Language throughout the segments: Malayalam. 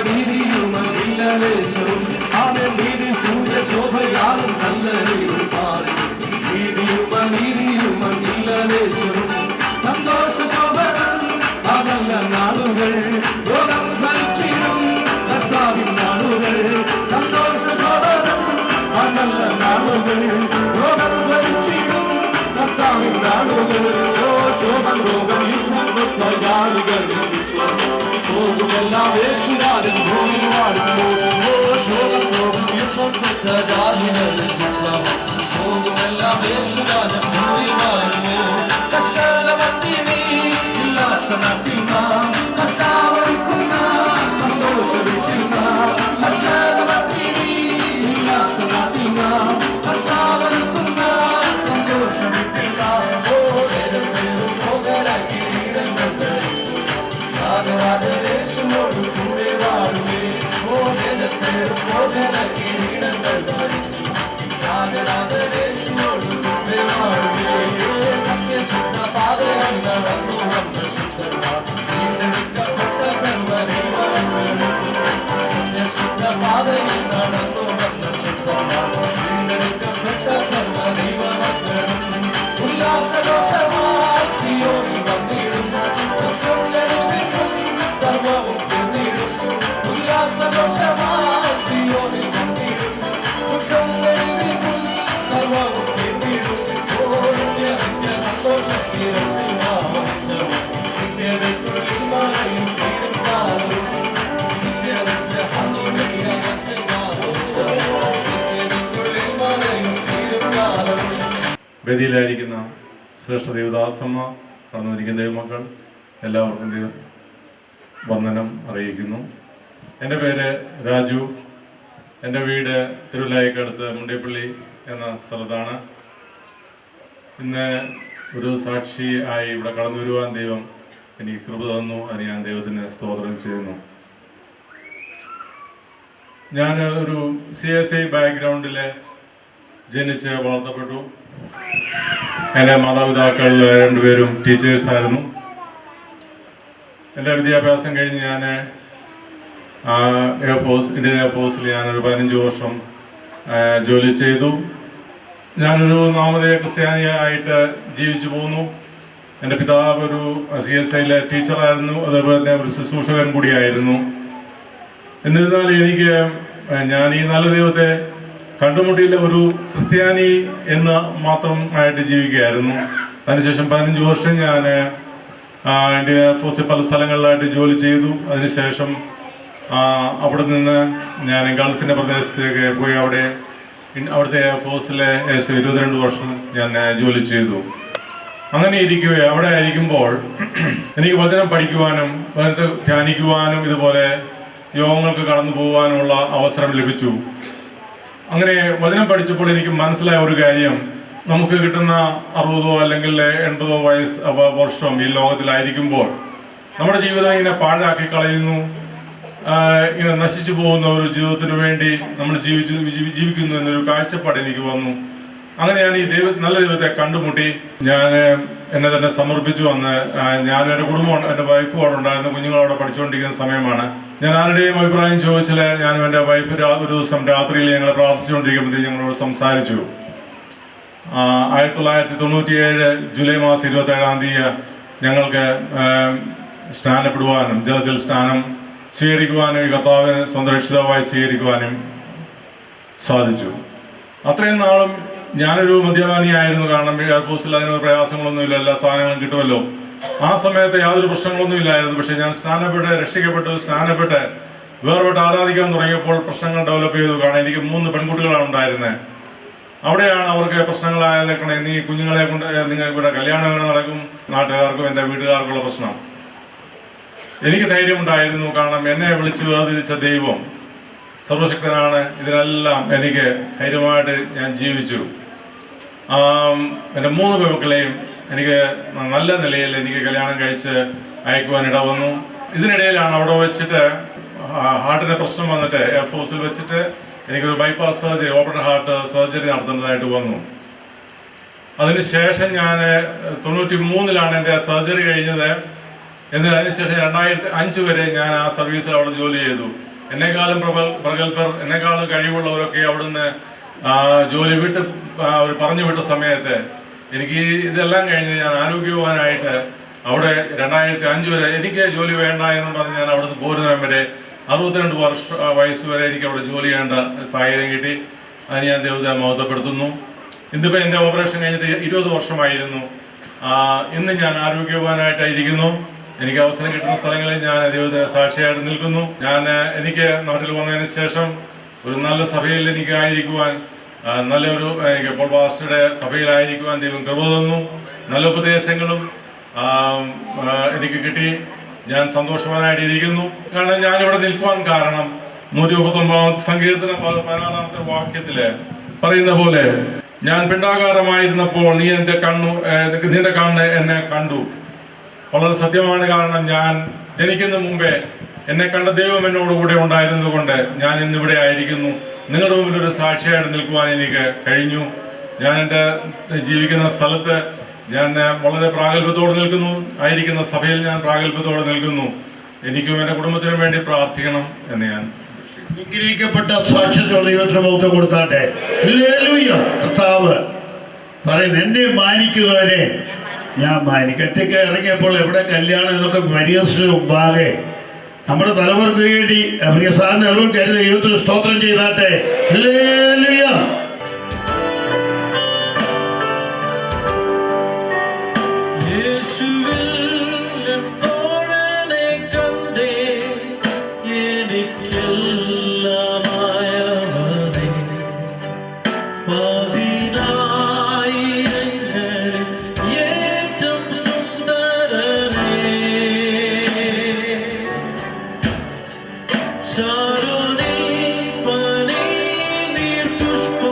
നീതിയുമതില്ലദേശവും അവൻ നീതി സൂര്യശോഭയാലും നല്ല നീരുമാറി നീതിയുമതില്ലദേശവും സന്തോഷ ശോഭനം അതല്ല നാളുകൾ ലോകം ഭരിച്ചിടും കർത്താവിൻ നാളുകൾ സന്തോഷ ശോഭനം അതല്ല നാളുകൾ ലോകം ഭരിച്ചിടും കർത്താവിൻ നാളുകൾ ഓ ശോഭൻ ലോകം യുദ്ധം ജാതികൾ പോകുമെല്ലാം യേശുരാജൻ ഭൂമി വാഴുന്നു ഓ ശോഭൻ ലോകം യുദ്ധം ജാതികൾ പോകുമെല്ലാം യേശുരാജൻ ഭൂമി വാഴുന്നു കഷ്ടവന്തിനി ഇല്ലാത്ത നട്ടിന കർത്താവരിക്കുന്ന സന്തോഷവിട്ടിന കഷ്ടവന്തിനി ഇല്ലാത്ത നട്ടിന കർത്താവരിക്കുന്ന സന്തോഷവിട്ടിന ഓ യേശുവോട് കൂടെ വാഴുവേ ഓ യേശുവോട് കൂടെ വാഴുവേ സത്യശുദ്ധ പാതയിൽ നടന്നു വന്ന ശുദ്ധന്മാർ വീണ്ടെടുക്കപ്പെട്ട സർവ്വദൈവങ്ങളും സത്യശുദ്ധ പാതയിൽ നടന്നു വന്ന ശുദ്ധന്മാർ വീണ്ടെടുക്കപ്പെട്ട സർവ്വദൈവങ്ങളും ഉല്ലാസദോഷമായി സിയോനിൽ വന്നിടുന്നു സർവവും പിന്നിടുന്നു ഉല്ലാസദോഷമായി സിയോനിൽ വന്നിടുന്നു സർവവും പിന്നിടുന്നു സന്തോഷം നിത്യതയ്ക്കുള്ളിൽ മറയും വേദിയിലായിരിക്കുന്ന ശ്രേഷ്ഠ ദേവദാസമ്മ, കടന്നുവരിക്കുന്ന ദൈവമക്കൾ എല്ലാവർക്കും വന്ദനം അറിയിക്കുന്നു. എൻ്റെ പേര് രാജു. എൻ്റെ വീട് തിരുവല്ലായിക്കടുത്ത് മുണ്ടിയപ്പള്ളി എന്ന സ്ഥലത്താണ്. ഇന്ന് ഒരു സാക്ഷി ആയി ഇവിടെ കടന്നു വരുവാൻ ദൈവം എനിക്ക് കൃപ തന്നു. അത് ഞാൻ ദൈവത്തിന് സ്തോത്രം ചെയ്യുന്നു. ഞാൻ ഒരു CSI ബാക്ക്ഗ്രൗണ്ടിൽ ജനിച്ച് വളർത്തപ്പെട്ടു. എൻ്റെ മാതാപിതാക്കൾ രണ്ടുപേരും ടീച്ചേഴ്സായിരുന്നു. എൻ്റെ വിദ്യാഭ്യാസം കഴിഞ്ഞ് ഞാൻ ഇന്ത്യൻ എയർഫോഴ്സിൽ ഞാനൊരു 15 വർഷം ജോലി ചെയ്തു. ഞാനൊരു നാമധേയ ക്രിസ്ത്യാനിയായിട്ട് ജീവിച്ചു പോന്നു. എൻ്റെ പിതാവ് ഒരു CSIയിലെ ടീച്ചറായിരുന്നു, അതേപോലെ തന്നെ ഒരു ശുശ്രൂഷകൻ കൂടിയായിരുന്നു. എന്നിരുന്നാൽ ഞാൻ ഈ നല്ല ദൈവത്തെ കണ്ടുമുട്ടിയില്ല, ഒരു ക്രിസ്ത്യാനി എന്ന് മാത്രം ആയിട്ട് ജീവിക്കുകയായിരുന്നു. അതിനുശേഷം 15 വർഷം ഞാൻ ഇന്ത്യൻ എയർഫോഴ്സിൽ പല സ്ഥലങ്ങളിലായിട്ട് ജോലി ചെയ്തു. അതിനുശേഷം അവിടെ നിന്ന് ഞാൻ ഗൾഫിൻ്റെ പ്രദേശത്തേക്ക് പോയി അവിടുത്തെ എയർഫോഴ്സിലെ 22 വർഷം ഞാൻ ജോലി ചെയ്തു. അങ്ങനെ അവിടെ ആയിരിക്കുമ്പോൾ എനിക്ക് വചനം പഠിക്കുവാനും വചനത്തെ ധ്യാനിക്കുവാനും ഇതുപോലെ യോഗങ്ങൾക്ക് കടന്നു പോകാനുമുള്ള അവസരം ലഭിച്ചു. അങ്ങനെ വചനം പഠിച്ചപ്പോൾ എനിക്ക് മനസ്സിലായ ഒരു കാര്യം, നമുക്ക് കിട്ടുന്ന 60 അല്ലെങ്കിൽ 80 വർഷം ഈ ലോകത്തിലായിരിക്കുമ്പോൾ നമ്മുടെ ജീവിതം ഇങ്ങനെ പാഴാക്കി കളയുന്നു, ഇങ്ങനെ നശിച്ചു പോകുന്ന ഒരു ജീവിതത്തിന് വേണ്ടി നമ്മൾ ജീവിക്കുന്നു എന്നൊരു കാഴ്ചപ്പാട് എനിക്ക് വന്നു. അങ്ങനെ ഞാൻ ഈ നല്ല ദൈവത്തെ കണ്ടുമുട്ടി. ഞാൻ എന്നെ തന്നെ സമർപ്പിച്ചു. വന്ന് ഞാൻ എൻ്റെ കുടുംബം, എൻ്റെ വൈഫ് അവിടെ ഉണ്ടായിരുന്നു, കുഞ്ഞുങ്ങളവിടെ പഠിച്ചുകൊണ്ടിരിക്കുന്ന സമയമാണ്. ഞാൻ ആരുടെയും അഭിപ്രായം ചോദിച്ചില്ല. ഞാനും എൻ്റെ വൈഫ് ഒരു ദിവസം രാത്രിയിൽ ഞങ്ങൾ പ്രാർത്ഥിച്ചുകൊണ്ടിരിക്കുമ്പോഴത്തേക്ക് ഞങ്ങളോട് സംസാരിച്ചു. 1997 ജൂലൈ മാസം 27-ാം തീയതി ഞങ്ങൾക്ക് സ്നാനപ്പെടുവാനും ജലത്തിൽ സ്നാനം സ്വീകരിക്കുവാനും ഈ കർത്താവിനെ സ്വന്തം രക്ഷിതാവായി സ്വീകരിക്കുവാനും സാധിച്ചു. അത്രയും നാളും ഞാനൊരു മദ്യപാനിയായിരുന്നു. കാരണം എയർഫോഴ്സിൽ അതിനുള്ള പ്രയാസങ്ങളൊന്നുമില്ല, എല്ലാ സാധനങ്ങളും കിട്ടുമല്ലോ. ആ സമയത്ത് യാതൊരു പ്രശ്നങ്ങളൊന്നും ഇല്ലായിരുന്നു. പക്ഷെ ഞാൻ സ്നാനപ്പെട്ട് വേർപെട്ട് ആരാധിക്കാൻ തുടങ്ങിയപ്പോൾ പ്രശ്നങ്ങൾ ഡെവലപ്പ് ചെയ്തു. കാരണം എനിക്ക് 3 പെൺകുട്ടികളാണ് ഉണ്ടായിരുന്നത്. അവിടെയാണ് അവർക്ക് പ്രശ്നങ്ങളായതൊക്കെ, നീ കുഞ്ഞുങ്ങളെ കൊണ്ട് ഇവിടെ കല്യാണം നടക്കും, നാട്ടുകാർക്കും എൻ്റെ വീട്ടുകാർക്കുള്ള പ്രശ്നം. എനിക്ക് ധൈര്യമുണ്ടായിരുന്നു. കാരണം എന്നെ വിളിച്ച് വേർതിരിച്ച ദൈവം സർവശക്തനാണ്. ഇതിനെല്ലാം എനിക്ക് ധൈര്യമായിട്ട് ഞാൻ ജീവിച്ചു. എൻ്റെ 3 പെൺമക്കളെയും എനിക്ക് നല്ല നിലയിൽ എനിക്ക് കല്യാണം കഴിച്ച് അയക്കുവാൻ ഇടവന്നു. ഇതിനിടയിലാണ് അവിടെ വെച്ചിട്ട് ഹാർട്ടിന് പ്രശ്നം വന്നിട്ട് എയർഫോഴ്സിൽ വെച്ചിട്ട് എനിക്കൊരു bypass surgery, open heart surgery നടത്തേണ്ടതായിട്ട് വന്നു. അതിനുശേഷം ഞാൻ 93-ലാണ് എൻ്റെ സർജറി കഴിഞ്ഞത്. എന്നിട്ട് അതിനുശേഷം 2005 വരെ ഞാൻ ആ സർവീസിൽ അവിടെ ജോലി ചെയ്തു. എന്നെക്കാളും പ്രഗത്ഭർ, എന്നെക്കാളും കഴിവുള്ളവരൊക്കെ അവിടുന്ന് ജോലി വിട്ട് അവർ പറഞ്ഞു വിട്ട സമയത്ത് എനിക്ക് ഇതെല്ലാം കഴിഞ്ഞ് ഞാൻ ആരോഗ്യവാനായിട്ട് അവിടെ 2005 വരെ എനിക്ക് ജോലി വേണ്ട എന്ന് പറഞ്ഞ് ഞാൻ അവിടുന്ന് പോരുന്നതിനും വരെ 62 വയസ്സ് വരെ എനിക്ക് അവിടെ ജോലി ചെയ്യേണ്ട സാഹചര്യം കിട്ടി. അതിന് ഞാൻ ദൈവത്തെ മഹത്വപ്പെടുത്തുന്നു. ഇന്നിപ്പോൾ എൻ്റെ ഓപ്പറേഷൻ കഴിഞ്ഞിട്ട് 20 വർഷമായിരുന്നു. ഇന്ന് ഞാൻ ആരോഗ്യവാനായിട്ടായിരിക്കുന്നു. എനിക്ക് അവസരം കിട്ടുന്ന സ്ഥലങ്ങളിൽ ഞാൻ ദൈവത്തിന് സാക്ഷിയായിട്ട് നിൽക്കുന്നു. എനിക്ക് നാട്ടിൽ വന്നതിന് ശേഷം ഒരു നല്ല സഭയിൽ എനിക്ക് ആയിരിക്കുവാൻ, നല്ലൊരു എനിക്ക് പോൾ പാസ്റ്ററുടെ സഭയിലായിരിക്കുവാൻ ദൈവം കൃപ തന്നു. നല്ല ഉപദേശങ്ങളും എനിക്ക് കിട്ടി. ഞാൻ സന്തോഷവാനായിട്ടിരിക്കുന്നു. കാരണം ഞാനിവിടെ നിൽക്കുവാൻ കാരണം 139 സങ്കീർത്തനം 16 വാക്യത്തില് പറയുന്ന പോലെ, ഞാൻ പിണ്ടാകാരമായിരുന്നപ്പോൾ നീ നിന്റെ കണ്ണ് എന്നെ കണ്ടു. വളരെ സത്യമാണ്. കാരണം ഞാൻ ജനിക്കുന്ന മുമ്പേ എന്നെ കണ്ട ദൈവം എന്നോട് കൂടെ ഉണ്ടായിരുന്നത് കൊണ്ട് ഞാൻ ഇന്നിവിടെ ആയിരിക്കുന്നു. നിങ്ങളുടെ മുമ്പിൽ ഒരു സാക്ഷിയായിട്ട് നിൽക്കുവാൻ എനിക്ക് കഴിഞ്ഞു. ഞാൻ എൻ്റെ ജീവിക്കുന്ന സ്ഥലത്ത് ഞാൻ വളരെ പ്രാഗൽഭ്യത്തോടെ നിൽക്കുന്നു. ആയിരിക്കുന്ന സഭയിൽ ഞാൻ പ്രാഗൽഭ്യത്തോടെ നിൽക്കുന്നു. എനിക്കും എൻ്റെ കുടുംബത്തിനും വേണ്ടി പ്രാർത്ഥിക്കണം എന്ന് ഞാൻ അനുഗ്രഹിക്കപ്പെട്ട സാക്ഷ്യത്തോടെ ദൈവത്തിന് മഹത്വം കൊടുത്താട്ടെ. ഹല്ലേലൂയ. കർത്താവ് പറയുന്നു, എന്നെ മാനിക്കുന്നവരെ ഞാൻ മാനിക്കും. ഒറ്റയ്ക്ക് ഇറങ്ങിയപ്പോൾ എവിടെ കല്യാണം എന്നൊക്കെ പരിഹസിച്ചു മുമ്പാകെ നമ്മുടെ തലമുറക്ക് വേണ്ടി പ്രിയ സാറിന് എല്ലാം കരുതി ദൈവത്തിന് സ്തോത്രം ചെയ്താട്ടെ. Hallelujah. Saruni pani nir pushpo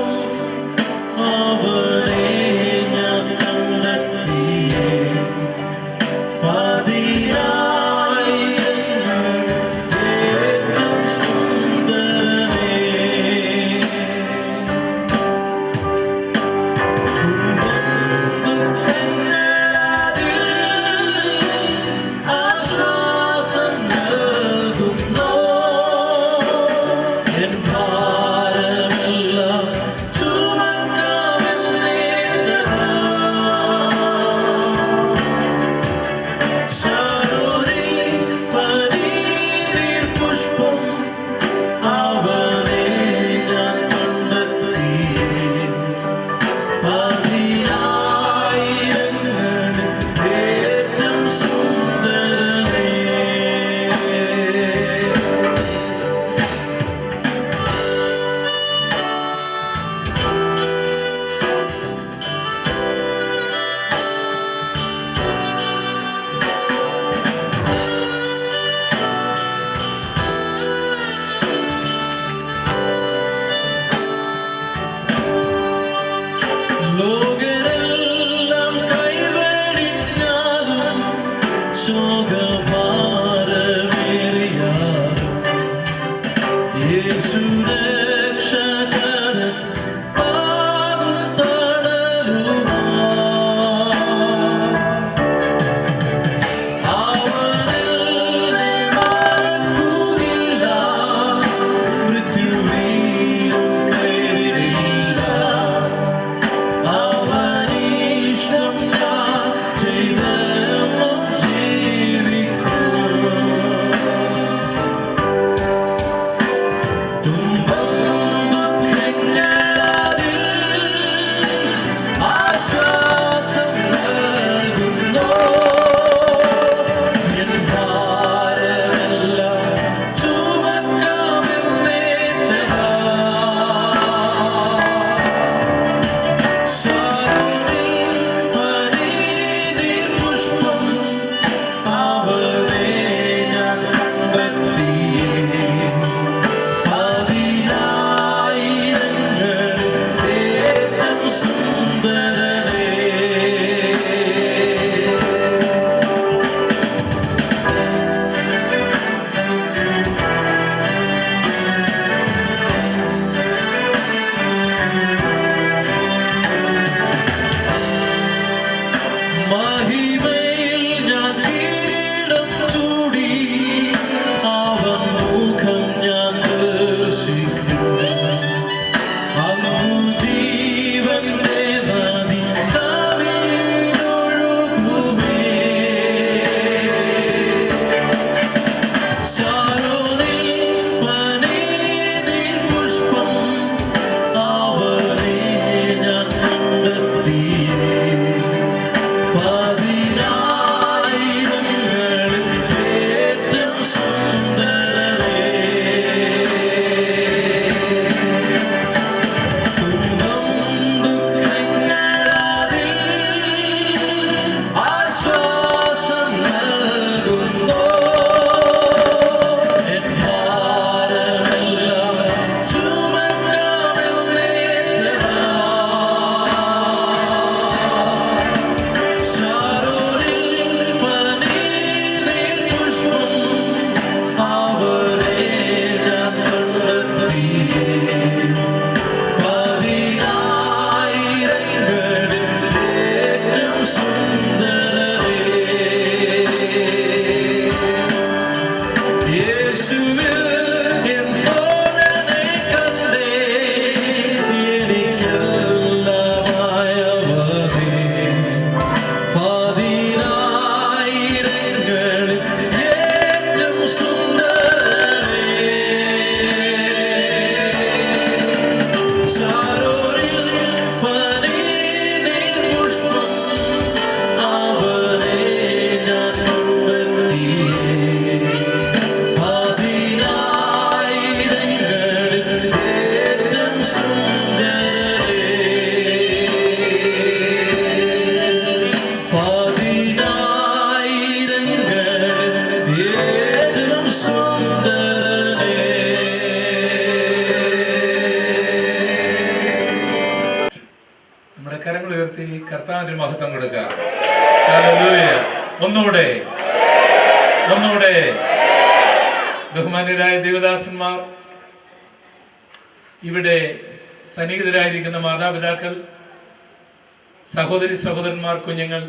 സുന്ദരനേ. നമ്മുടെ കരങ്ങൾ ഉയർത്തി കർത്താവിന്റെ മഹത്വം കൊടുക്കാം. ഹല്ലേലൂയ. ഒന്നുകൂടെ ബഹുമാന്യരായ ദേവദാസന്മാർ, ഇവിടെ സന്നിഹിതരായിരിക്കുന്ന മാതാപിതാക്കൾ, സഹോദരി സഹോദരന്മാർ, കുഞ്ഞുങ്ങൾ,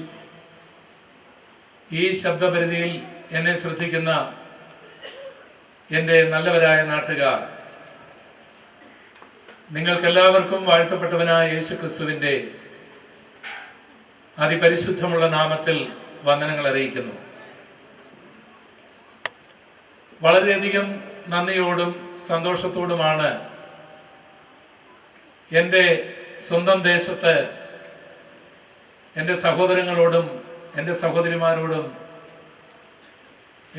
ഈ ശബ്ദപരിധിയിൽ എന്നെ ശ്രദ്ധിക്കുന്ന എൻ്റെ നല്ലവരായ നാട്ടുകാർ, നിങ്ങൾക്കെല്ലാവർക്കും വാഴ്ത്തപ്പെട്ടവനായ യേശുക്രിസ്തുവിൻ്റെ അതിപരിശുദ്ധമുള്ള നാമത്തിൽ വന്ദനങ്ങൾ അറിയിക്കുന്നു. വളരെയധികം നന്ദിയോടും സന്തോഷത്തോടുമാണ് എൻ്റെ സ്വന്തം ദേശത്ത് എൻ്റെ സഹോദരങ്ങളോടും എൻ്റെ സഹോദരിമാരോടും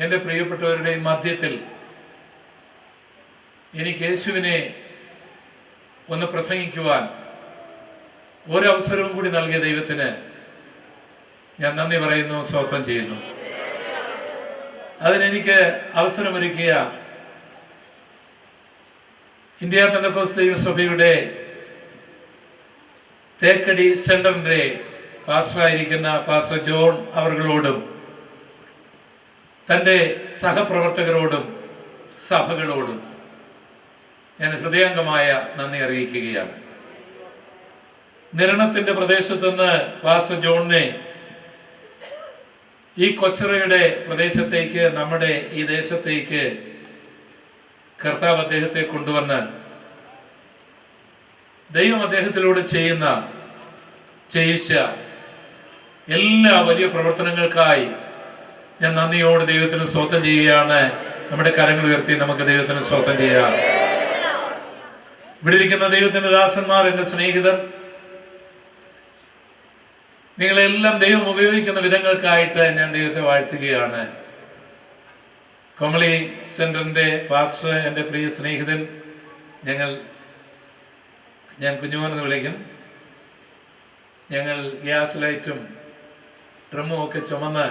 എൻ്റെ പ്രിയപ്പെട്ടവരുടെയും മധ്യത്തിൽ എനിക്ക് യേശുവിനെ ഒന്ന് പ്രസംഗിക്കുവാൻ ഒരവസരവും കൂടി നൽകിയ ദൈവത്തിന് ഞാൻ നന്ദി പറയുന്നു, സ്തോത്രം ചെയ്യുന്നു. അതിനെനിക്ക് അവസരമൊരുക്കിയ ഇന്ത്യ പെന്തക്കോസ്ത് ദൈവസഭയുടെ തേക്കടി സെന്ററിന്റെ പാസ്റ്ററായിരിക്കുന്ന പാസ്റ്റർ ജോൺ അവர்களോടും തൻ്റെ സഹപ്രവർത്തകരോടും സഭകളോടും ഞാൻ ഹൃദയംഗമായ നന്ദി അറിയിക്കുകയാണ്. നിരണത്തിന്റെ പ്രദേശത്തുനിന്ന് പാസ്റ്റർ ജോണിനെ ഈ കൊച്ചറയുടെ പ്രദേശത്തേക്ക്, നമ്മുടെ ഈ ദേശത്തേക്ക് കർത്താവ് അദ്ദേഹത്തെ കൊണ്ടുവന്ന് ദൈവം അദ്ദേഹത്തിലൂടെ ചെയ്യിച്ച എല്ലാ വലിയ പ്രവർത്തനങ്ങൾക്കായി ഞാൻ നന്ദിയോട് ദൈവത്തിന് സ്തോത്രം ചെയ്യുകയാണ്. നമ്മുടെ കരങ്ങൾ ഉയർത്തി നമുക്ക് ദൈവത്തിന് സ്തോത്രം ചെയ്യാം. ഇവിടെ ഇരിക്കുന്ന ദൈവത്തിന്റെ ദാസന്മാർ, എൻ്റെ സ്നേഹിതർ, നിങ്ങളെല്ലാം ദൈവം ഉപയോഗിക്കുന്ന വിധങ്ങൾക്കായിട്ട് ഞാൻ ദൈവത്തെ വാഴ്ത്തുകയാണ്. കൊമളി സെന്ററിന്റെ പാസ്റ്റർ, എൻ്റെ പ്രിയ സ്നേഹിതൻ, ഞാൻ കുഞ്ഞുമോനെന്ന് വിളിക്കും. ഞങ്ങൾ ഗ്യാസ് ലൈറ്റും ഡ്രമ്മും ഒക്കെ ചുമന്ന്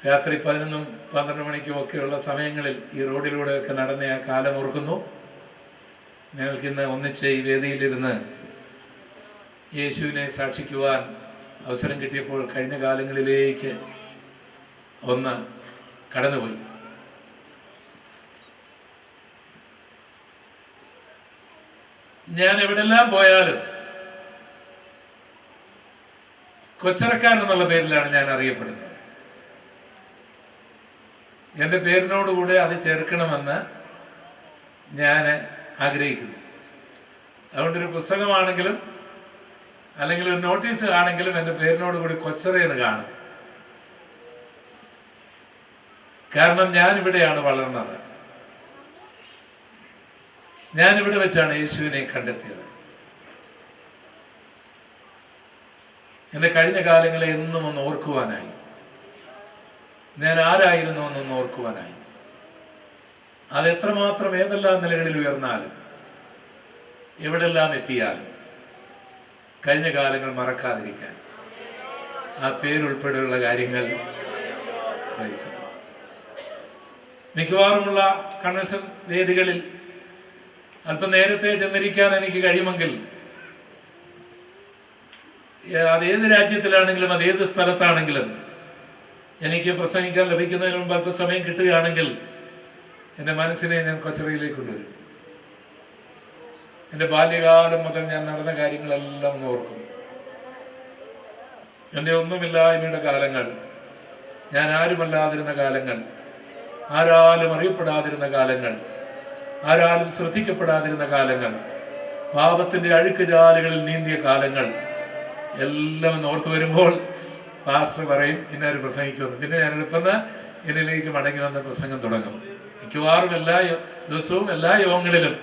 രാത്രി 11-12 മണിക്കും ഒക്കെയുള്ള സമയങ്ങളിൽ ഈ റോഡിലൂടെയൊക്കെ നടന്ന ആ കാലം ഓർക്കുന്നു. ഞങ്ങൾക്കിന്ന് ഒന്നിച്ച് ഈ വേദിയിലിരുന്ന് യേശുവിനെ സാക്ഷിക്കുവാൻ അവസരം കിട്ടിയപ്പോൾ കഴിഞ്ഞ കാലങ്ങളിലേക്ക് ഒന്ന് കടന്നുപോയി. ഞാൻ എവിടെല്ലാം പോയാലും കൊച്ചറക്കാരൻ എന്നുള്ള പേരിലാണ് ഞാൻ അറിയപ്പെടുന്നത്. എൻ്റെ പേരിനോടുകൂടെ അത് ചേർക്കണമെന്ന് ഞാൻ ആഗ്രഹിക്കുന്നു. അതുകൊണ്ടൊരു പുസ്തകമാണെങ്കിലും അല്ലെങ്കിൽ ഒരു നോട്ടീസ് ആണെങ്കിലും എൻ്റെ പേരിനോട് കൂടി കൊച്ചറയെന്ന് കാണും. കാരണം ഞാനിവിടെയാണ് വളർന്നത്. ഞാനിവിടെ വെച്ചാണ് യേശുവിനെ കണ്ടെത്തിയത്. എൻ്റെ കഴിഞ്ഞ കാലങ്ങളെ എന്നും ഒന്ന് ഓർക്കുവാനായി, ഞാൻ ആരായിരുന്നു എന്നൊന്ന് ഓർക്കുവാനായി, അത് എത്രമാത്രം ഏതെല്ലാം നിലകളിൽ ഉയർന്നാലും എവിടെല്ലാം എത്തിയാലും കഴിഞ്ഞ കാലങ്ങൾ മറക്കാതിരിക്കാൻ, ആ പേരുൾപ്പെടെയുള്ള കാര്യങ്ങൾ മിക്കവാറുമുള്ള കൺവെൻഷൻ വേദികളിൽ അല്പം നേരത്തെ ചെന്നിരിക്കാൻ എനിക്ക് കഴിയുമെങ്കിൽ, അതേത് രാജ്യത്തിലാണെങ്കിലും അതേത് സ്ഥലത്താണെങ്കിലും എനിക്ക് പ്രസംഗിക്കാൻ ലഭിക്കുന്നതിന് മുമ്പ് അല്പസമയം കിട്ടുകയാണെങ്കിൽ എൻ്റെ മനസ്സിനെ ഞാൻ കൊച്ചറയിലേക്ക് കൊണ്ടുവരും. എൻ്റെ ബാല്യകാലം മുതൽ ഞാൻ നടന്ന കാര്യങ്ങളെല്ലാം ഒന്ന് ഓർക്കും. എൻ്റെ ഒന്നുമില്ലായ്മയുടെ കാലങ്ങൾ, ഞാൻ ആരുമല്ലാതിരുന്ന കാലങ്ങൾ, ആരാലും അറിയപ്പെടാതിരുന്ന കാലങ്ങൾ, ആരാലും ശ്രദ്ധിക്കപ്പെടാതിരുന്ന കാലങ്ങൾ, പാപത്തിൻ്റെ അഴുക്കുചാലുകളിൽ നീന്തിയ കാലങ്ങൾ എല്ലാം ഒന്ന് ഓർത്തു വരുമ്പോൾ പാസ്റ്റർ പറയും ഇന്നൊരു പ്രസംഗിക്കുമെന്ന്. പിന്നെ ഞാൻ എളുപ്പം എന്നിലേക്ക് മടങ്ങി വന്ന പ്രസംഗം തുടങ്ങും. മിക്കവാറും എല്ലാ ദിവസവും എല്ലാ യോഗങ്ങളിലും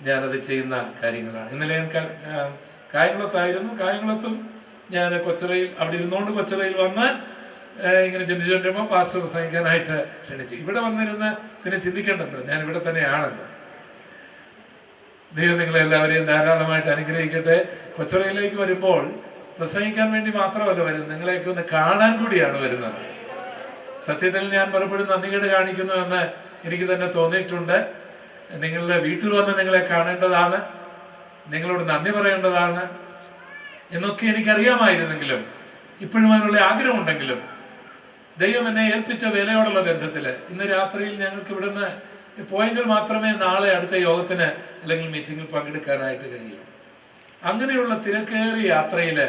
ഞാനത് ചെയ്യുന്ന കാര്യങ്ങളാണ്. ഇന്നലെ ഞാൻ കായംകുളത്തായിരുന്നു. കായംകുളത്തും ഞാൻ കൊച്ചറയിൽ അവിടെ ഇരുന്നുകൊണ്ട് കൊച്ചറയിൽ വന്ന് ഇങ്ങനെ ചിന്തിച്ചുകൊണ്ടിരുമ്പോൾ പാസ്റ്റർ പ്രസംഗിക്കാനായിട്ട് ക്ഷണിച്ചു. ഇവിടെ വന്നിരുന്ന് പിന്നെ ചിന്തിക്കേണ്ടല്ലോ, ഞാൻ ഇവിടെ തന്നെയാണല്ലോ. ദൈവം നിങ്ങളെല്ലാവരെയും ധാരാളമായിട്ട് അനുഗ്രഹിക്കട്ടെ. കൊച്ചറയിലേക്ക് വരുമ്പോൾ പ്രസംഗിക്കാൻ വേണ്ടി മാത്രമല്ല വരുന്നത്, നിങ്ങളെയൊക്കെ ഒന്ന് കാണാൻ കൂടിയാണ് വരുന്നത്. സത്യത്തിൽ ഞാൻ പലപ്പോഴും നന്ദികേട് കാണിക്കുന്നു എന്ന് എനിക്ക് തന്നെ തോന്നിയിട്ടുണ്ട്. നിങ്ങളുടെ വീട്ടിൽ വന്ന് നിങ്ങളെ കാണേണ്ടതാണ്, നിങ്ങളോട് നന്ദി പറയേണ്ടതാണ് എന്നൊക്കെ എനിക്കറിയാമായിരുന്നെങ്കിലും ഇപ്പോഴും അതിനുള്ള ആഗ്രഹമുണ്ടെങ്കിലും ദൈവം എന്നെ ഏൽപ്പിച്ച വിലയോടുള്ള ബന്ധത്തിൽ ഇന്ന് രാത്രിയിൽ ഞങ്ങൾക്ക് ഇവിടുന്ന് പോയെങ്കിൽ മാത്രമേ നാളെ അടുത്ത യോഗത്തിന് അല്ലെങ്കിൽ മീറ്റിങ്ങിൽ പങ്കെടുക്കാനായിട്ട് കഴിയൂ. അങ്ങനെയുള്ള തിരക്കേറിയ യാത്രയിൽ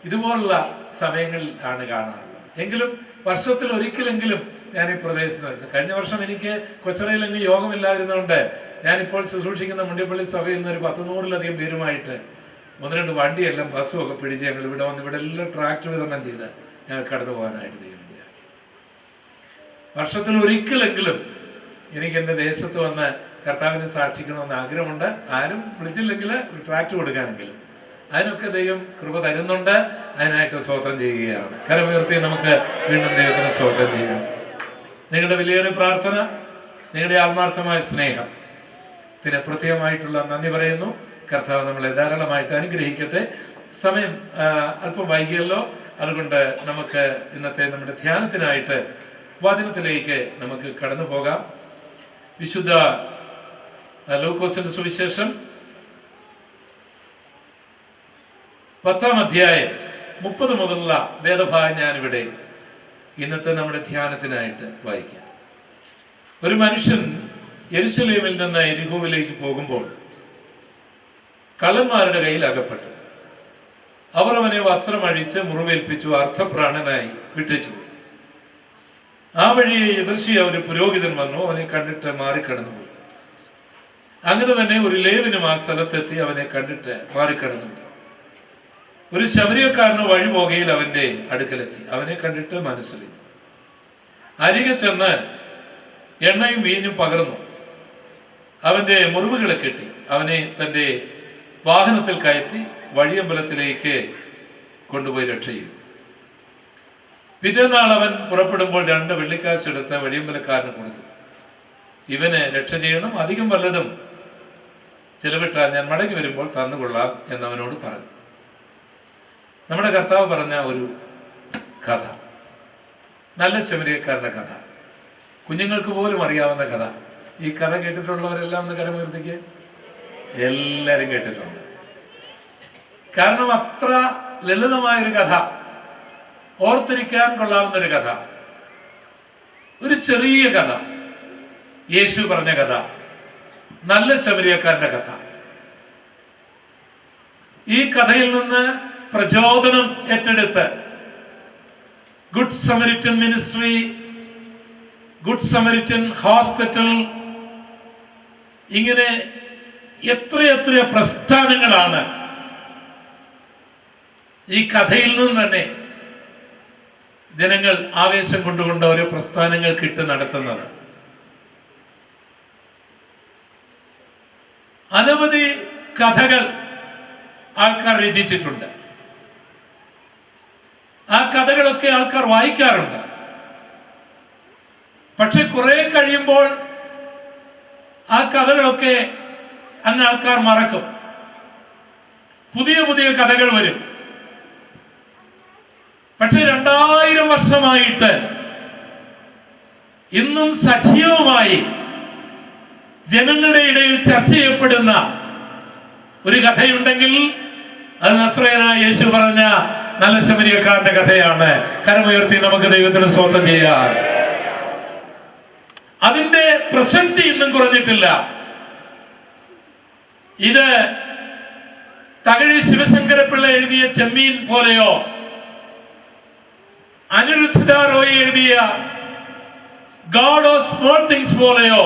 ഇതുപോലുള്ള സമയങ്ങളിൽ ആണ് കാണാറുള്ളത്. എങ്കിലും വർഷത്തിൽ ഒരിക്കലെങ്കിലും ഞാൻ ഈ പ്രദേശത്ത് വരുന്നത്. കഴിഞ്ഞ വർഷം എനിക്ക് കൊച്ചറയിലെങ്കിൽ യോഗമില്ലാതിരുന്നതുകൊണ്ട് ഞാനിപ്പോൾ ശുശ്രൂഷിക്കുന്ന മുണ്ടിയപ്പള്ളി സഭയിൽ നിന്ന് ഒരു 100-100-ലധികം പേരുമായിട്ട് 1-2 വണ്ടിയെല്ലാം ബസ്സും ഒക്കെ പിടിച്ച് ഞങ്ങൾ ഇവിടെ വന്ന് ഇവിടെ എല്ലാം ട്രാക്ടർ വിതരണം ചെയ്ത് ഞങ്ങൾ കടന്നു പോകാനായിട്ട് ദൈവം. വർഷത്തിൽ ഒരിക്കലെങ്കിലും എനിക്ക് എൻ്റെ ദേശത്ത് വന്ന് കർത്താവിനെ സാക്ഷിക്കണമെന്ന് ആഗ്രഹമുണ്ട്. ആരും വിളിച്ചില്ലെങ്കിൽ ഒരു ട്രാക്ടർ കൊടുക്കാനെങ്കിലും അതിനൊക്കെ ദൈവം കൃപ തരുന്നുണ്ട്. അതിനായിട്ട് സ്തോത്രം ചെയ്യുകയാണ്. കരമുയർത്തി നമുക്ക് വീണ്ടും ദൈവത്തിന് സ്തോത്രം ചെയ്യാം. നിങ്ങളുടെ വലിയൊരു പ്രാർത്ഥന, നിങ്ങളുടെ ആത്മാർത്ഥമായ സ്നേഹം പിന്നെ പ്രത്യേകമായിട്ടുള്ള നന്ദി പറയുന്നു. കർത്താവ് നമ്മളെ ധാരാളമായിട്ട് അനുഗ്രഹിക്കട്ടെ. സമയം അല്പം വൈകിയല്ലോ, അതുകൊണ്ട് നമുക്ക് ഇന്നത്തെ നമ്മുടെ ധ്യാനത്തിനായിട്ട് വചനത്തിലേക്ക് നമുക്ക് കടന്നു പോകാം. വിശുദ്ധ ലൂക്കോസിന്റെ സുവിശേഷം 10-ാം അധ്യായം 30 മുതലുള്ള വേദഭാഗം ഞാനിവിടെ ഇന്നത്തെ നമ്മുടെ ധ്യാനത്തിനായിട്ട് വായിക്കാം. ഒരു മനുഷ്യൻ യെരുശലേമിൽ നിന്ന് യെരിഹോവിലേക്ക് പോകുമ്പോൾ കള്ളന്മാരുടെ കയ്യിൽ അകപ്പെട്ടു. അവർ അവനെ വസ്ത്രമഴിച്ച് മുറിവേൽപ്പിച്ചു അർത്ഥപ്രാണനായി വിട്ടേച്ചു. ആ വഴിയെ എതിർശിയ ഒരു പുരോഹിതൻ വന്നു. അവനെ കണ്ടിട്ട് മാറിക്കടന്നുപോയി. അങ്ങനെ തന്നെ ഒരു ലേവിനും ആ സ്ഥലത്തെത്തി അവനെ കണ്ടിട്ട് മാറിക്കടന്നുപോയി. ഒരു ശമരിയക്കാരന് വഴി പോകയിൽ അവന്റെ അടുക്കലെത്തി. അവനെ കണ്ടിട്ട് മനസ്സിലായി. അരികെ ചെന്ന് എണ്ണയും വീഞ്ഞും പകർന്നു അവന്റെ മുറിവുകളെ കെട്ടി അവനെ തന്റെ വാഹനത്തിൽ കയറ്റി വഴിയമ്പലത്തിലേക്ക് കൊണ്ടുപോയി രക്ഷ ചെയ്തു. പിറ്റേന്നാൾ അവൻ പുറപ്പെടുമ്പോൾ 2 വെള്ളിക്കാശ് എടുത്ത് വഴിയമ്പലക്കാരന് കൊടുത്തു. ഇവന് രക്ഷ ചെയ്യണം, അധികം വല്ലതും ചെലവിട്ടാൽ ഞാൻ മടങ്ങി വരുമ്പോൾ തന്നുകൊള്ളാം എന്നവനോട് പറഞ്ഞു. നമ്മുടെ കർത്താവ് പറഞ്ഞ ഒരു കഥ, നല്ല ശമരിയക്കാരന്റെ കഥ, കുഞ്ഞുങ്ങൾക്ക് പോലും അറിയാവുന്ന കഥ. ഈ കഥ കേട്ടിട്ടുള്ളവരെല്ലാം ഒന്ന് കരമുയർത്തിക്ക്. എല്ലാവരും കേട്ടിട്ടുണ്ട്. കാരണം അത്ര ലളിതമായൊരു കഥ, ഓർത്തിരിക്കാൻ കൊള്ളാവുന്നൊരു കഥ, ഒരു ചെറിയ കഥ, യേശു പറഞ്ഞ കഥ, നല്ല ശമരിയക്കാരന്റെ കഥ. ഈ കഥയിൽ നിന്ന് പ്രചോദനം ഏറ്റെടുത്ത് good Samaritan ministry, good Samaritan hospital, ഇങ്ങനെ എത്രയെത്ര പ്രസ്ഥാനങ്ങളാണ് ഈ കഥയിൽ നിന്ന് തന്നെ ജനങ്ങൾ ആവേശം കൊണ്ടുകൊണ്ട് ഓരോ പ്രസ്ഥാനങ്ങൾക്ക് ഇട്ട് നടത്തുന്നത്. അനവധി കഥകൾ ആൾക്കാർ രചിച്ചിട്ടുണ്ട്. ആ കഥകളൊക്കെ ആൾക്കാർ വായിക്കാറുണ്ട്. പക്ഷെ കുറെ കഴിയുമ്പോൾ ആ കഥകളൊക്കെ അങ്ങ് ആൾക്കാർ മറക്കും. പുതിയ പുതിയ കഥകൾ വരും. പക്ഷെ 2000 വർഷമായിട്ട് ഇന്നും സജീവമായി ജനങ്ങളുടെ ഇടയിൽ ചർച്ച ചെയ്യപ്പെടുന്ന ഒരു കഥയുണ്ടെങ്കിൽ അത് നസ്രയനായ യേശു പറഞ്ഞ നല്ല ശമരിയക്കാരന്റെ കഥയാണ്. കരമുയർത്തി നമുക്ക് ദൈവത്തിന് സ്തോത്രം ചെയ്യാം. അതിന്റെ പ്രസക്തി ഇന്നും കുറഞ്ഞിട്ടില്ല. ഇത് തകഴി ശിവശങ്കരപ്പിള്ള എഴുതിയ ചെമ്മീൻ പോലെയോ അനിരുദ്ധ റോയ് എഴുതിയ ഗോഡ് ഓഫ് സ്മോൾ തിങ്സ് പോലെയോ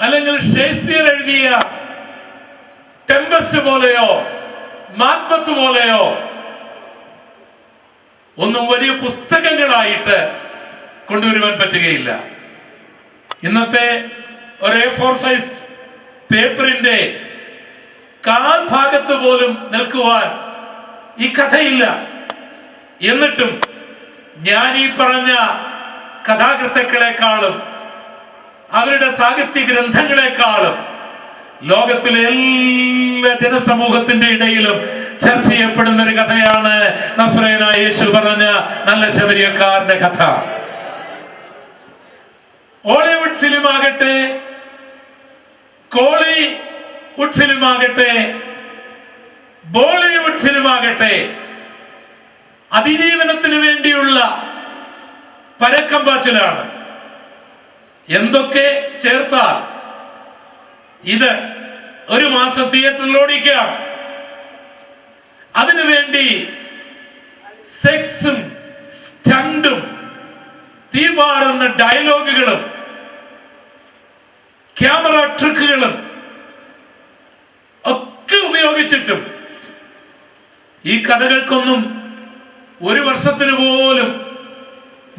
അല്ലെങ്കിൽ ഷേക്സ്പിയർ എഴുതിയ ടെമ്പസ്റ്റ് പോലെയോ മാക്ബത്ത് പോലെയോ ഒന്നും വലിയ പുസ്തകങ്ങളായിട്ട് കൊണ്ടുവരുവാൻ പറ്റുകയില്ല. ഇന്നത്തെ ഒരു A4 സൈസ് പേപ്പറിന്റെ കാൽ ഭാഗത്ത് പോലും നിൽക്കുവാൻ ഈ കഥയില്ല. എന്നിട്ടും ഞാൻ ഈ പറഞ്ഞ കഥാകൃത്തുക്കളെക്കാളും അവരുടെ സാഹിത്യ ഗ്രന്ഥങ്ങളെക്കാളും ലോകത്തിലെ എല്ലാ ജനസമൂഹത്തിന്റെ ഇടയിലും ചർച്ച ചെയ്യപ്പെടുന്ന ഒരു കഥയാണ് നസ്രയനായ യേശു പറഞ്ഞ നല്ല ശമരിയക്കാരന്റെ കഥ. ഹോളിവുഡ് ഫിലിം ആകട്ടെ, കോളിവുഡ് ഫിലിം ആകട്ടെ, ബോളിവുഡ് ഫിലിം ആകട്ടെ, അതിജീവനത്തിന് വേണ്ടിയുള്ള പരക്കം പാച്ചിലാണ്. എന്തൊക്കെ ചേർത്താൽ ഇത് ഒരു മാസം തിയേറ്ററിൽ ഓടിക്കാം. അതിനുവേണ്ടി സെക്സും സ്റ്റണ്ടും തീപാറുന്ന ഡയലോഗുകളും ക്യാമറ ട്രിക്കുകളും ഒക്കെ ഉപയോഗിച്ചിട്ടും ഈ കഥകൾക്കൊന്നും ഒരു വർഷത്തിന് പോലും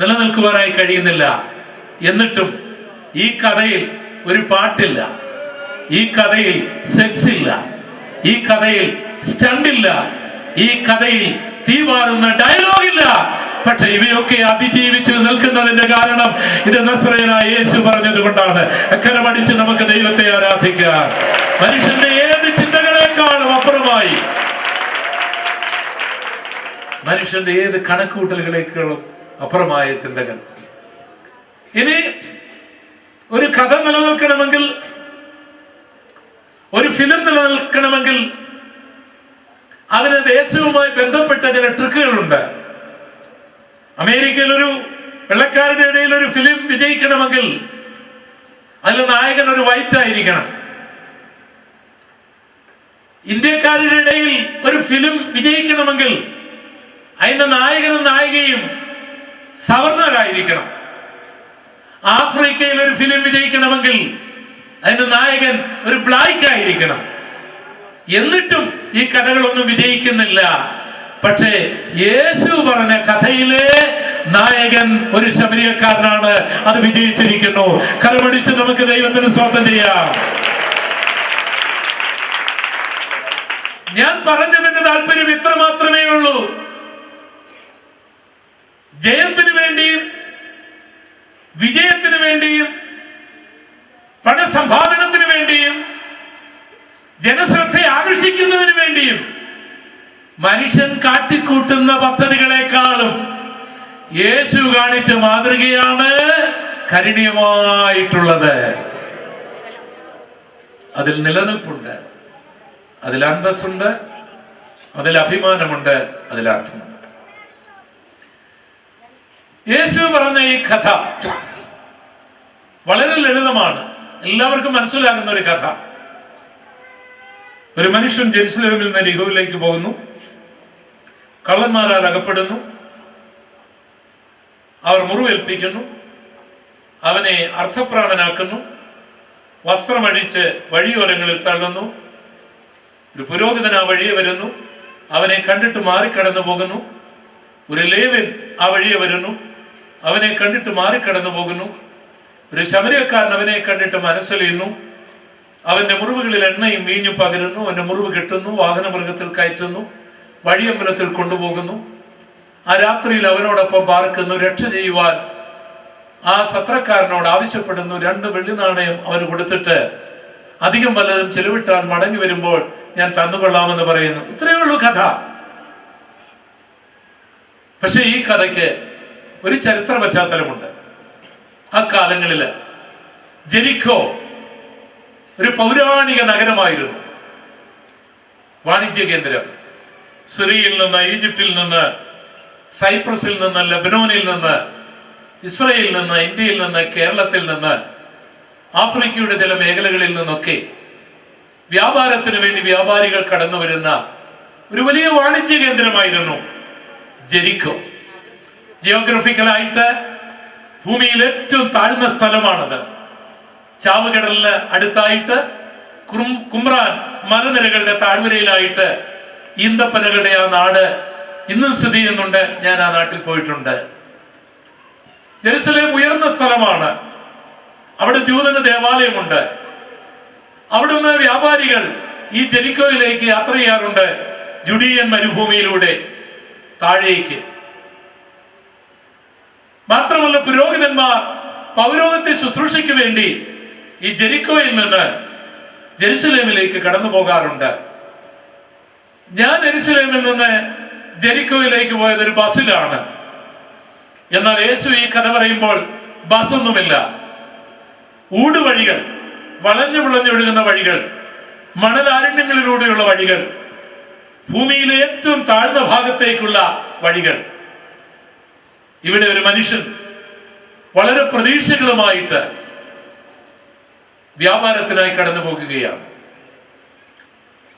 നിലനിൽക്കുവാനായി കഴിയുന്നില്ല. എന്നിട്ടും ഈ കഥയിൽ ഒരു പാട്ടില്ല, ഈ കഥയിൽ സെക്സ് ഇല്ല, ഈ കഥയിൽ സ്റ്റണ്ടില്ല, ഈ കഥയിൽ തീപാറുന്ന ഡയലോഗില്ല. പക്ഷെ ഇവയൊക്കെ അതിജീവിച്ച് നിൽക്കുന്നതിന്റെ കാരണം ഇത് നസ്രയനായ യേശു പറഞ്ഞത് കൊണ്ടാണ്. അക്കരമടിച്ച് നമുക്ക് ദൈവത്തെ ആരാധിക്കാം. മനുഷ്യന്റെ ഏത് ചിന്തകളെക്കാളും അപ്പുറമായി, മനുഷ്യന്റെ ഏത് കണക്കുകൂട്ടലുകളേക്കാളും അപ്പുറമായ ചിന്തകൾ. ഇനി ഒരു കഥ നിലനിൽക്കണമെങ്കിൽ, ഒരു ഫിലിം നിലനിൽക്കണമെങ്കിൽ അതിന് ദേശവുമായി ബന്ധപ്പെട്ട ചില ട്രിക്കുകളുണ്ട്. അമേരിക്കയിൽ ഒരു വെള്ളക്കാരുടെ ഇടയിൽ ഒരു ഫിലിം വിജയിക്കണമെങ്കിൽ അതിൽ നായകൻ ഒരു വൈറ്റ് ആയിരിക്കണം. ഇന്ത്യക്കാരുടെ ഇടയിൽ ഒരു ഫിലിം വിജയിക്കണമെങ്കിൽ അതിന്റെ നായകനും നായികയും സവർണരായിരിക്കണം. ആഫ്രിക്കയിൽ ഒരു ഫിലിം വിജയിക്കണമെങ്കിൽ അതിന്റെ നായകൻ ഒരു ബ്ലാക്ക് ആയിരിക്കണം. എന്നിട്ടും ഈ കഥകളൊന്നും വിജയിക്കുന്നില്ല. പക്ഷേ യേശു പറഞ്ഞ കഥയിലെ നായകൻ ഒരു ശമരിയക്കാരനാണ്. അത് വിജയിച്ചിരിക്കുന്നു. കരമടിച്ച് നമുക്ക് ദൈവത്തിന് സ്തോത്രം ചെയ്യാം. ഞാൻ പറഞ്ഞതിന്റെ താല്പര്യം ഇത്ര മാത്രമേ ഉള്ളൂ. ജയത്തിന് വേണ്ടിയും വിജയത്തിന് വേണ്ടിയും പണസമ്പാദനത്തിന് വേണ്ടിയും ജനശ്രദ്ധ ആകർഷിക്കുന്നതിന് വേണ്ടിയും മനുഷ്യൻ കാട്ടിക്കൂട്ടുന്ന പദ്ധതികളെക്കാളും യേശു കാണിച്ച മാതൃകയാണ് കരുണീയമായിട്ടുള്ളത്. അതിൽ നിലനിൽപ്പുണ്ട്, അതിൽ അന്തസ്സുണ്ട്, അതിൽ അഭിമാനമുണ്ട്, അതിൽ അർത്ഥമുണ്ട്. യേശു പറഞ്ഞ ഈ കഥ വളരെ ലളിതമാണ്, എല്ലാവർക്കും മനസ്സിലാകുന്ന ഒരു കഥ. ഒരു മനുഷ്യൻ ജെറുസലേമിൽ നിന്ന് യെരിഹോവിലേക്ക് പോകുന്നു. കള്ളന്മാരാൽ അകപ്പെടുന്നു. അവർ മുറിവേൽപ്പിക്കുന്നു. അവനെ അർത്ഥപ്രാണനാക്കുന്നു. വസ്ത്രമഴിച്ച് വഴിയോരങ്ങളിൽ തള്ളുന്നു. ഒരു പുരോഹിതൻ ആ വഴിയെ വരുന്നു. അവനെ കണ്ടിട്ട് മാറിക്കടന്നു പോകുന്നു. ഒരു ലേവ്യൻ ആ വഴിയെ വരുന്നു. അവനെ കണ്ടിട്ട് മാറിക്കടന്നു പോകുന്നു. ഒരു ശമരിയക്കാരൻ അവനെ കണ്ടിട്ട് മനസ്സലിയുന്നു. അവന്റെ മുറിവുകളിൽ എണ്ണയും വീഞ്ഞും പകരുന്നു. അവന്റെ മുറിവ് കെട്ടുന്നു. വാഹനമൃഗത്തിൽ കയറ്റുന്നു. വഴിയമ്പലത്തിൽ കൊണ്ടുപോകുന്നു. ആ രാത്രിയിൽ അവനോടൊപ്പം പാർക്കുന്നു. രക്ഷ ചെയ്യുവാൻ ആ സത്രക്കാരനോട് ആവശ്യപ്പെടുന്നു. 2 വെള്ളി നാണയം അവന് കൊടുത്തിട്ട് അധികം വല്ലതും ചെലവിട്ടാൽ മടങ്ങി വരുമ്പോൾ ഞാൻ തന്നുകൊള്ളാമെന്ന് പറയുന്നു. ഇത്രയേ ഉള്ളൂ കഥ. പക്ഷെ ഈ കഥയ്ക്ക് ഒരു ചരിത്ര പശ്ചാത്തലമുണ്ട്. ആ കാലങ്ങളില് ജെറിക്കോ ഒരു പൗരാണിക നഗരമായിരുന്നു, വാണിജ്യ കേന്ദ്രം. സിറിയയിൽ നിന്ന്, ഈജിപ്തിൽ നിന്ന്, സൈപ്രസിൽ നിന്ന്, ലെബനോനിൽ നിന്ന്, ഇസ്രയേലിൽ നിന്ന്, ഇന്ത്യയിൽ നിന്ന്, കേരളത്തിൽ നിന്ന്, ആഫ്രിക്കയുടെ ചില മേഖലകളിൽ നിന്നൊക്കെ വ്യാപാരത്തിന് വേണ്ടി വ്യാപാരികൾ കടന്നു വരുന്ന ഒരു വലിയ വാണിജ്യ കേന്ദ്രമായിരുന്നു ജെറിക്കോ. ജിയോഗ്രഫിക്കലായിട്ട് ഭൂമിയിൽ ഏറ്റവും താഴ്ന്ന സ്ഥലമാണത്. ചാവുകടലിന് അടുത്തായിട്ട് കുമ്രാൻ മലനിരകളുടെ താഴ്വരയിലായിട്ട് ഈന്തപ്പനകളുടെ ആ നാട് ഇന്നും സ്ഥിതി ചെയ്യുന്നുണ്ട്. ഞാൻ ആ നാട്ടിൽ പോയിട്ടുണ്ട്. ജെറുസലേം ഉയർന്ന സ്ഥലമാണ്. അവിടെ ജൂതന് ദേവാലയമുണ്ട്. അവിടുന്ന് വ്യാപാരികൾ ഈ ജെറിക്കോയിലേക്ക് യാത്ര ചെയ്യാറുണ്ട്, ജുഡിയൻ മരുഭൂമിയിലൂടെ താഴേക്ക്. മാത്രമല്ല, പുരോഹിതന്മാർ പൗരോഹിത്യ ശുശ്രൂഷയ്ക്ക് വേണ്ടി ഈ ജെറിക്കോയിൽ നിന്ന് ജെറുസലേമിലേക്ക് കടന്നു പോകാറുണ്ട്. ഞാൻ ജെറുസലേമിൽ നിന്ന് ജെറിക്കോയിലേക്ക് പോയത് ഒരു ബസ്സിലാണ്. എന്നാൽ യേശു ഈ കഥ പറയുമ്പോൾ ബസ്സൊന്നുമില്ല. ഊടുവഴികൾ, വളഞ്ഞു പുളഞ്ഞൊഴുകുന്ന വഴികൾ, മണലാരണ്യങ്ങളിലൂടെയുള്ള വഴികൾ, ഭൂമിയിലെ ഏറ്റവും താഴ്ന്ന ഭാഗത്തേക്കുള്ള വഴികൾ. ഇവിടെ ഒരു മനുഷ്യൻ വളരെ പ്രതീക്ഷകളുമായിട്ട് വ്യാപാരത്തിനായി കടന്നു പോകുകയാണ്.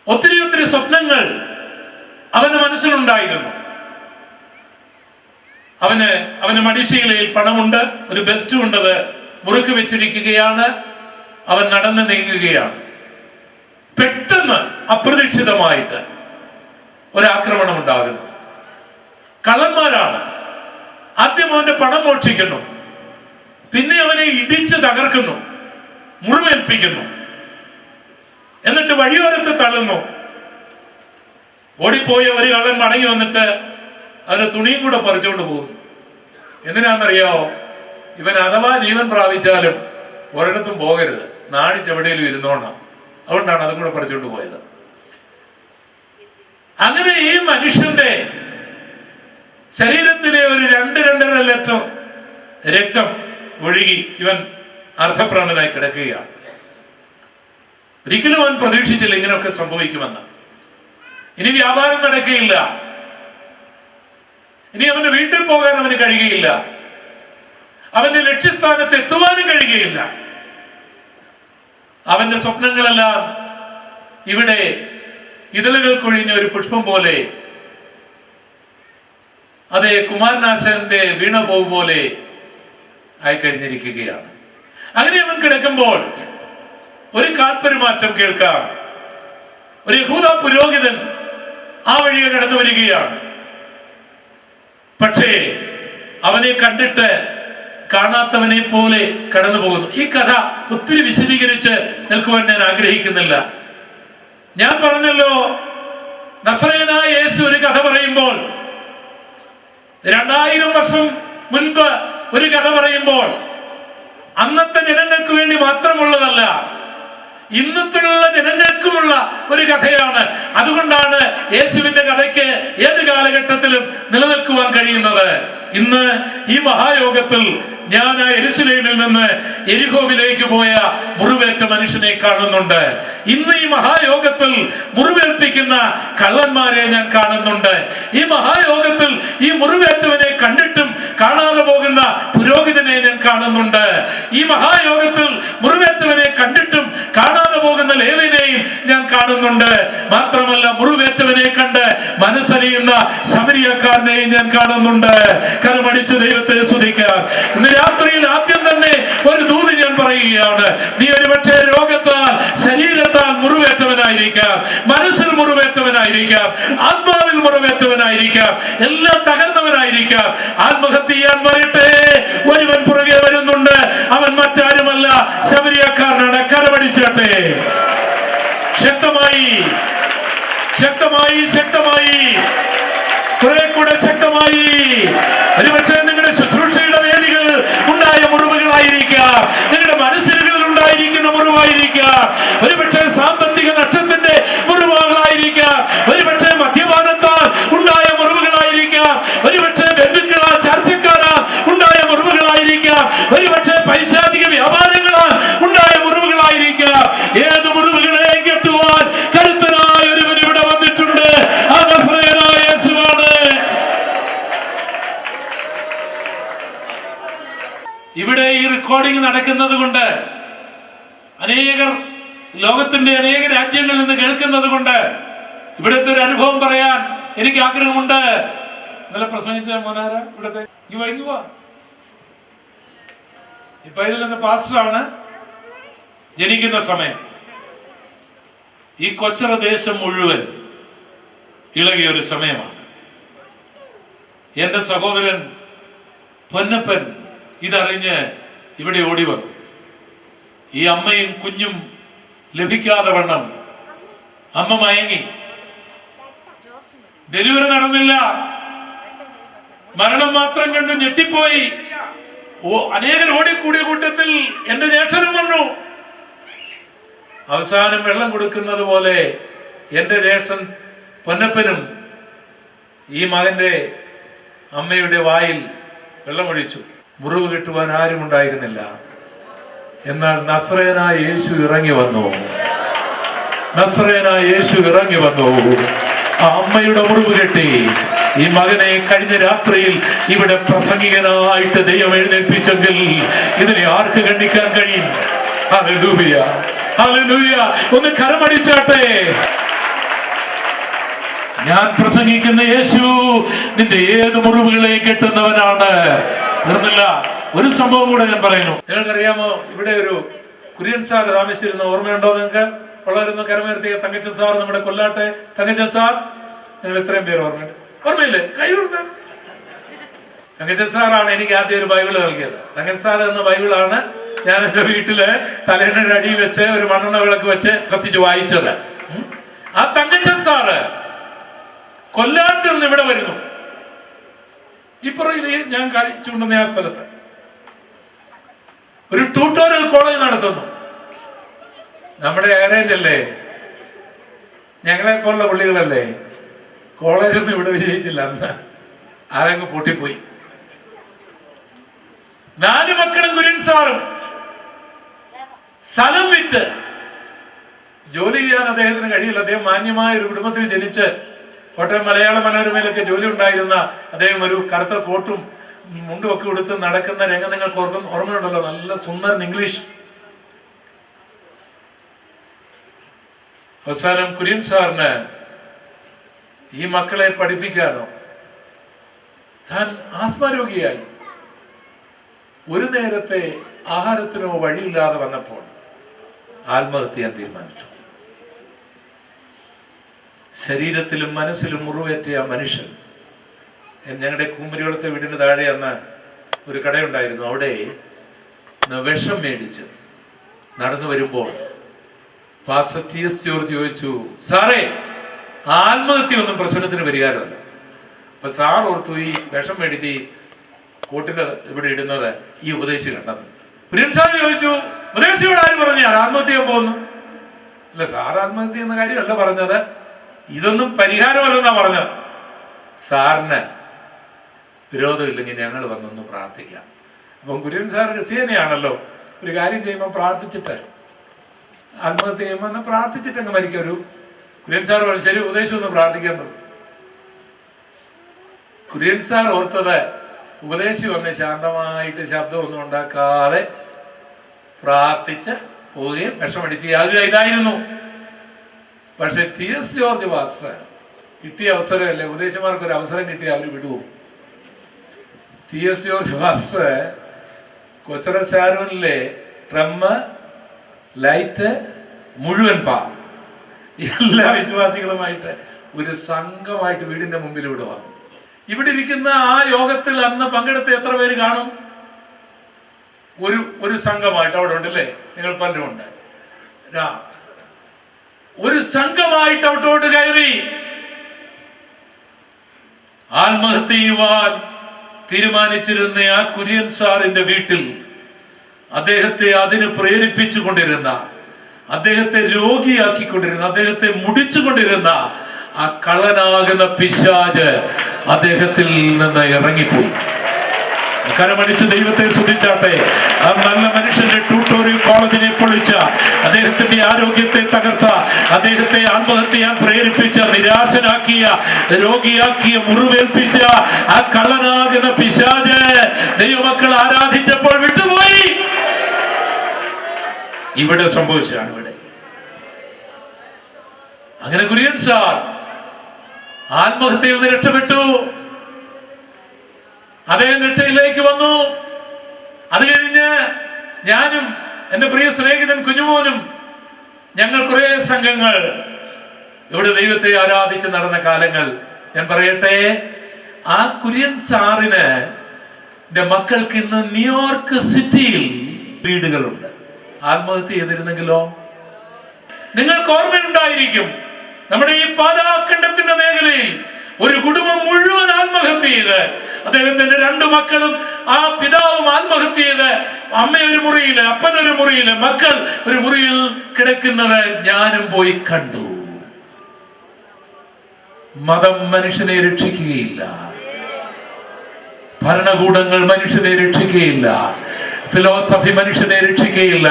ഒത്തിരി ഒത്തിരി സ്വപ്നങ്ങൾ അവന്റെ മനസ്സിലുണ്ടായിരുന്നു. അവന് മടിശീലയിൽ പണമുണ്ട്, ഒരു ബെൽറ്റും ഉണ്ടത് മുറുക്കി വെച്ചിരിക്കുകയാണ്. അവൻ നടന്നു നീങ്ങുകയാണ്. പെട്ടെന്ന് അപ്രതീക്ഷിതമായിട്ട് ഒരാക്രമണം ഉണ്ടാകുന്നു. കള്ളന്മാരാണ്. ആദ്യം അവന്റെ പണം മോഷ്ടിക്കുന്നു, പിന്നെ അവനെ ഇടിച്ച് തകർക്കുന്നു, മുറിവേൽപ്പിക്കുന്നു, എന്നിട്ട് വഴിയോരത്ത് തള്ളുന്നു. ഓടിപ്പോയ ഒരു കള്ളൻ മടങ്ങി വന്നിട്ട് അവന്റെ തുണിയും കൂടെ പറിച്ചുകൊണ്ട് പോകുന്നു. എന്തിനാണെന്നറിയാവോ? ഇവൻ അഥവാ ജീവൻ പ്രാപിച്ചാലും ഒരിടത്തും പോകരുത്, നാണിച്ചെവിടെയും ഇരുന്നോണം. അതുകൊണ്ടാണ് അതും കൂടെ പറിച്ചുകൊണ്ട് പോയത്. അങ്ങനെ ഈ മനുഷ്യന്റെ ശരീരത്തിലെ ഒരു 2-2.5 ലിറ്റർ രക്തം ഒഴുകി ഇവൻ അർദ്ധപ്രാണനായി കിടക്കുകയാണ്. ഒരിക്കലും അവൻ പ്രതീക്ഷിച്ചില്ല ഇങ്ങനെയൊക്കെ സംഭവിക്കുമെന്ന്. ഇനി വ്യാപാരം നടക്കുകയില്ല, ഇനി അവന്റെ വീട്ടിൽ പോകാൻ അവന് കഴിയുകയില്ല, അവന്റെ ലക്ഷ്യസ്ഥാനത്ത് എത്തുവാനും കഴിയുകയില്ല. അവന്റെ സ്വപ്നങ്ങളെല്ലാം ഇവിടെ ഇതളുകൾ കൊഴിഞ്ഞ ഒരു പുഷ്പം പോലെ, അതേ കുമാരനാശന്റെ വീണ പോവ് പോലെ ആയിക്കഴിഞ്ഞിരിക്കുകയാണ്. അങ്ങനെ അവൻ കിടക്കുമ്പോൾ ഒരു കാൽപെരുമാറ്റം കേൾക്കാം. ഒരു യഹൂദ പുരോഹിതൻ ആ വഴിയെ കടന്നു വരികയാണ്. പക്ഷേ അവനെ കണ്ടിട്ട് കാണാത്തവനെ പോലെ കടന്നു പോകുന്നു. ഈ കഥ ഒത്തിരി വിശദീകരിച്ച് നിൽക്കുവാൻ ഞാൻ ആഗ്രഹിക്കുന്നില്ല. ഞാൻ പറഞ്ഞല്ലോ, നസറേയനായ യേശു ഒരു കഥ പറയുമ്പോൾ, 2000 വർഷം മുൻപ് ഒരു കഥ പറയുമ്പോൾ അന്നത്തെ ജനങ്ങൾക്ക് വേണ്ടി മാത്രമുള്ളതല്ല, ഇന്നത്തുള്ള ജനങ്ങൾക്കുമുള്ള ഒരു കഥയാണ്. അതുകൊണ്ടാണ് യേശുവിന്റെ കഥയ്ക്ക് ഏത് കാലഘട്ടത്തിലും നിലനിൽക്കുവാൻ കഴിയുന്നത്. ഇന്ന് ഈ മഹായോഗത്തിൽ ഞാൻ യെരുശലേമിൽ നിന്ന് എരിഹോവിലേക്ക് പോയ മുറിവേറ്റ മനുഷ്യനെ കാണുന്നുണ്ട്. ഇന്ന് ഈ മഹായോഗത്തിൽ മുറിവേൽപ്പിക്കുന്ന കള്ളന്മാരെ ഞാൻ കാണുന്നുണ്ട്. ഈ മഹായോഗത്തിൽ ഈ മുറിവേറ്റവനെ കണ്ടിട്ടും കാണാതെ പോകുന്ന പുരോഹിതനെ ഞാൻ കാണുന്നുണ്ട്. ഈ മഹായോഗത്തിൽ മുറിവേറ്റവനെ കണ്ടിട്ടും കാണാതെ പോകുന്ന ലേവ്യനെയും ഞാൻ കാണുന്നുണ്ട്. മാത്രമല്ല, മുറിവേറ്റവനെ കണ്ട് മനസ്സലിയുന്ന ശമരിയക്കാരനെയും ഞാൻ കാണുന്നുണ്ട്. കരമടിച്ച് ദൈവത്തെ സ്തുതിക്കാം. ഇന്ന് രാത്രിയിൽ ആദ്യം തന്നെ ഒരു ദൂത് ഞാൻ പറയുകയാണ്. നീ ഒരുപക്ഷെ രോഗത്താൽ, ശരീരത്താൽ മുറിവേറ്റവനായിരിക്കാം, മനസ്സിൽ മുറിവേറ്റവനായിരിക്കാം, ആത്മാവിൽ മുറിവേറ്റവനായിരിക്കാം, എല്ലാം തകർന്നവനായിരിക്കാം. ആത്മഹത്യ ചെയ്യാൻ വരട്ടെ, ഒരുവൻ പുറകെ വരുന്നുണ്ട്. അവൻ മറ്റാരുമല്ല, ശമരിയക്കാരനാണ്. കരമടിച്ചട്ടെ. ശക്തമായി, ശക്തമായി, ശക്തമായി, കുറെ കൂടെ ശക്തമായി. ഒരുപക്ഷെ നിങ്ങളുടെ ശുശ്രൂഷയുടെ വേദികൾ ഉണ്ടായ മുറിവുകളായിരിക്കാം, നിങ്ങളുടെ മനസ്സിലുകളിൽ ഉണ്ടായിരിക്കുന്ന മുറിവായിരിക്കാം, ഒരുപക്ഷെ സാമ്പത്തിക നഷ്ടത്തിന്റെ മുറിവുകളായിരിക്കാം, ഒരുപക്ഷെ മദ്യപാനത്താൽ ഉണ്ടായ മുറിവുകളായിരിക്കാം, ഒരുപക്ഷെ ബന്ധുക്കളാൽ, ചർച്ചക്കാരാൽ ഉണ്ടായ മുറിവുകളായിരിക്കാം, ഒരുപക്ഷെ പൈശാചിക വ്യാപാരങ്ങളാൽ ഉണ്ടായ മുറിവുകളായിരിക്കാം. ഏത് മുറിവുകളെയും കെട്ടുവാൻ കരുത്തനായ ഒരുവൻ ഇവിടെ വന്നിട്ടുണ്ട്. ആ നസറേയനായ യേശുവാണ്. ഇവിടെ ഈ റെക്കോർഡിംഗ് നടക്കുന്നത് കൊണ്ട് അനേകർ, ലോകത്തിന്റെ അനേക രാജ്യങ്ങളിൽ നിന്ന് കേൾക്കുന്നത് കൊണ്ട് ഇവിടുത്തെ ഒരു അനുഭവം പറയാൻ എനിക്ക് ആഗ്രഹമുണ്ട്. ഇന്നലെ പ്രസംഗിച്ച മോനാര ഇവിടുത്തെ ഇപ്പൊ ഇതിൽ നിന്ന് പാസ്റ്ററാണ്. ജനിക്കുന്ന സമയം ഈ കൊച്ചറ ദേശം മുഴുവൻ ഇളകിയ ഒരു സമയമാണ്. എന്റെ സഹോദരൻ പൊന്നപ്പൻ ഇതറിഞ്ഞ് ഇവിടെ ഓടി വന്നു. ഈ അമ്മയും കുഞ്ഞും ലഭിക്കാതെ വണ്ണം അമ്മ മയങ്ങി. ഡെലിവറി നടന്നില്ല. മരണം മാത്രം കണ്ടു ഞെട്ടിപ്പോയി. അനേകർ ഓടിക്കൂടിയ കൂട്ടത്തിൽ എന്റെ ജ്യേഷ്ഠനും വന്നു. അവസാനം വെള്ളം കൊടുക്കുന്നത് പോലെ എൻ്റെ ജ്യേഷ്ഠൻ പൊന്നപ്പനും ഈ മകൻ്റെ അമ്മയുടെ വായിൽ വെള്ളമൊഴിച്ചു. മുറിവ് കിട്ടുവാൻ ആരും ഉണ്ടായിരുന്നില്ല. എന്നാൽ നസ്രയനായ യേശു ഇറങ്ങി വന്നു. നസ്രയനായ യേശു ഇറങ്ങി വന്നു. ആ അമ്മയുടെ മുറിവ് കെട്ടി ഈ മകനെ കഴിഞ്ഞ രാത്രിയിൽ ഇവിടെ പ്രസംഗികനായിട്ട് ദൈവം എഴുന്നേൽപ്പിച്ചെങ്കിൽ ഇതിനെ ആർക്ക് ഖണ്ഡിക്കാൻ കഴിയും? Hallelujah, hallelujah. ഒന്ന് കരമടിച്ചാട്ടെ. ഞാൻ പ്രസംഗിക്കുന്ന യേശു നിന്റെ ഏത് മുറിവുകളെയും കെട്ടുന്നവനാണ്. തീർന്നില്ല. ഒരു സംഭവം കൂടെ ഞാൻ പറയുന്നു. നിങ്ങൾക്കറിയാമോ, ഇവിടെ ഒരു കുര്യൻ സാർ താമസിച്ചിരുന്ന ഓർമ്മയുണ്ടോ? നിങ്ങൾക്ക് വളരുന്ന കരമേർത്തിയ തങ്കച്ചൻ സാർ, നമ്മുടെ കൊല്ലാട്ടെ തങ്കച്ചൻ സാർ. നിങ്ങൾ ഇത്രയും പേര് ഓർമ്മയില്ലേ? കൈ കൊടുത്ത തങ്കച്ചൻ സാറാണ് എനിക്ക് ആദ്യം ഒരു ബൈബിള് നൽകിയത്. തങ്കച്ചൻ സാർ എന്ന ബൈബിളാണ് ഞാൻ എൻ്റെ വീട്ടില് തലേണയുടെ അടിയിൽ വെച്ച് ഒരു മണ്ണെണ്ണ വിളക്ക് വെച്ച് കത്തിച്ച് വായിച്ചത്. ആ തങ്കച്ചൻ സാറ് കൊല്ലാട്ടിൽ നിന്ന് ഇവിടെ വരുന്നു. ഇപ്പുറയിൽ ഞാൻ കഴിച്ചുകൊണ്ടുവന്ന ആ സ്ഥലത്ത് ഒരു ട്യൂട്ടോറിയൽ കോളേജ് നടത്തുന്നു. നമ്മുടെ ഏറേഞ്ച് അല്ലേ, ഞങ്ങളെ പോലുള്ള പുള്ളികളല്ലേ. കോളേജൊന്നും ഇവിടെ വിജയിച്ചില്ല. അന്ന് ആരങ്ങ് പൊട്ടിപ്പോയി. 4 മക്കളും കുര്യൻ സാറും സ്ഥലം വിറ്റ് ജോലി ചെയ്യാൻ അദ്ദേഹത്തിന് കഴിയില്ല. അദ്ദേഹം മാന്യമായ ഒരു കുടുംബത്തിൽ ജനിച്ച് കോട്ടയം മലയാള മനോരമയിലൊക്കെ ജോലി ഉണ്ടായിരുന്ന അദ്ദേഹം ഒരു കറുത്ത കോട്ടും മുണ്ടും ഒക്കെ കൊടുത്ത് നടക്കുന്ന രംഗം നിങ്ങൾക്ക് ഓർമ്മയുണ്ടല്ലോ. നല്ല സുന്ദരൻ ഇംഗ്ലീഷ്. അവസാനം കുര്യൻ സാറിന് ഈ മക്കളെ പഠിപ്പിക്കാനോ താൻ ആസ്മാരോഗിയായി ഒരു നേരത്തെ ആഹാരത്തിനോ വഴിയില്ലാതെ വന്നപ്പോൾ ആത്മഹത്യ ചെയ്യാൻ തീരുമാനിച്ചു. ശരീരത്തിലും മനസ്സിലും മുറിവേറ്റ ആ മനുഷ്യൻ, ഞങ്ങളുടെ കൂമ്പരികുളത്തെ വീടിന് താഴെ അന്ന് ഒരു കടയുണ്ടായിരുന്നു. അവിടെ വിഷം മേടിച്ച് നടന്നു വരുമ്പോൾ പാസ്റ്റർ TS ജോർജ് ചോദിച്ചു, സാറേ ആത്മഹത്യ ഒന്നും പ്രശ്നത്തിന് പരിഹാരമല്ല. അപ്പൊ സാർ ഓർത്തു ഈ വിഷം മേടിച്ച് ഈ കോട്ടിന്റെ ഇവിടെ ഇടുന്നത് ഈ ഉപദേശി കണ്ടെന്ന്. പ്രിയൻ സാർ ചോദിച്ചു, ഉപദേശിയോട് ആര് പറഞ്ഞു ഞാൻ ആത്മഹത്യ ചെയ്യാൻ പോകുന്നു? അല്ല, സാർ ആത്മഹത്യ എന്ന കാര്യമല്ല പറഞ്ഞത്, ഇതൊന്നും പരിഹാരമല്ലെന്നാ പറഞ്ഞത്. സാറിന് വിരോധമില്ലെങ്കിൽ ഞങ്ങൾ വന്നൊന്ന് പ്രാർത്ഥിക്കാം. അപ്പം കുര്യൻ സാർ ക്രിസ്ത്യാനിയാണല്ലോ, ഒരു കാര്യം ചെയ്യുമ്പോൾ പ്രാർത്ഥിച്ചിട്ട് ആത്മഹത്യ ചെയ്യുമ്പോൾ ഒന്ന് പ്രാർത്ഥിച്ചിട്ട് അങ്ങ് മരിക്കും. ഒരു കുര്യൻ സാർ പറഞ്ഞു, ശരി ഉപദേശം ഒന്ന് പ്രാർത്ഥിക്കാൻ പറഞ്ഞു. കുര്യൻ സാർ ഓർത്തത് ഉപദേശി വന്ന് ശാന്തമായിട്ട് ശബ്ദമൊന്നും ഉണ്ടാക്കാതെ പ്രാർത്ഥിച്ച് പോവുകയും വിഷമടിച്ച് ഇതായിരുന്നു. പക്ഷെ TS ജോർജ് പാസ്റ്റർ കിട്ടിയ അവസരമല്ലേ, ഉപദേശിമാർക്ക് ഒരു അവസരം കിട്ടിയ അവർ വിടുവോ? TS ജോർജ് പാസ്റ്റർ കൊച്ചറ ശാരൂനിലെ ട്രമ്മ്, ലൈറ്റ്, മുഴുവൻ എല്ലാ വിശ്വാസികളുമായിട്ട് ഒരു സംഘമായിട്ട് വീടിന്റെ മുമ്പിൽ ഇവിടെ വന്നു. ഇവിടെ ഇരിക്കുന്ന ആ യോഗത്തിൽ അന്ന് പങ്കെടുത്ത എത്ര പേര് കാണും? ഒരു സംഘമായിട്ട് അവിടെ ഉണ്ടല്ലേ, നിങ്ങൾ പലരും ഉണ്ട്. ഒരു സംഘമായിട്ട് അവിടോട്ട് കയറി ആത്മഹത്യ ചെയ്യുവാൻ തീരുമാനിച്ചിരുന്ന ആ കുര്യൻ സാറിന്റെ വീട്ടിൽ അദ്ദേഹത്തെ അതിന് പ്രേരിപ്പിച്ചു കൊണ്ടിരുന്ന, അദ്ദേഹത്തെ രോഗിയാക്കിക്കൊണ്ടിരുന്ന, അദ്ദേഹത്തെ മുടിച്ചുകൊണ്ടിരുന്ന ആ കള്ളനാകുന്ന പിശാച് അദ്ദേഹത്തിൽ നിന്ന് ഇറങ്ങിപ്പോയി. കരമടിച്ച് ദൈവത്തെ സ്തുതിച്ചാട്ടെ. ആ നല്ല മനുഷ്യന്റെ ട്യൂട്ടോറിയൽ കോളേജിനെ പൊളിച്ച, അദ്ദേഹത്തിന്റെ ആരോഗ്യത്തെ തകർത്ത, അദ്ദേഹത്തെ ആത്മഹത്യ ചെയ്യാൻ പ്രേരിപ്പിച്ച, നിരാശനാക്കിയ, രോഗിയാക്കിയ, മുറിവേൽപ്പിച്ച ആ കള്ളനാകുന്ന പിശാച് ദൈവമക്കൾ ആരാധിച്ചപ്പോൾ വിട്ടുപോയി. ഇവിടെ സംഭവിച്ചാണ്. ഇവിടെ അങ്ങനെ കുര്യൻ സാർ ആത്മഹത്യയിൽ നിന്ന് രക്ഷപ്പെട്ടു. അദ്ദേഹം രക്ഷയിലേക്ക് വന്നു. അത് കഴിഞ്ഞ് ഞാനും എൻ്റെ പ്രിയ സ്നേഹിതൻ കുഞ്ഞുമോനും ഞങ്ങൾ കുറെ സംഘങ്ങൾ ഇവിടെ ദൈവത്തെ ആരാധിച്ച് നടന്ന കാലങ്ങൾ ഞാൻ പറയട്ടെ. ആ കുര്യൻ സാറിന് മക്കൾക്ക് ഇന്ന് ന്യൂയോർക്ക് സിറ്റിയിൽ വീടുകളുണ്ട്. ആത്മഹത്യ ചെയ്തിരുന്നെങ്കിലോ? നിങ്ങൾക്ക് ഓർമ്മയുണ്ടായിരിക്കും, നമ്മുടെ ഈ പാലാഖണ്ഡത്തിന്റെ മേഖലയിൽ ഒരു കുടുംബം മുഴുവൻ ആത്മഹത്യ ചെയ്ത്, അദ്ദേഹത്തിന്റെ 2 മക്കളും ആ പിതാവും ആത്മഹത്യ ചെയ്ത് അമ്മ ഒരു മുറിയില്, അപ്പൻ ഒരു മുറിയില്, മക്കൾ ഒരു മുറിയിൽ കിടക്കുന്നത് ഞാനും പോയി കണ്ടു. മതം മനുഷ്യനെ രക്ഷിക്കുകയില്ല, ഭരണകൂടങ്ങൾ മനുഷ്യനെ രക്ഷിക്കുകയില്ല, ഫിലോസഫി മനുഷ്യനെ രക്ഷിക്കുകയില്ല,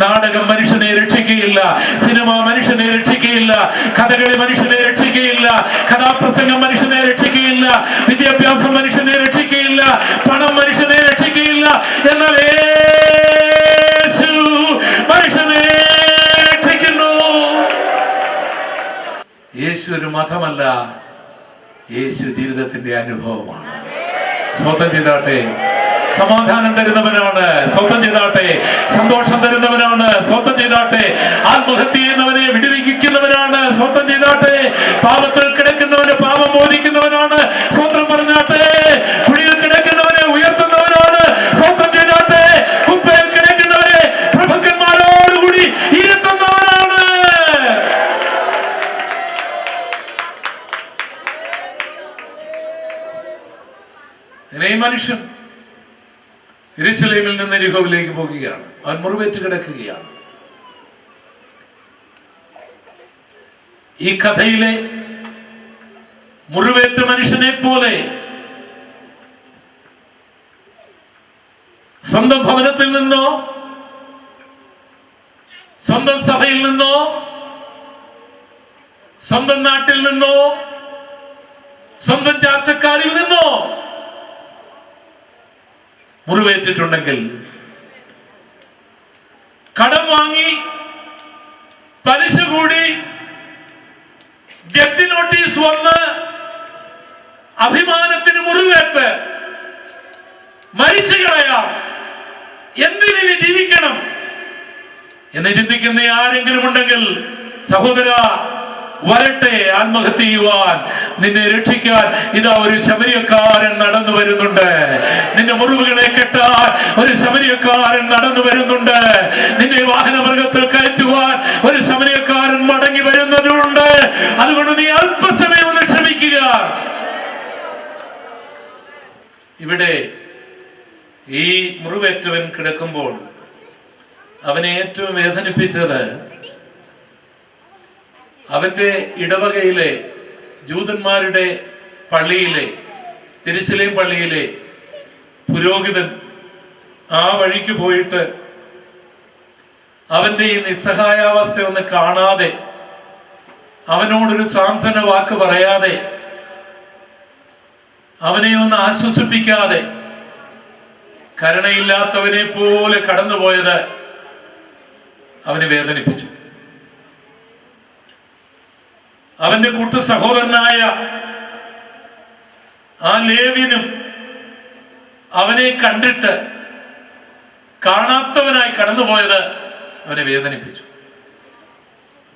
നാടകം മനുഷ്യനെ രക്ഷിക്കുകയില്ല, സിനിമ മനുഷ്യനെ രക്ഷിക്കുകയില്ല, കഥകളി മനുഷ്യനെ രക്ഷിക്കുകയില്ല, കഥാപ്രസംഗം മനുഷ്യനെ രക്ഷിക്കുകയില്ല, വിദ്യാഭ്യാസം മനുഷ്യനെ രക്ഷിക്കുകയില്ല, പണം മനുഷ്യനെ രക്ഷിക്കുകയില്ല. എന്നാൽ യേശു മനുഷ്യനെ രക്ഷിക്കുന്നു. യേശു ഒരു മതമല്ല, യേശു ജീവിതത്തിന്റെ അനുഭവമാണ്. സ്വന്തം ചെയ്താട്ടെ. സമാധാനം തരുന്നവനാണ്, സ്വന്തം ചെയ്താട്ടെ. സന്തോഷം തരുന്നവനാണ്, സ്വന്തം ചെയ്താട്ടെ. ആത്മഹത്യ ചെയ്യുന്നവനെ വിടുവിക്കുന്നവനാണ്, സ്വന്തം ചെയ്താട്ടെ. പാപത്തിൽ കിടക്കുന്നവന് പാപം മോചിക്കുന്നവനാണ്, സ്വന്തം പറഞ്ഞാട്ടെ. കുഴിയിൽ കിടക്കുന്നവനെ ഉയർത്തുന്നവനാണ്, സ്വന്തം ചെയ്താട്ടെ. കുപ്പയിൽ കിടക്കുന്നവരെ പ്രഭുക്കന്മാരോടുകൂടി ഇരുത്തുന്നവനാണ്. ഈ മനുഷ്യൻ യെരൂശലേമിൽ നിന്ന് യെരിഹോവിലേക്ക് പോകുകയാണ്. അവൻ മുറിവേറ്റ് കിടക്കുകയാണ്. ഈ കഥയിലെ മുറിവേറ്റ മനുഷ്യനെ പോലെ സ്വന്തം ഭവനത്തിൽ നിന്നോ സ്വന്തം സഭയിൽ നിന്നോ സ്വന്തം നാട്ടിൽ നിന്നോ സ്വന്തം ചാർച്ചക്കാരിൽ നിന്നോ മുറിവേറ്റിട്ടുണ്ടെങ്കിൽ, കടം വാങ്ങി പലിശ കൂടി ജപ്തി നോട്ടീസ് വന്ന് അഭിമാനത്തിന് മുറിവേറ്റ് മരിച്ചു കളയാം, എന്തിനു ജീവിക്കണം എന്ന് ചിന്തിക്കുന്ന ആരെങ്കിലും ഉണ്ടെങ്കിൽ, സഹോദര വരട്ടെ, ആത്മഹത്യ ചെയ്യുവാൻ, നിന്നെ രക്ഷിക്കാൻ ഇതാ ഒരു ശമരിയക്കാരൻ നടന്നു വരുന്നുണ്ട്. നിന്റെ മുറിവുകളെ കെട്ടാൻ ഒരു ശമരിയക്കാരൻ നടന്നു വരുന്നുണ്ട്. നിന്നെ വാഹനമൃഗത്തിൽ കയറ്റുവാൻ ഒരു ശമരിയക്കാരൻ മടങ്ങി വരുന്നതുണ്ട്. അതുകൊണ്ട് നീ അല്പസമയം ഒന്ന് ക്ഷമിക്കുക. ഇവിടെ ഈ മുറിവേറ്റവൻ കിടക്കുമ്പോൾ അവനെ ഏറ്റവും വേദനിപ്പിച്ചത് അവന്റെ ഇടവകയിലെ ജൂതന്മാരുടെ പള്ളിയിലെ, യെരൂശലേം പള്ളിയിലെ പുരോഹിതൻ ആ വഴിക്ക് പോയിട്ട് അവന്റെ ഈ നിസ്സഹായാവസ്ഥ ഒന്ന് കാണാതെ, അവനോടൊരു സാന്ത്വന വാക്ക് പറയാതെ, അവനെ ഒന്ന് ആശ്വസിപ്പിക്കാതെ, കരുണയില്ലാത്തവനെ പോലെ കടന്നുപോയത് അവനെ വേദനിപ്പിച്ചു. അവന്റെ കൂട്ടു സഹോദരനായ ആ ലേവ്യനും അവനെ കണ്ടിട്ട് കാണാത്തവനായി കടന്നുപോയത് അവനെ വേദനിപ്പിച്ചു.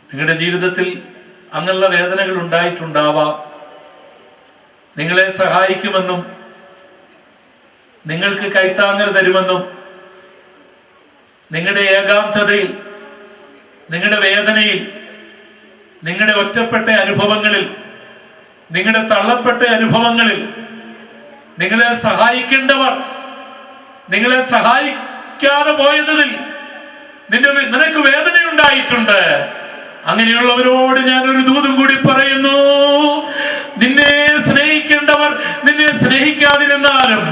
നിങ്ങളുടെ ജീവിതത്തിൽ അങ്ങനെയുള്ള വേദനകൾ ഉണ്ടായിട്ടുണ്ടാവാം. നിങ്ങളെ സഹായിക്കുമെന്നും നിങ്ങൾക്ക് കൈത്താങ്ങൽ തരുമെന്നും നിങ്ങളുടെ ഏകാന്തതയിൽ, നിങ്ങളുടെ വേദനയിൽ, നിങ്ങളുടെ ഒറ്റപ്പെട്ട അനുഭവങ്ങളിൽ, നിങ്ങളുടെ തള്ളപ്പെട്ട അനുഭവങ്ങളിൽ നിങ്ങളെ സഹായിക്കേണ്ടവർ നിങ്ങളെ സഹായിക്കാതെ പോയതിൽ നിനക്ക് വേദനയുണ്ടായിട്ടുണ്ട്. അങ്ങനെയുള്ളവരോട് ഞാൻ ഒരു ദൂതും കൂടി പറയുന്നു. നിന്നെ സ്നേഹിക്കേണ്ടവർ നിന്നെ സ്നേഹിക്കാതിരുന്നാലും,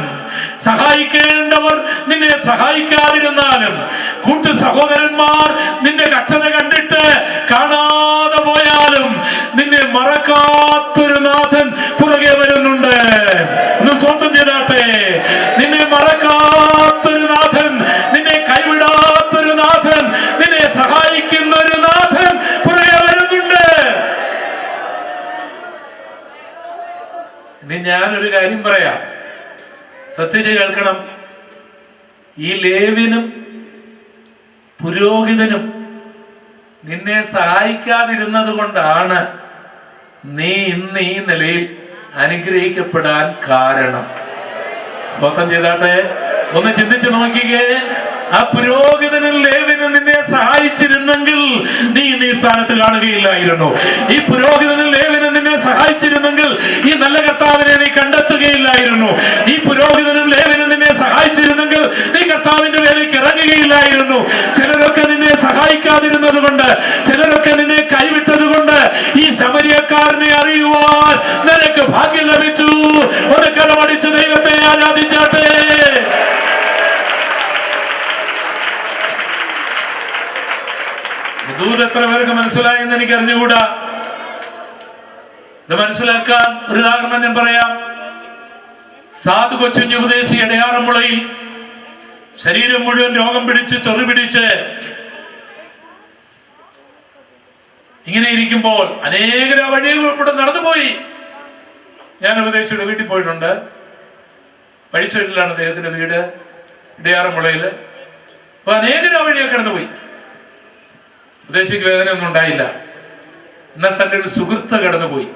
സഹായിക്കേണ്ടവർ നിന്നെ സഹായിക്കാതിരുന്നാലും, കൂട്ടു സഹോദരന്മാർ നിന്റെ കഷ്ടത കണ്ടിട്ട് കാണാതെ പോയാലും, നിന്നെ മറക്കാത്തൊരു നാഥൻ പുറകെ വരുന്നുണ്ട്. ഒന്ന് സ്വന്തം ചെയ്താട്ടെ. നിന്നെ മറക്കാത്തൊരു നാഥൻ, നിന്നെ കൈവിടാത്തൊരു നാഥൻ, നിന്നെ സഹായിക്കുന്ന ഒരു നാഥൻ പുറകെ വരുന്നുണ്ട്. ഇനി ഞാനൊരു കാര്യം പറയാം, ശ്രദ്ധിച്ച് കേൾക്കണം. ഈ ലേവ്യനും പുരോഹിതനും നിന്നെ സഹായിക്കാതിരുന്നത് കൊണ്ടാണ് നീ ഇന്ന് ഈ നിലയിൽ അനുഗ്രഹിക്കപ്പെടാൻ കാരണം. സ്വന്തം ചെയ്താട്ടെ. ഒന്ന് ചിന്തിച്ചു നോക്കിക്കേ. ആ പുരോഹിതനും ലേവ്യനും നിന്നെ സഹായിച്ചിരുന്നെങ്കിൽ നീ ഈ സ്ഥാനത്ത് കാണുകയില്ലായിരുന്നു. ഈ പുരോഹിതനും ലേവ്യനും നിന്നെ സഹായിച്ചിരുന്നെങ്കിൽ ഈ നല്ല കർത്താവിനെ നീ കണ്ടെത്തുകയില്ലായിരുന്നു. ഈ പുരോഹിതനും ലേവ്യനും നിന്നെ സഹായിച്ചിരുന്നെങ്കിൽ നീ കർത്താവിന്റെ വേലയ്ക്ക് പറയുന്നു, ചിലരൊക്കെ നിന്നെ സഹായിക്കാതിരുന്നത് കൊണ്ട്, ചിലരൊക്കെ നിന്നെ കൈവിട്ടത് കൊണ്ട് ഈ ശമരിയക്കാരനെ അറിയുവാൻ നിനക്ക് ഭാഗ്യം ലഭിച്ചു. ഒന്ന് കരമടിച്ച് ദൈവത്തെ ആരാധിച്ചാട്ടെ. ദൂത് എത്ര പേർക്ക് മനസ്സിലായി എന്ന് എനിക്ക് അറിഞ്ഞുകൂടാ. ഇത് മനസ്സിലാക്കാൻ ഒരു ഉദാഹരണം ഞാൻ പറയാം. സാധു കൊച്ചുഞ്ഞ് ഉപദേശി ഇടയാറന്മുളയിൽ ശരീരം മുഴുവൻ രോഗം പിടിച്ച് ചൊറി പിടിച്ച് ഇങ്ങനെ ഇരിക്കുമ്പോൾ അനേകര വഴി ഇവിടെ നടന്നുപോയി. ഞാൻ ഉപദേശിയുടെ വീട്ടിൽ പോയിട്ടുണ്ട്. വഴി സൈഡിലാണ് അദ്ദേഹത്തിന്റെ വീട്, ഇടയാറന്മുളയില്. അപ്പൊ അനേകര വഴിയൊക്കെ കടന്നുപോയി. ഉപദേശിക്ക് വേദനയൊന്നും ഉണ്ടായില്ല. എന്നാൽ തൻ്റെ ഒരു സുഹൃത്ത് കടന്നുപോയി.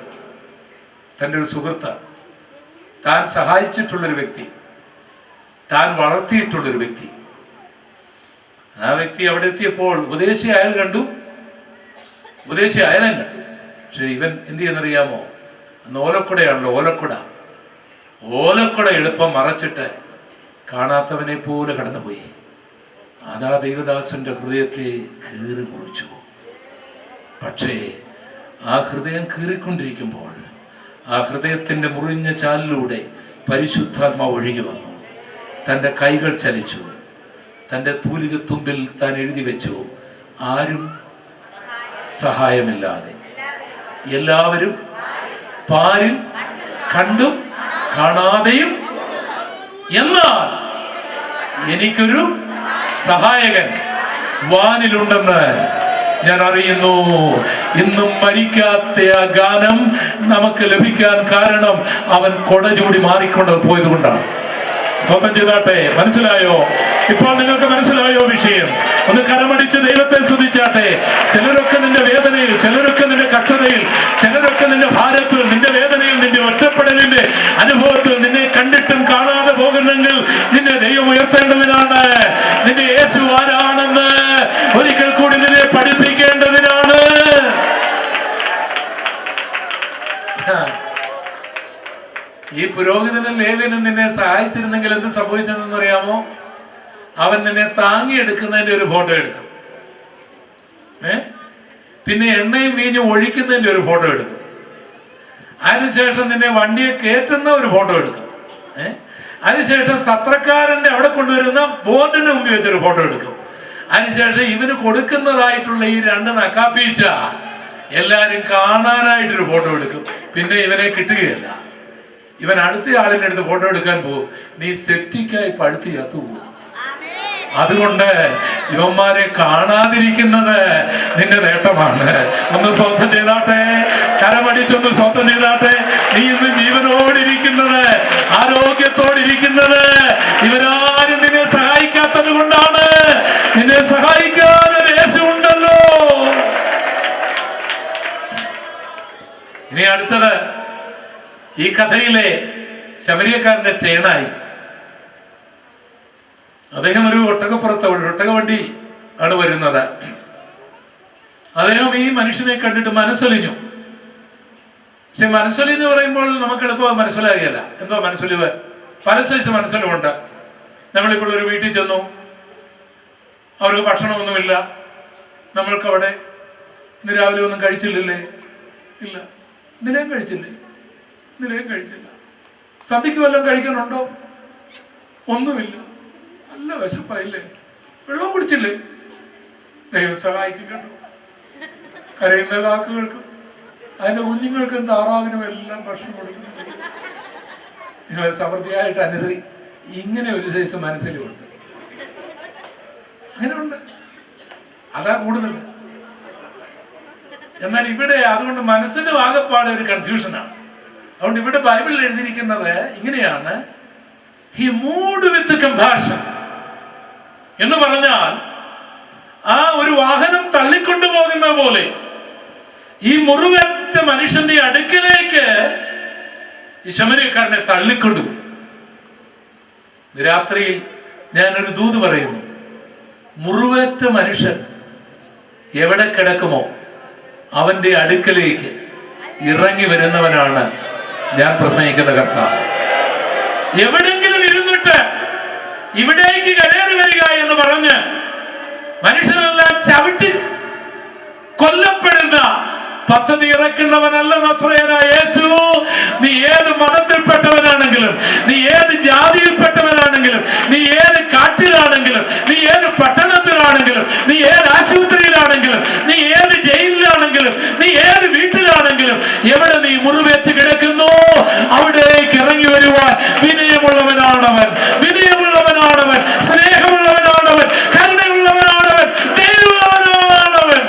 തൻ്റെ ഒരു സുഹൃത്ത്, താൻ സഹായിച്ചിട്ടുള്ളൊരു വ്യക്തി, താൻ വളർത്തിയിട്ടുള്ളൊരു വ്യക്തി. ആ വ്യക്തി അവിടെ എത്തിയപ്പോൾ ഉപദേശി അയാൾ കണ്ടു, ഉപദേശി അയാളെ കണ്ടു. പക്ഷെ ഇവൻ എന്ത് ചെയ്യുന്നറിയാമോ? അന്ന് ഓലക്കുടയാണല്ലോ, ഓലക്കുട എളുപ്പം മറച്ചിട്ട് കാണാത്തവനെ പോലെ കടന്നുപോയി. അതാ ദൈവദാസന്റെ ഹൃദയത്തെ കീറി കുറിച്ചു. പക്ഷേ ആ ഹൃദയം കീറിക്കൊണ്ടിരിക്കുമ്പോൾ ആ ഹൃദയത്തിന്റെ മുറിഞ്ഞ ചാലിലൂടെ പരിശുദ്ധാത്മാവ് ഒഴുകി വന്നു. തൻ്റെ കൈകൾ ചലിച്ചു. തൻ്റെ തൂലികത്തുമ്പിൽ താൻ എഴുതി വെച്ചു, ആരും സഹായമില്ലാതെ എല്ലാവരും പാരിൽ കണ്ടും കാണാതെയും, എന്നാൽ എനിക്കൊരു സഹായകൻ വാനിലുണ്ടെന്ന് ഞാൻ അറിയുന്നു. ഇന്നും മരിക്കാത്ത ആ ഗാനം നമുക്ക് ലഭിക്കാൻ കാരണം അവൻ കൊട ചൂടി മാറിക്കൊണ്ട് പോയത് കൊണ്ടാണ്. സ്വന്തം ചെയ്താട്ടെ. മനസ്സിലായോ? ഇപ്പോൾ നിങ്ങൾക്ക് മനസ്സിലായോ വിഷയം? ഒന്ന് കരമടിച്ച് ദൈവത്തെ സ്തുതിച്ചാട്ടെ. ചിലരൊക്കെ നിന്റെ വേദനയിൽ, ചിലരൊക്കെ നിന്റെ കഷ്ടതയിൽ, ചിലരൊക്കെ നിന്റെ ഭാരത്തിൽ, നിന്റെ വേദനയിൽ, നിന്റെ ഒറ്റപ്പെടലിന്റെ അനുഭവത്തിൽ നിന്നെ കണ്ടിട്ടും കാണാതെ പോകുന്നെങ്കിൽ നിന്നെ ദൈവം ഉയർത്തേണ്ടതിനാണ്. നിന്റെ യേശു ആരാണെന്ന് ഒരിക്കൽ കൂടി നിന്നെ പഠിപ്പിക്കേണ്ടതിനാണ്. ഈ പുരോഹിതനും ലേവ്യനും നിന്നെ സഹായിച്ചിരുന്നെങ്കിൽ എന്ത് സംഭവിച്ചതെന്ന് അറിയാമോ? അവൻ നിന്നെ താങ്ങിയെടുക്കുന്നതിന്റെ ഒരു ഫോട്ടോ എടുക്കും. പിന്നെ എണ്ണയും വീഞ്ഞും ഒഴിക്കുന്നതിന്റെ ഒരു ഫോട്ടോ എടുക്കും. അതിനുശേഷം നിന്നെ വണ്ടിയെ കയറ്റുന്ന ഒരു ഫോട്ടോ എടുക്കും. അതിനുശേഷം സത്രക്കാരന്റെ അവിടെ കൊണ്ടുവരുന്ന ബോർഡിന് മുമ്പിൽ വെച്ചൊരു ഫോട്ടോ എടുക്കും. അതിനുശേഷം ഇവന് കൊടുക്കുന്നതായിട്ടുള്ള ഈ 2 നക്കാപ്പീച്ച എല്ലാരും കാണാനായിട്ടൊരു ഫോട്ടോ എടുക്കും. പിന്നെ ഇവനെ കിട്ടുകയല്ല. ഇവൻ അടുത്ത ആളിന്റെ അടുത്ത് ഫോട്ടോ എടുക്കാൻ പോകും. നീ സെപ്റ്റിക്കായി പഴുത്ത് ചത്തുപോകും. അതുകൊണ്ട് ഇവന്മാരെ കാണാതിരിക്കുന്നത് നിന്റെ നേട്ടമാണ്. ഒന്ന് സ്വന്തം ചെയ്താട്ടെ. കരമടിച്ചൊന്ന് സ്വന്തം ചെയ്താട്ടെ. നീ ഇന്ന് ജീവനോടിരിക്കുന്നത്, ആരോഗ്യത്തോടിരിക്കുന്നത് ഇവരാരും നിന്നെ സഹായിക്കാത്തത് കൊണ്ടാണ്. നിന്നെ സഹായിക്കാൻ ഒരു യേശു ഉണ്ടല്ലോ. ഇനി അടുത്തത് ഈ കഥയിലെ ശമരിയക്കാരന്റെ ടേണായി. അദ്ദേഹം ഒരു ഒട്ടകവണ്ടി ആണ് വരുന്നത്. അദ്ദേഹം ഈ മനുഷ്യനെ കണ്ടിട്ട് മനസ്സൊലിഞ്ഞു. പക്ഷെ മനസ്സൊലിന്ന് പറയുമ്പോൾ നമുക്ക് എളുപ്പം മനസ്സിലാകുകയല്ല. എന്തോ മനസ്സൊലിവ്, പല സൈസ് മനസ്സൊലിവുണ്ട്. നമ്മളിപ്പോൾ ഒരു വീട്ടിൽ ചെന്നു, അവർക്ക് ഭക്ഷണമൊന്നുമില്ല. നമ്മൾക്കവിടെ ഇന്ന് രാവിലെ ഒന്നും കഴിച്ചില്ലല്ലേ? ഇല്ല. ഇന്നലെയും കഴിച്ചില്ലേ? ഇന്നലെയും കഴിച്ചില്ല. സന്ധ്യയ്ക്ക് വല്ലതും കഴിക്കാനുണ്ടോ? ഒന്നുമില്ല. നല്ല വിശപ്പായില്ലേ? വെള്ളം കുടിച്ചില്ലേ? ദൈവം സഹായിക്കും കേട്ടോ. കരയുന്ന കാക്കുകൾക്കും അതിന്റെ കുഞ്ഞുങ്ങൾക്കും താറാവിനും എല്ലാം ഭക്ഷണം കൊടുക്കുന്നുണ്ട്. നിങ്ങൾ സമൃദ്ധിയായിട്ട് അനുസരി. ഇങ്ങനെ ഒരു സൈസ് മനസ്സിലുണ്ട്. അങ്ങനെ ഉണ്ട്. അതാ കൂടുതൽ. എന്നാൽ ഇവിടെ അതുകൊണ്ട് മനസ്സിന്റെ ആകെപ്പാടെ ഒരു കൺഫ്യൂഷനാണ്. അതുകൊണ്ട് ഇവിടെ ബൈബിളിൽ എഴുതിയിരിക്കുന്നത് ഇങ്ങനെയാണ്, ഹി മൂവ്ഡ് വിത്ത് കമ്പാഷൻ എന്ന് പറഞ്ഞാൽ ആ ഒരു വാഹനം തള്ളിക്കൊണ്ടുപോകുന്ന പോലെ ഈ മുറിവേറ്റ മനുഷ്യന്റെ അടുക്കലേക്ക് ഈ ശമരിയക്കാരനെ തള്ളിക്കൊണ്ടുപോയി. രാത്രിയിൽ ഞാനൊരു ദൂത് പറയുന്നു. മുറിവേറ്റ മനുഷ്യൻ എവിടെ കിടക്കുമോ അവന്റെ അടുക്കലേക്ക് ഇറങ്ങി വരുന്നവനാണ് ഞാൻ പ്രസംഗിക്കുന്ന കർത്താവ്. എവിടെങ്കിലും ഇരുന്നിട്ട് ഇവിടേക്ക് കയറി വരിക എന്ന് പറഞ്ഞ് പദ്ധതി ഇറക്കുന്നവനല്ല നസ്രയനായ യേശു. നീ ഏത് മതത്തിൽപ്പെട്ടവനാണെങ്കിലും, നീ ഏത് ജാതിയിൽപ്പെട്ടവനാണെങ്കിലും, നീ ഏത് കാട്ടിലാണെങ്കിലും, നീ ഏത് പട്ടണത്തിലാണെങ്കിലും, നീ ഏത് ആശുപത്രിയിലാണെങ്കിലും, നീ ഏത് ജയിലിലാണെങ്കിലും, നീ ഏത് വീട്ടിലാണെങ്കിലും, എവിടെ നീ മുറിവേറ്റ് കിടക്കുന്നു അവിടേക്ക് ഇറങ്ങി വരുവാൻ വിനയമുള്ളവനാണവൻ, വിനയമുള്ളവനാണവൻ, സ്നേഹമുള്ളവനാണവൻ, കരുണയുള്ളവനാണവൻ, ദയയുള്ളവനാണവൻ.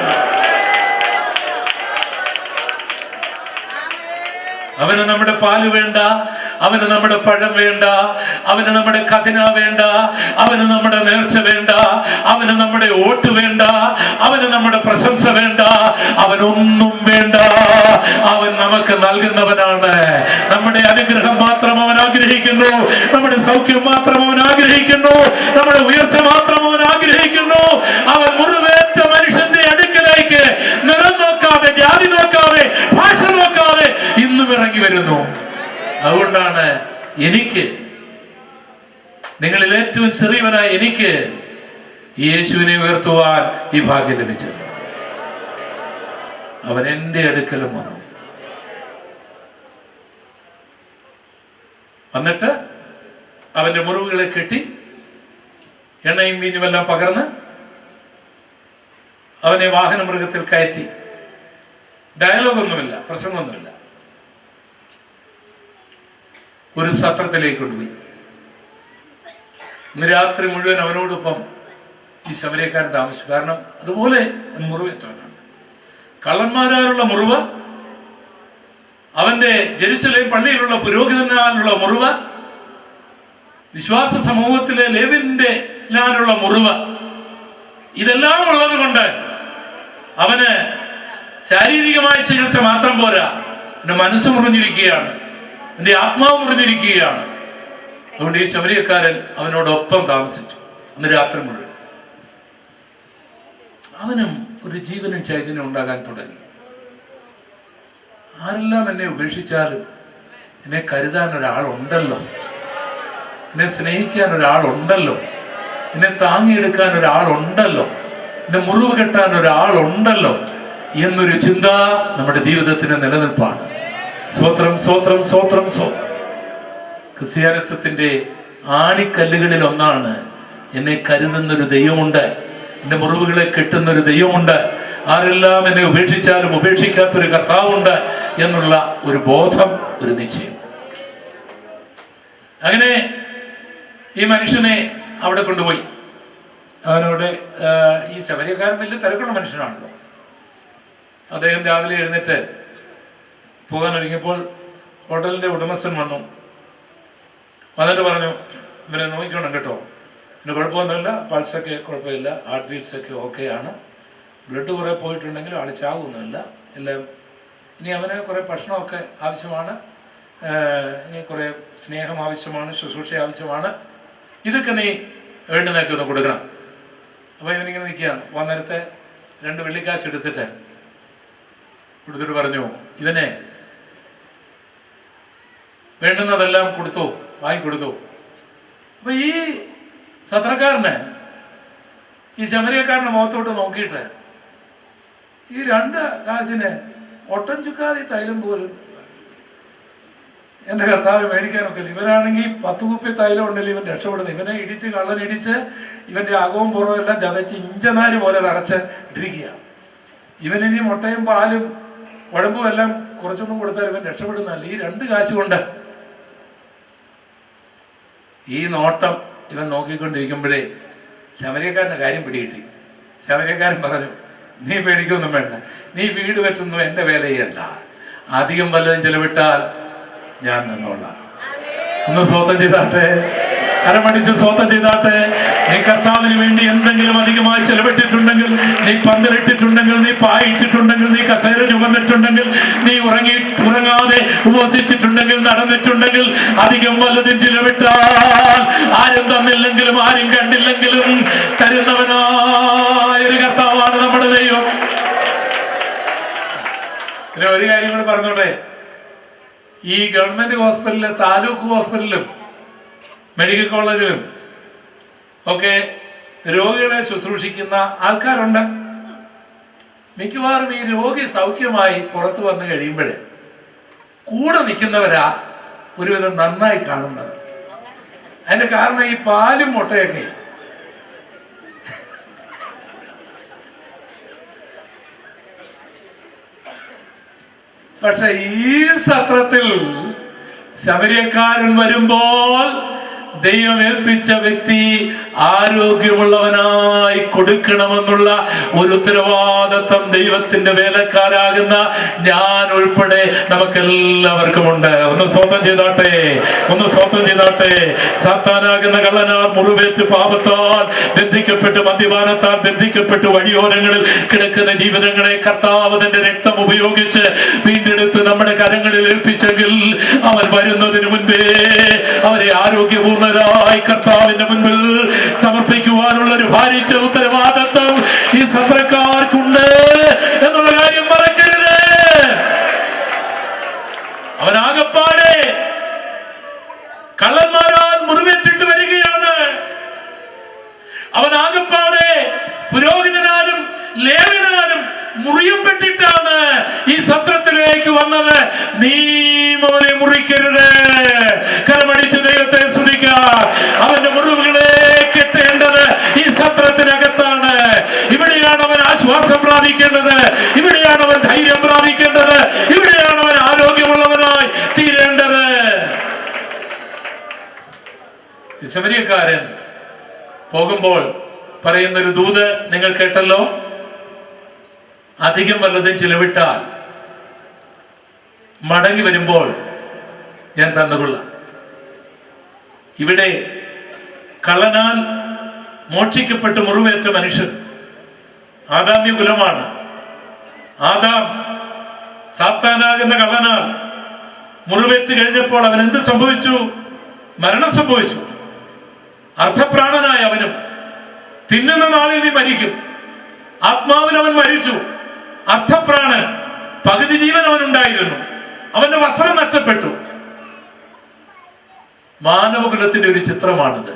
അവന് നമ്മുടെ പാല് വേണ്ട, അവന് നമ്മുടെ പഴം വേണ്ട, അവന് നമ്മുടെ കതിന വേണ്ട, അവന് നമ്മുടെ നേർച്ച വേണ്ട, അവന് നമ്മുടെ വോട്ട് വേണ്ട, അവന് നമ്മുടെ പ്രശംസ വേണ്ട, അവനൊന്നും വേണ്ട. അവൻ നമുക്ക് നൽകുന്നവനാണ്. നമ്മുടെ അനുഗ്രഹം മാത്രം അവൻ ആഗ്രഹിക്കുന്നു, നമ്മുടെ സൗഖ്യം മാത്രം അവൻ ആഗ്രഹിക്കുന്നു, നമ്മുടെ ഉയർച്ച മാത്രം അവൻ ആഗ്രഹിക്കുന്നു. അവൻ മുറിവേറ്റ മനുഷ്യന്റെ അടുക്കലേക്ക് നിറം നോക്കാതെ, ജാതി നോക്കാതെ, ഭാഷ നോക്കാതെ ഇന്നും ഇറങ്ങി വരുന്നു. അതുകൊണ്ടാണ് എനിക്ക്, നിങ്ങളിൽ ഏറ്റവും ചെറിയവനായ എനിക്ക് യേശുവിനെ ഉയർത്തുവാൻ ഈ ഭാഗ്യം ലഭിച്ചത്. അവൻ എൻ്റെ അടുക്കലും വന്നു. വന്നിട്ട് അവന്റെ മുറിവുകളെ കെട്ടി എണ്ണയും വീഞ്ഞുമെല്ലാം പകർന്ന് അവനെ വാഹന മൃഗത്തിൽ കയറ്റി. ഡയലോഗൊന്നുമില്ല, പ്രസംഗമൊന്നുമില്ല. ഒരു സത്രത്തിലേക്ക് കൊണ്ടുപോയി. ഇന്ന് രാത്രി മുഴുവൻ അവനോടൊപ്പം ഈ ശമരിയക്കാരൻ താമസിച്ചു. കാരണം അതുപോലെ മുറിവേറ്റവനാണ്. കള്ളന്മാരാലുള്ള മുറിവ്, അവന്റെ ജെറുസലേം പള്ളിയിലുള്ള പുരോഹിതനാലുള്ള മുറിവ്, വിശ്വാസ സമൂഹത്തിലെ ലേവ്യന്റെ മുറിവ്, ഇതെല്ലാം ഉള്ളത് കൊണ്ട് അവന് ശാരീരികമായ ചികിത്സ മാത്രം പോരാ, എന്റെ മനസ്സ് മുറിഞ്ഞിരിക്കുകയാണ്, എന്റെ ആത്മാവ് മുറിഞ്ഞിരിക്കുകയാണ്. അതുകൊണ്ട് ഈ ശമരിയക്കാരൻ അവനോടൊപ്പം താമസിച്ചു അന്ന് രാത്രി മുഴുവൻ. അവനും ഒരു ജീവനും ചൈതന്യം ഉണ്ടാകാൻ തുടങ്ങി. ആരെല്ലാം എന്നെ ഉപേക്ഷിച്ചാലും എന്നെ കരുതാൻ ഒരാളുണ്ടല്ലോ, എന്നെ സ്നേഹിക്കാൻ ഒരാളുണ്ടല്ലോ, എന്നെ താങ്ങിയെടുക്കാൻ ഒരാളുണ്ടല്ലോ, എന്നെ മുറിവ് കെട്ടാൻ ഒരാളുണ്ടല്ലോ എന്നൊരു ചിന്ത നമ്മുടെ ജീവിതത്തിന് നിലനിൽപ്പാണ്. സ്വത്രം സ്വത്രം സ്വത്രം സ്വത്രം. ക്രിസ്ത്യാനിത്വത്തിന്റെ ആണിക്കല്ലുകളിൽ ഒന്നാണ് എന്നെ കരുതുന്നൊരു ദൈവമുണ്ട്, എന്റെ മുറിവുകളെ കെട്ടുന്നൊരു ദൈവമുണ്ട്, ആരെല്ലാം എന്നെ ഉപേക്ഷിച്ചാലും ഉപേക്ഷിക്കാത്തൊരു കർത്താവുണ്ട് എന്നുള്ള ഒരു ബോധം, ഒരു നിശ്ചയം. അങ്ങനെ ഈ മനുഷ്യനെ അവിടെ കൊണ്ടുപോയി. അവനോട് ഈ ശബരിക്കാരൻ വലിയ തിരക്കുള്ള മനുഷ്യനാണല്ലോ. അദ്ദേഹം രാവിലെ എഴുന്നേറ്റ് പോകാൻ ഒരുങ്ങിയപ്പോൾ ഹോട്ടലിന്റെ ഉടമസ്ഥൻ വന്നു. വന്നിട്ട് പറഞ്ഞു, ഇവനെ നോക്കിക്കോണം കേട്ടോ, പിന്നെ കുഴപ്പമൊന്നുമില്ല, പൾസൊക്കെ കുഴപ്പമില്ല, ഹാർട്ട് ബീറ്റ്സൊക്കെ ഓക്കെ ആണ്, ബ്ലഡ് കുറേ പോയിട്ടുണ്ടെങ്കിലും ആൾ ചാവുമൊന്നുമില്ല, എല്ലാം. ഇനി അവന് കുറേ ഭക്ഷണമൊക്കെ ആവശ്യമാണ്, ഇനി കുറേ സ്നേഹം ആവശ്യമാണ്, ശുശ്രൂഷ ആവശ്യമാണ്, ഇതൊക്കെ നീ വേണ്ടുന്നതൊക്കെ ഒന്ന് കൊടുക്കണം. അപ്പോൾ ഇവനിങ്ങനെ നിൽക്കുകയാണ്. വന്നേരത്തെ 2 വെള്ളിക്കാശ് എടുത്തിട്ട് പറഞ്ഞു, ഇവനെ വേണ്ടുന്നതെല്ലാം കൊടുത്തു, വാങ്ങിക്കൊടുത്തു. അപ്പൊ ഈ സത്രക്കാരന് ഈ ശമരിയക്കാരന്റെ മുഖത്തോട്ട് നോക്കിയിട്ട് ഈ 2 കാശിന് ഒട്ടൻ ചുക്കാതി തൈലം പോലും എന്റെ കർത്താവ് മേടിക്കാനൊക്കെ. ഇവനാണെങ്കിൽ 10 കുപ്പി തൈലം ഉണ്ടല്ലോ ഇവൻ രക്ഷപ്പെടുന്നത്. ഇവനെ ഇടിച്ച്, കള്ളനിടിച്ച്, ഇവന്റെ അകവും പുറവും എല്ലാം ചതച്ച് ഇഞ്ചനാര് പോലെ തറച്ച് ഇട്ടിരിക്കുകയാണ്. ഇവനിനി മുട്ടയും പാലും ഉഴമ്പും എല്ലാം കുറച്ചൊന്നും കൊടുത്താൽ ഇവൻ രക്ഷപ്പെടുന്നതല്ല. ഈ 2 കാശ് കൊണ്ട് ഈ നോട്ടം ഇവൻ നോക്കിക്കൊണ്ടിരിക്കുമ്പോഴേ ശമരിയക്കാരൻ്റെ കാര്യം പിടികിട്ടി. ശമരിയക്കാരൻ പറഞ്ഞു, നീ പേടിക്കൊന്നും വേണ്ട, നീ വീട് പറ്റുന്നു എൻ്റെ വേല ചെയ്യണ്ട, അധികം വല്ലതും ചെലവിട്ടാൽ ഞാൻ നിന്നോളാം. ഒന്ന് സ്വന്തം ചെയ്താട്ടെ, കരമടിച്ച് സ്വന്തം ചെയ്താട്ടെ. നീ കർത്താവിന് വേണ്ടി എന്തെങ്കിലും അധികമായി ചെലവിട്ടിട്ടുണ്ടെങ്കിൽ, നീ പന്തലിട്ടിട്ടുണ്ടെങ്കിൽ, നീ പായിട്ടിട്ടുണ്ടെങ്കിൽ, നീ കസേര ചുമന്നിട്ടുണ്ടെങ്കിൽ, നീ ഉറങ്ങാതെ ഉപവസിച്ചിട്ടുണ്ടെങ്കിൽ, നടന്നിട്ടുണ്ടെങ്കിൽ, അധികം വല്ലതും ചെലവിട്ടാൽ ആരും തന്നില്ലെങ്കിലും ആരും കണ്ടില്ലെങ്കിലും തരുന്നവനായ ഒരു കർത്താവാണ് നമ്മുടെ ദൈവം. പിന്നെ ഒരു കാര്യം കൂടെ പറഞ്ഞോട്ടെ, ഈ ഗവൺമെന്റ് ഹോസ്പിറ്റലിലും താലൂക്ക് ഹോസ്പിറ്റലിലും മെഡിക്കൽ കോളേജിലും ഒക്കെ രോഗികളെ ശുശ്രൂഷിക്കുന്ന ആൾക്കാരുണ്ട്. മിക്കവാറും ഈ രോഗി സൗഖ്യമായി പുറത്തു വന്നു കഴിയുമ്പോൾ കൂടെ നിൽക്കുന്നവരാ ഒരുവിധം നന്നായി കാണുന്നത്. അതിന്റെ കാരണം ഈ പാലും മുട്ടയൊക്കെ പക്ഷെ ഈ സത്രത്തിൽ ശമരിയക്കാരൻ വരുമ്പോൾ ദൈവം ഏൽപ്പിച്ച വ്യക്തി ആരോഗ്യമുള്ളവനായി കൊടുക്കണമെന്നുള്ള ഒരു ഉത്തരവാദിത്വം ദൈവത്തിന്റെ വേലക്കാരാകുന്ന ഞാൻ ഉൾപ്പെടെ നമുക്കെല്ലാവർക്കുമുണ്ട്. ഒന്ന് സ്വന്തം ചെയ്താട്ടെ, ഒന്ന് സ്വന്തം ചെയ്താട്ടെ. സാത്താനാകുന്ന കള്ളനാൽ മുറിവേറ്റ് പാപത്താൽ ബന്ധിക്കപ്പെട്ട് മദ്യപാനത്താൽ ബന്ധിക്കപ്പെട്ട് വഴിയോരങ്ങളിൽ കിടക്കുന്ന ജീവിതങ്ങളെ കർത്താവ് തന്റെ രക്തം ഉപയോഗിച്ച് വീണ്ടെടുത്ത് നമ്മുടെ കരങ്ങളിൽ ഏൽപ്പിച്ചെങ്കിൽ അവൻ വരുന്നതിന് മുൻപേ അവരെ ആരോഗ്യപൂർണ്ണ കർത്താവിന്റെ മുൻപിൽ സമർപ്പിക്കുവാനുള്ള ഒരു ഭാരിച്ച ഉത്തരവാദിത്വം ഈ സത്രക്കാർക്കുണ്ട് എന്നുള്ള കാര്യം മറക്കരുത്. അവനാകപ്പാടെ കള്ളന്മാരാൽ മുറിവേറ്റിട്ട് വരികയാണ്. അവനാകപ്പാടെ പുരോഹിതനാലും ലേവ്യനാലും മുറിയപ്പെട്ടിട്ടാണ് ഈ സത്രത്തിലേക്ക് വന്നത്. നീ മോനെ മുറിക്കരുത്. കരമടിച്ച് ദൈവത്തെ സ്തുതിക്കാം. അവന്റെ മുറിവുകളിലേക്ക് എത്തേണ്ടത് ഈ സത്രത്തിനകത്താണ്. ഇവിടെയാണ് അവൻ ആശ്വാസം പ്രാപിക്കേണ്ടത്. ഇവിടെയാണ് അവൻ ധൈര്യം പ്രാപിക്കേണ്ടത്. ഇവിടെയാണ് അവൻ ആരോഗ്യമുള്ളവനായി തീരേണ്ടത്. ശമരിയക്കാരൻ പോകുമ്പോൾ പറയുന്നൊരു ദൂത് നിങ്ങൾ കേട്ടല്ലോ. അധികം വല്ലതും ചിലവിട്ടാൽ മടങ്ങി വരുമ്പോൾ ഞാൻ തന്നുകൊള്ളാം. ഇവിടെ കള്ളനാൽ മോക്ഷിക്കപ്പെട്ട് മുറിവേറ്റ മനുഷ്യൻ ആദാമ്യ കുലമാണ്. ആദാം സാത്താനാകുന്ന കള്ളനാൽ മുറിവേറ്റ് കഴിഞ്ഞപ്പോൾ അവൻ എന്ത് സംഭവിച്ചു? മരണം സംഭവിച്ചു. അർദ്ധപ്രാണനായ അവനും തിന്നുന്ന നാളിൽ നീ മരിക്കും. ആത്മാവിൽ അവൻ മരിച്ചു. അർദ്ധപ്രാണൻ, പകുതി ജീവൻ അവനുണ്ടായിരുന്നു. അവന്റെ വസ്ത്രം നഷ്ടപ്പെട്ടു. മാനവകുലത്തിന്റെ ഒരു ചിത്രമാണിത്.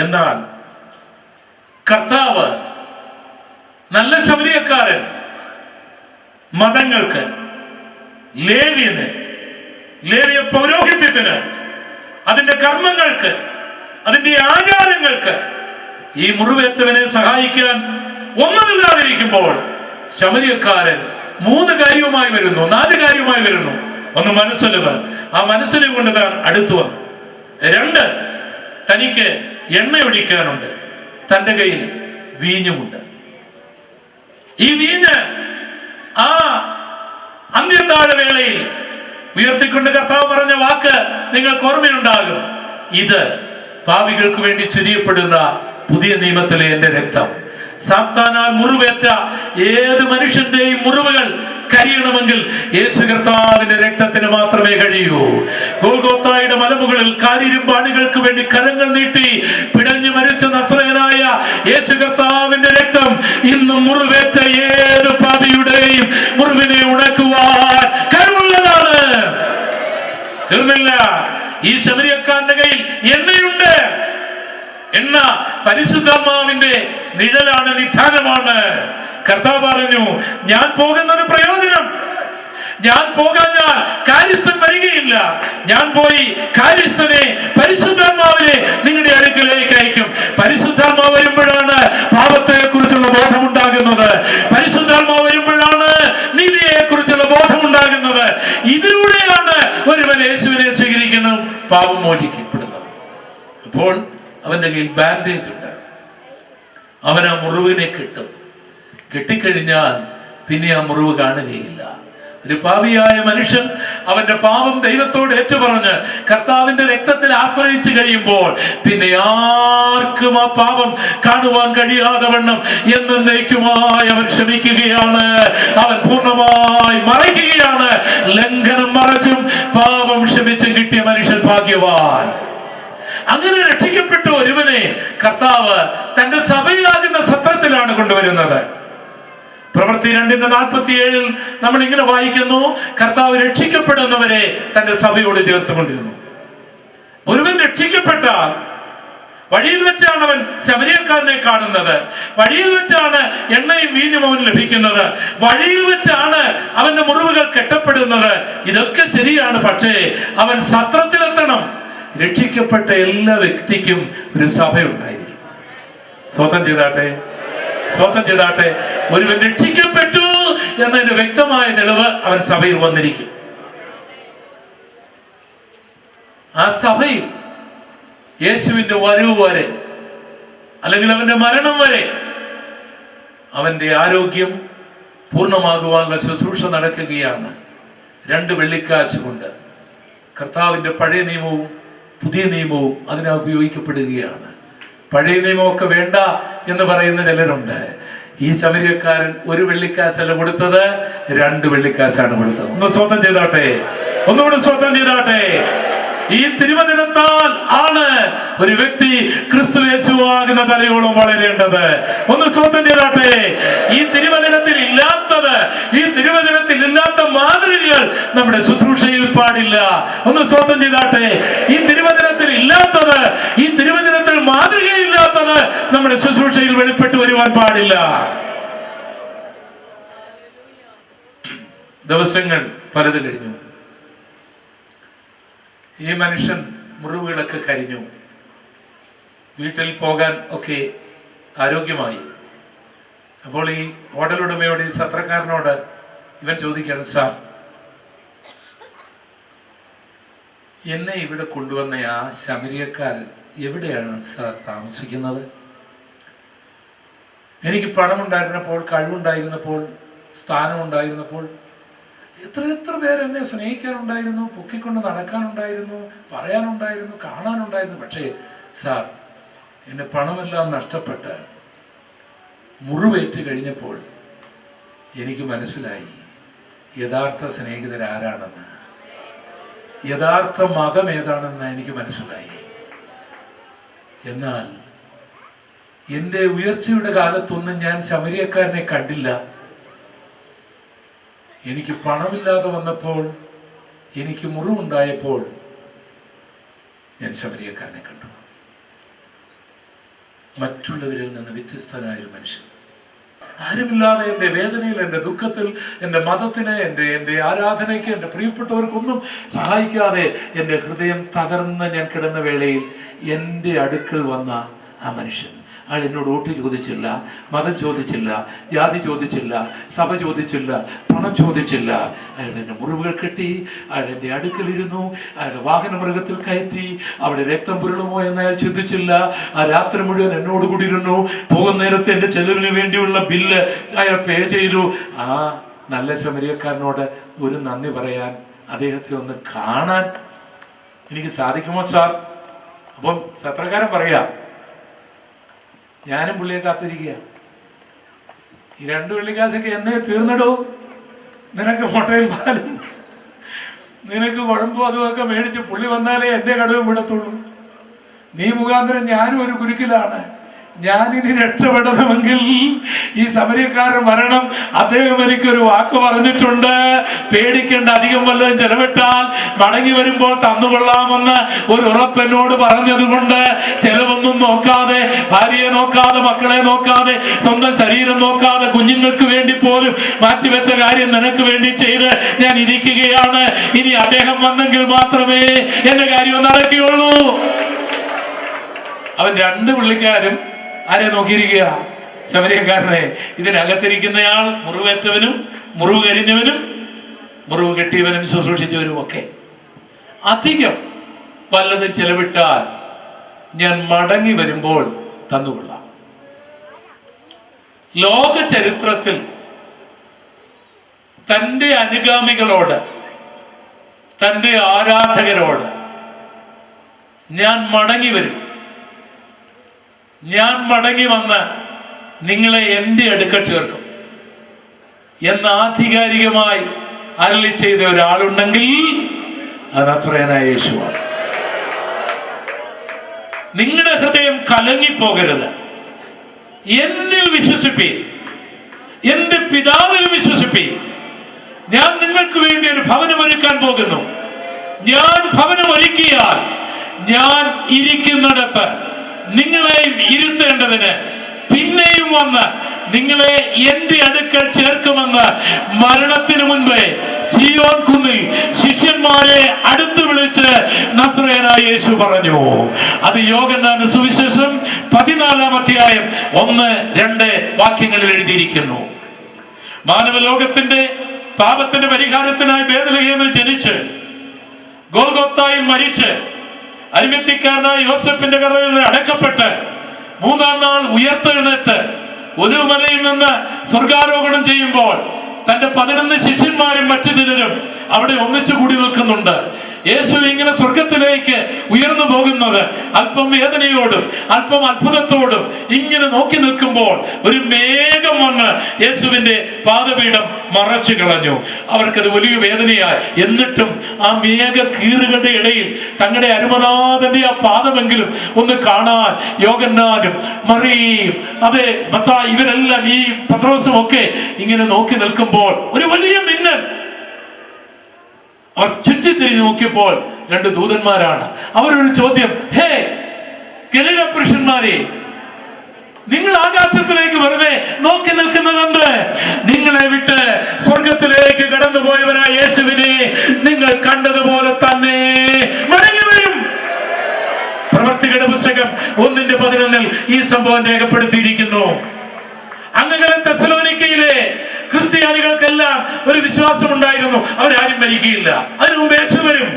എന്നാൽ കർത്താവ് നല്ല ശമരിയക്കാരൻ മതങ്ങൾക്ക്, ലേവ്യന്, ലേവ്യ പൗരോഹിത്യത്തിന്, അതിന്റെ കർമ്മങ്ങൾക്ക്, അതിന്റെ ആചാരങ്ങൾക്ക് ഈ മുറിവേറ്റവനെ സഹായിക്കാൻ ഒന്നുമില്ലാതിരിക്കുമ്പോൾ ശമരിയക്കാരൻ 3 കാര്യവുമായി വരുന്നു, 4 കാര്യവുമായി വരുന്നു. ഒന്ന് മനസ്സലിവ്. ആ മനസ്സലിവ് കൊണ്ട് താൻ അടുത്തു വന്നു. 2, തനിക്ക് എണ്ണ ഒഴിക്കാനുണ്ട്. തന്റെ കയ്യിൽ വീഞ്ഞുമുണ്ട്. ഈ വീഞ്ഞ് ആ അന്ത്യത്താഴ വേളയിൽ ഉയർത്തിക്കൊണ്ട് കർത്താവ് പറഞ്ഞ വാക്ക് നിങ്ങൾക്ക് ഓർമ്മയുണ്ടാകും. ഇത് പാപികൾക്ക് വേണ്ടി ചൊരിയപ്പെടുന്ന പുതിയ നിയമത്തിലെ എന്റെ രക്തം. സാത്താനാൽ മുറിവേറ്റ ഏത് മനുഷ്യന്റെയും മുറിവുകൾ കരിയണമെങ്കിൽ യേശു കർത്താവിന്റെ രക്തത്തിന് മാത്രമേ കഴിയൂ. ഗോൽഗോത്തായുടെ മലമുകളിൽ കാരിരുമ്പാണികൾക്ക് വേണ്ടി കരങ്ങൾ നീട്ടി പിടഞ്ഞു മരിച്ച നസ്രയനായ യേശു കർത്താവിന്റെ രക്തം ഇന്നും മുറിവേറ്റ ഏത് പാപിയുടെയും മുറിവിനെ ഉണക്കുവാൻ കഴിവുള്ളതാണ്. തീർന്നില്ല. ഈ ശമരിയക്കാരന്റെ കയ്യിൽ എണ്ണയുണ്ട്. എണ്ണ പരിശുദ്ധാത്മാവിന്റെ നിഴലാണ്, നിധാനമാണ്. കർത്താവ് പറഞ്ഞു, ഞാൻ പോകുന്നത് പ്രയോജനം. ഞാൻ പോകാഞ്ഞാൽ കാര്യസ്ഥൻ വരികയില്ല. ഞാൻ പോയി കാര്യസ്ഥനെ, പരിശുദ്ധാത്മാവിനെ നിങ്ങളുടെ അടുക്കലേക്ക് അയക്കും. പരിശുദ്ധാത്മാവ് വരുമ്പോഴാണ് പാപത്തെ കുറിച്ചുള്ള ബോധമുണ്ടാകുന്നത്. പരിശുദ്ധാത്മാവ് വരുമ്പോഴാണ് നീതിയെ കുറിച്ചുള്ള ബോധമുണ്ടാകുന്നത്. ഇതിലൂടെയാണ് ഒരുവൻ യേശുവിനെ സ്വീകരിക്കുന്നു, പാപം മോചിക്കപ്പെടുന്നത്. അപ്പോൾ അവന്റെ കയ്യിൽ ബാൻഡേജ് ഉണ്ട്. അവൻ ആ മുറിവിനെ കെട്ടിക്കഴിഞ്ഞാൽ പിന്നെ ആ മുറിവ് കാണുകയില്ല. ഒരു പാപിയായ മനുഷ്യൻ അവന്റെ പാപം ദൈവത്തോട് ഏറ്റുപറഞ്ഞ് കർത്താവിന്റെ രക്തത്തിൽ ആശ്രയിച്ചു കഴിയുമ്പോൾ പിന്നെ ആർക്കും ആ പാപം കാണുവാൻ കഴിയാതെ വണ്ണം എന്നേക്കുമായി അവൻ ക്ഷമിക്കുകയാണ്. അവൻ പൂർണ്ണമായി മറയ്ക്കുകയാണ്. ലംഘനം മറച്ചും പാപം ക്ഷമിച്ചും കിട്ടിയ മനുഷ്യൻ ഭാഗ്യവാൻ. അങ്ങനെ രക്ഷിക്കപ്പെട്ട ഒരുവനെ കർത്താവ് തന്റെ സഭയാകുന്ന സത്രത്തിലാണ് കൊണ്ടുവരുന്നത്. പ്രവൃത്തി 2:47 നമ്മൾ ഇങ്ങനെ വായിക്കുന്നു, കർത്താവ് രക്ഷിക്കപ്പെടുന്നവരെ തന്റെ സഭയോട് ചേർത്തുകൊണ്ടിരുന്നു. ഒരുവൻ രക്ഷിക്കപ്പെട്ടാൽ വഴിയിൽ വെച്ചാണ് അവൻ ശമരിയക്കാരനെ കാണുന്നത്. വഴിയിൽ വെച്ചാണ് എണ്ണയും വീഞ്ഞും അവൻ ലഭിക്കുന്നത്. വഴിയിൽ വെച്ചാണ് അവന്റെ മുറിവുകൾ കെട്ടപ്പെടുന്നത്. ഇതൊക്കെ ശരിയാണ്. പക്ഷേ അവൻ സത്രത്തിലെത്തണം. രക്ഷിക്കപ്പെട്ട എല്ലാ വ്യക്തിക്കും ഒരു സഭയുണ്ടായിരിക്കും. സ്വതം ചെയ്താട്ടെ, സ്വതം ചെയ്താട്ടെ. ഒരുവൻ രക്ഷിക്കപ്പെട്ടു എന്നതിന്റെ വ്യക്തമായ തെളിവ് അവൻ സഭയിൽ വന്നിരിക്കും. ആ സഭയിൽ യേശുവിന്റെ വരവ് വരെ, അല്ലെങ്കിൽ അവന്റെ മരണം വരെ അവന്റെ ആരോഗ്യം പൂർണ്ണമാകുവാനുള്ള ശുശ്രൂഷ നടക്കുകയാണ്. 2 വെള്ളിക്കാശ് കൊണ്ട് കർത്താവിന്റെ പഴയ നിയമവും പുതിയ നിയമവും അതിനാ ഉപയോഗിക്കപ്പെടുകയാണ്. പഴയ നിയമമൊക്കെ വേണ്ട എന്ന് പറയുന്ന ചിലരുണ്ട്. ഈ ശമരിയക്കാരൻ 1 വെള്ളിക്കാശല്ല കൊടുത്തത്, 2 വെള്ളിക്കാശാണ് കൊടുത്തത്. ഒന്ന് സ്വന്തം ചെയ്താട്ടെ, ഒന്നുകൂടെ സ്വന്തം ചെയ്താട്ടെ. ഈ തിരുവചനത്താൽ ആണ് ഒരു വ്യക്തി ക്രിസ്തുയേശുവാകുന്ന തലയോളം വളരേണ്ടത്. ഒന്ന് സ്വന്തം ചെയ്താട്ടെ. ഈ തിരുവചനത്തിൽ ഇല്ലാത്തത്, ഈ തിരുവചനത്തിൽ ഇല്ലാത്ത മാതൃകകൾ നമ്മുടെ ശുശ്രൂഷയിൽ പാടില്ല. ഒന്ന് സ്വന്തം ചെയ്താട്ടെ. ഈ തിരുവചനത്തിൽ ഇല്ലാത്തത്, ഈ തിരുവചനത്തിൽ മാതൃകയില്ലാത്തത് നമ്മുടെ ശുശ്രൂഷയിൽ വെളിപ്പെട്ടു വരുവാൻ പാടില്ല. ദിവസങ്ങൾ പലത് കഴിഞ്ഞു. ഈ മനുഷ്യൻ മുറിവുകളൊക്കെ കരിഞ്ഞു. വീട്ടിൽ പോകാൻ ഒക്കെ ആരോഗ്യമായി. അപ്പോൾ ഈ ഹോട്ടൽ ഉടമയോട്, ഈ സത്രക്കാരനോട് ഇവൻ ചോദിക്കുകയാണ്, സാർ, എന്നെ ഇവിടെ കൊണ്ടുവന്ന ആ ശമരിയക്കാരൻ എവിടെയാണ് സാർ താമസിക്കുന്നത്? എനിക്ക് പണമുണ്ടായിരുന്നപ്പോൾ, കഴിവുണ്ടായിരുന്നപ്പോൾ, സ്ഥാനമുണ്ടായിരുന്നപ്പോൾ എത്ര പേര് എന്നെ സ്നേഹിക്കാനുണ്ടായിരുന്നു, പൊക്കിക്കൊണ്ട് നടക്കാനുണ്ടായിരുന്നു, പറയാനുണ്ടായിരുന്നു, കാണാനുണ്ടായിരുന്നു. പക്ഷേ സാർ, എൻ്റെ പണമെല്ലാം നഷ്ടപ്പെട്ട് മുറിവേറ്റ് കഴിഞ്ഞപ്പോൾ എനിക്ക് മനസ്സിലായി യഥാർത്ഥ സ്നേഹിതരാരാണെന്ന്, യഥാർത്ഥ മതം ഏതാണെന്ന് എനിക്ക് മനസ്സിലായി. എന്നാൽ എൻ്റെ ഉയർച്ചയുടെ കാലത്തൊന്നും ഞാൻ ശമരിയക്കാരനെ കണ്ടില്ല. എനിക്ക് പണമില്ലാതെ വന്നപ്പോൾ, എനിക്ക് മുറിവുണ്ടായപ്പോൾ ഞാൻ ശമരിയക്കാരനെ കണ്ടു. മറ്റുള്ളവരിൽ നിന്ന് വ്യത്യസ്തനായൊരു മനുഷ്യൻ. ആരുമില്ലാതെ എൻ്റെ വേദനയിൽ, എൻ്റെ ദുഃഖത്തിൽ, എൻ്റെ മതത്തിന്, എൻ്റെ ആരാധനയ്ക്ക്, എൻ്റെ പ്രിയപ്പെട്ടവർക്കൊന്നും സഹായിക്കാതെ എൻ്റെ ഹൃദയം തകർന്ന് ഞാൻ കിടന്ന വേളയിൽ എൻ്റെ അടുക്കൽ വന്ന ആ മനുഷ്യൻ, അയാൾ എന്നോട് വോട്ട് ചോദിച്ചില്ല, മതം ചോദിച്ചില്ല, ജാതി ചോദിച്ചില്ല, സഭ ചോദിച്ചില്ല, പണം ചോദിച്ചില്ല. അയാൾ എൻ്റെ മുറിവുകൾ കെട്ടി, അയാൾ എൻ്റെ അടുക്കലിരുന്നു, അയാളുടെ വാഹന മൃഗത്തിൽ കയറ്റി, അവിടെ രക്തം പുരളുമോ എന്ന് അയാൾ ചിന്തിച്ചില്ല. ആ രാത്രി മുഴുവൻ എന്നോട് കൂടി ഇരുന്നു. പോകുന്ന നേരത്തെ എൻ്റെ ചെലവിന് വേണ്ടിയുള്ള ബില്ല് അയാൾ പേ ചെയ്തു. ആ നല്ല ശമരിയക്കാരനോട് ഒരു നന്ദി പറയാൻ, അദ്ദേഹത്തെ ഒന്ന് കാണാൻ എനിക്ക് സാധിക്കുമോ സാർ? അപ്പം സത്രക്കാരൻ പറയാ, ഞാനും പുള്ളിയെ കാത്തിരിക്കുക. ഈ 2 വെള്ളിക്കാശൊക്കെ എന്നേ തീർന്നിടോ. നിനക്ക് മുട്ടയിൽ പാലും നിനക്ക് കുഴമ്പും അതുമൊക്കെ മേടിച്ച് പുള്ളി വന്നാലേ എൻ്റെ കടവും വിടത്തുള്ളൂ. നീ മുഖാന്തരം ഞാനും ഒരു കുരുക്കിലാണ്. ഞാനിനി രക്ഷപ്പെടണമെങ്കിൽ ഈ സമരിയക്കാരൻ വരണം. അദ്ദേഹം എനിക്കൊരു വാക്ക് പറഞ്ഞിട്ടുണ്ട്, പേടിക്കേണ്ട, അധികം വല്ലതും ചെലവിട്ടാൽ മടങ്ങി വരുമ്പോൾ തന്നുകൊള്ളാമെന്ന് ഒരു ഉറപ്പ് എന്നോട് പറഞ്ഞതുകൊണ്ട് ചെലവൊന്നും നോക്കാതെ, ഭാര്യയെ നോക്കാതെ, മക്കളെ നോക്കാതെ, സ്വന്തം ശരീരം നോക്കാതെ, കുഞ്ഞുങ്ങൾക്ക് വേണ്ടി പോലും മാറ്റിവെച്ച കാര്യം നിനക്ക് വേണ്ടി ചെയ്ത് ഞാൻ ഇരിക്കുകയാണ്. ഇനി അദ്ദേഹം വന്നെങ്കിൽ മാത്രമേ എന്റെ കാര്യം നടക്കുകയുള്ളൂ. അവൻ 2 പുള്ളിക്കാരും ആരെ നോക്കിയിരിക്കുക? ശമരിയക്കാരനെ. ഇതിനകത്തിരിക്കുന്നയാൾ മുറിവേറ്റവനും, മുറിവ് കരിഞ്ഞവനും, മുറിവ് കെട്ടിയവനും, ശുശ്രൂഷിച്ചവനും ഒക്കെ. അധികം വല്ലതും ചെലവിട്ടാൽ ഞാൻ മടങ്ങി വരുമ്പോൾ തന്നുകൊള്ളാം. ലോക ചരിത്രത്തിൽ തൻ്റെ അനുഗാമികളോട്, തൻ്റെ ആരാധകരോട് ഞാൻ മടങ്ങി വരും, ഞാൻ മടങ്ങി വന്ന് നിങ്ങളെ എൻ്റെ അടുക്കൽ ചേർക്കും എന്ന് ആധികാരികമായി അരുളി ചെയ്ത ഒരാളുണ്ടെങ്കിൽ അത് നസറേയനായ യേശുവാണ്. നിങ്ങളുടെ ഹൃദയം കലങ്ങിപ്പോകരുത്. എന്നിൽ വിശ്വസിപ്പീൻ, എന്റെ പിതാവിൽ വിശ്വസിപ്പീൻ. ഞാൻ നിങ്ങൾക്ക് വേണ്ടി ഒരു ഭവനമൊരുക്കാൻ പോകുന്നു. ഞാൻ ഭവനമൊരുക്കിയാൽ ഞാൻ ഇരിക്കുന്നിടത്ത് നിങ്ങളെ ഇരുത്തേണ്ടതിന് പിന്നെയും വന്ന് നിങ്ങളെ എന്റെ അടുക്കൽ ചേർക്കുമെന്ന് മരണത്തിന് മുൻപേ സിയോൻ കുന്നിൽ ശിഷ്യന്മാരെ അടുത്ത് വിളിച്ച് നസ്രയനായ യേശു പറഞ്ഞു. അത് യോഹന്നാന്റെ സുവിശേഷം 14-ാം അധ്യായം 1-2 വാക്യങ്ങളിൽ എഴുതിയിരിക്കുന്നു. മാനവലോകത്തിന്റെ പാപത്തിന്റെ പരിഹാരത്തിനായി ബേത്ലഹേമിൽ ജനിച്ച് ഗോൽഗോത്തായിൽ മരിച്ച് അരിമത്യക്കാരനായ യോസേപ്പിന്റെ കല്ലറയിൽ അടക്കപ്പെട്ട് 3-ാം നാൾ ഉയർത്തെഴുന്നേറ്റ് ഒലിവുമലയിൽ നിന്ന് സ്വർഗാരോഹണം ചെയ്യുമ്പോൾ തന്റെ 11 ശിഷ്യന്മാരും മറ്റു ചിലരും അവിടെ ഒന്നിച്ചു കൂടി നിൽക്കുന്നുണ്ട്. യേശു ഇങ്ങനെ സ്വർഗത്തിലേക്ക് ഉയർന്നു പോകുന്നത് അല്പം വേദനയോടും അല്പം അത്ഭുതത്തോടും ഇങ്ങനെ നോക്കി നിൽക്കുമ്പോൾ ഒരു മേഘം വന്ന് യേശുവിന്റെ പാദപീഠം മറച്ചു കളഞ്ഞു. അവർക്കത് വലിയ വേദനയായി. എന്നിട്ടും ആ മേഘ കീറുകളുടെ ഇടയിൽ തങ്ങളുടെ അരുമനാഥന്റെ ആ പാദമെങ്കിലും ഒന്ന് കാണാൻ യോഹന്നാനും മറിയയും അതെ മത്തായി ഇവരെല്ലാം ഈ പത്രോസും ഒക്കെ ഇങ്ങനെ നോക്കി നിൽക്കുമ്പോൾ ഒരു വലിയ മിന്നൽ. അവർ ചുറ്റിത്തിരിഞ്ഞ് നോക്കിയപ്പോൾ 2 ദൂതന്മാരാണ്. അവരൊരു ചോദ്യം, ഹേ ഗലീല പുരുഷന്മാരെ, നിങ്ങൾ ആകാശത്തിലേക്ക് വെറുതെ നോക്കി നിൽക്കുന്നതെന്ത്? നിങ്ങളെ വിട്ട് സ്വർഗത്തിലേക്ക് കടന്നുപോയവനായ യേശുവിനെ നിങ്ങൾ കണ്ടതുപോലെ തന്നെ മടങ്ങി വരും. പ്രവർത്തികളുടെ പുസ്തകം 1:11 ഈ സംഭവം രേഖപ്പെടുത്തിയിരിക്കുന്നു. അങ്ങനെ തെസ്സലോനിക്കയിലെ ക്രിസ്ത്യാനികൾക്കെല്ലാം ഒരു വിശ്വാസം ഉണ്ടായിരുന്നു, അവരാരും മരിക്കുകയില്ല, അതിനു മുമ്പ് യേശു വരും.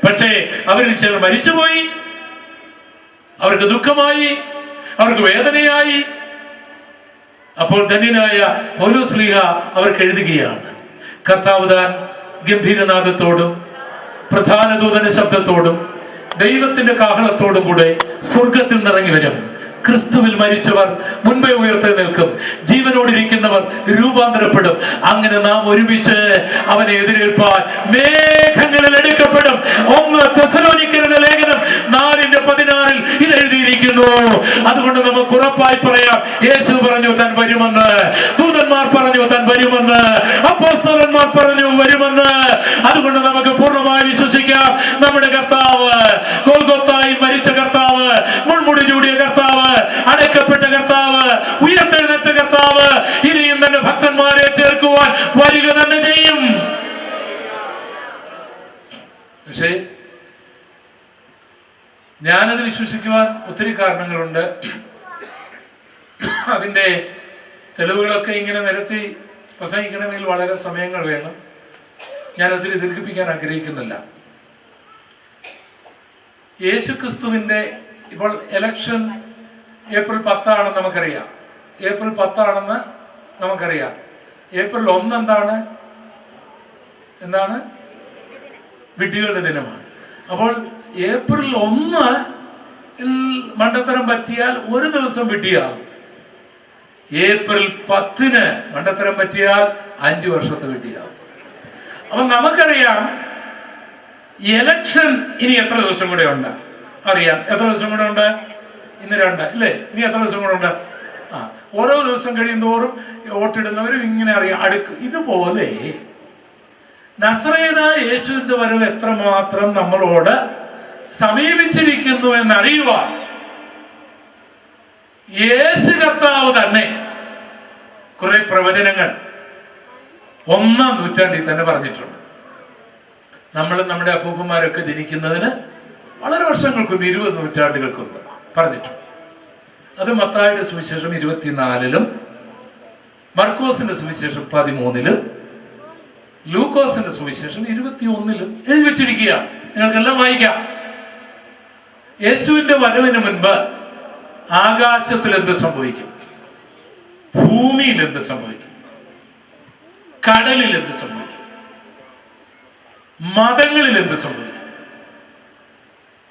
പക്ഷേ അവരിൽ ചിലർ മരിച്ചുപോയി. അവർക്ക് ദുഃഖമായി, അവർക്ക് വേദനയായി. അപ്പോൾ ധന്യനായ പൗലോസ് ശ്ലീഹ അവർക്ക് എഴുതുകയാണ്, കർത്താവ് താൻ ഗംഭീരനാദത്തോടും പ്രധാന ദൂതന്റെ ശബ്ദത്തോടും ദൈവത്തിന്റെ കാഹളത്തോടും കൂടെ സ്വർഗത്തിൽ നിന്നിറങ്ങി വരും. ക്രിസ്തുവിൽ മരിച്ചവർ മുൻപേ ഉയർത്തെഴുന്നേൽക്കും, ജീവനോടിരിക്കുന്നവർ രൂപാന്തരപ്പെടും. അങ്ങനെ നാം ഒരുമിച്ച് അവനെ എതിരേൽപ്പാൻ മേഘങ്ങളിൽ എടുക്കപ്പെടും. 1 തെസ്സലോനിക്കരുടെ ലേഖനം 4:16 ഇത് എഴുതിയിരിക്കുന്നു. അതുകൊണ്ട് നമുക്ക് ഉറപ്പായി പറയാം, യേശു പറഞ്ഞു താൻ വരുമെന്ന്, ദൂതന്മാർ പറഞ്ഞു താൻ വരുമെന്ന്, അപ്പോസ്തലന്മാർ പറഞ്ഞു വരുമെന്ന്. അതുകൊണ്ട് നമുക്ക് പൂർണ്ണമായി വിശ്വസിക്കാം, നമ്മുടെ കർത്താവ്, ഗോൽഗോത്തായിൽ മരിച്ച കർത്താവ്, മുൾമുടി ചൂടിയ കർത്താവ്, അടക്കപ്പെട്ട കർത്താവ്, ഉയർത്തെഴുന്നേറ്റ കർത്താവ് ഇനിയും തന്നെ ഭക്തന്മാരെ ചേർക്കുവാൻ വരിക തന്നെ ചെയ്യും. പക്ഷേ ഞാനത് വിശ്വസിക്കുവാൻ ഒത്തിരി കാരണങ്ങളുണ്ട്. അതിന്റെ തെളിവുകളൊക്കെ ഇങ്ങനെ നിരത്തി പ്രസംഗിക്കണമെങ്കിൽ വളരെ സമയങ്ങൾ വേണം. ഞാൻ ഒത്തിരി ദീർഘിപ്പിക്കാൻ ആഗ്രഹിക്കുന്നില്ല. യേശുക്രിസ്തുവിന്റെ ഇപ്പോൾ ഇലക്ഷൻ ഏപ്രിൽ 10 ആണെന്ന് നമുക്കറിയാം. ഏപ്രിൽ 10 ആണെന്ന് നമുക്കറിയാം. ഏപ്രിൽ 1 എന്താണ്? വിഡ്ഢികളുടെ ദിനമാണ്. അപ്പോൾ ഏപ്രിൽ 1 മണ്ടത്തരം പറ്റിയാൽ ഒരു ദിവസം വിഡ്ഢിയാകും. ഏപ്രിൽ 10 മണ്ടത്തരം പറ്റിയാൽ 5 വർഷത്തെ വിഡ്ഢിയാകും. അപ്പൊ നമുക്കറിയാം ഇലക്ഷൻ ഇനി എത്ര ദിവസം കൂടെ ഉണ്ട് അറിയാം. എത്ര ദിവസം കൂടെ ഉണ്ട്? ഇന്ന് 2 അല്ലേ? ഇനി എത്ര ദിവസം കൂടെ ഉണ്ട്? ഓരോ ദിവസം കഴിയുന്തോറും വോട്ടിടുന്നവരും ഇങ്ങനെ അറിയാം ഇതുപോലെ നസ്രയനായ യേശുവിന്റെ വരവ് എത്രമാത്രം നമ്മളോട് സമീപിച്ചിരിക്കുന്നു എന്നറിയുവാൻ യേശു കർത്താവ് തന്നെ കുറെ പ്രവചനങ്ങൾ 1-ാം നൂറ്റാണ്ടിൽ തന്നെ പറഞ്ഞിട്ടുണ്ട്. നമ്മൾ നമ്മുടെ അപ്പൂപ്പന്മാരൊക്കെ ജനിക്കുന്നതിന് വളരെ വർഷങ്ങൾക്ക് മുമ്പ് 20 നൂറ്റാണ്ടുകൾക്ക് മുമ്പ് പറഞ്ഞിട്ടുണ്ട്. അത് മത്തായിയുടെ സുവിശേഷം 24-ലും മർക്കോസിന്റെ സുവിശേഷം 13-ലും ലൂക്കോസിന്റെ സുവിശേഷം 21-ലും എഴുതി വെച്ചിരിക്കുക. നിങ്ങൾക്കെല്ലാം വായിക്കാം. യേശുവിന്റെ വരവിന് മുൻപ് ആകാശത്തിൽ എന്ത് സംഭവിക്കും, ഭൂമിയിൽ എന്ത് സംഭവിക്കും, കടലിൽ എന്ത് സംഭവിക്കും, മതങ്ങളിൽ എന്ത് സംഭവിക്കും,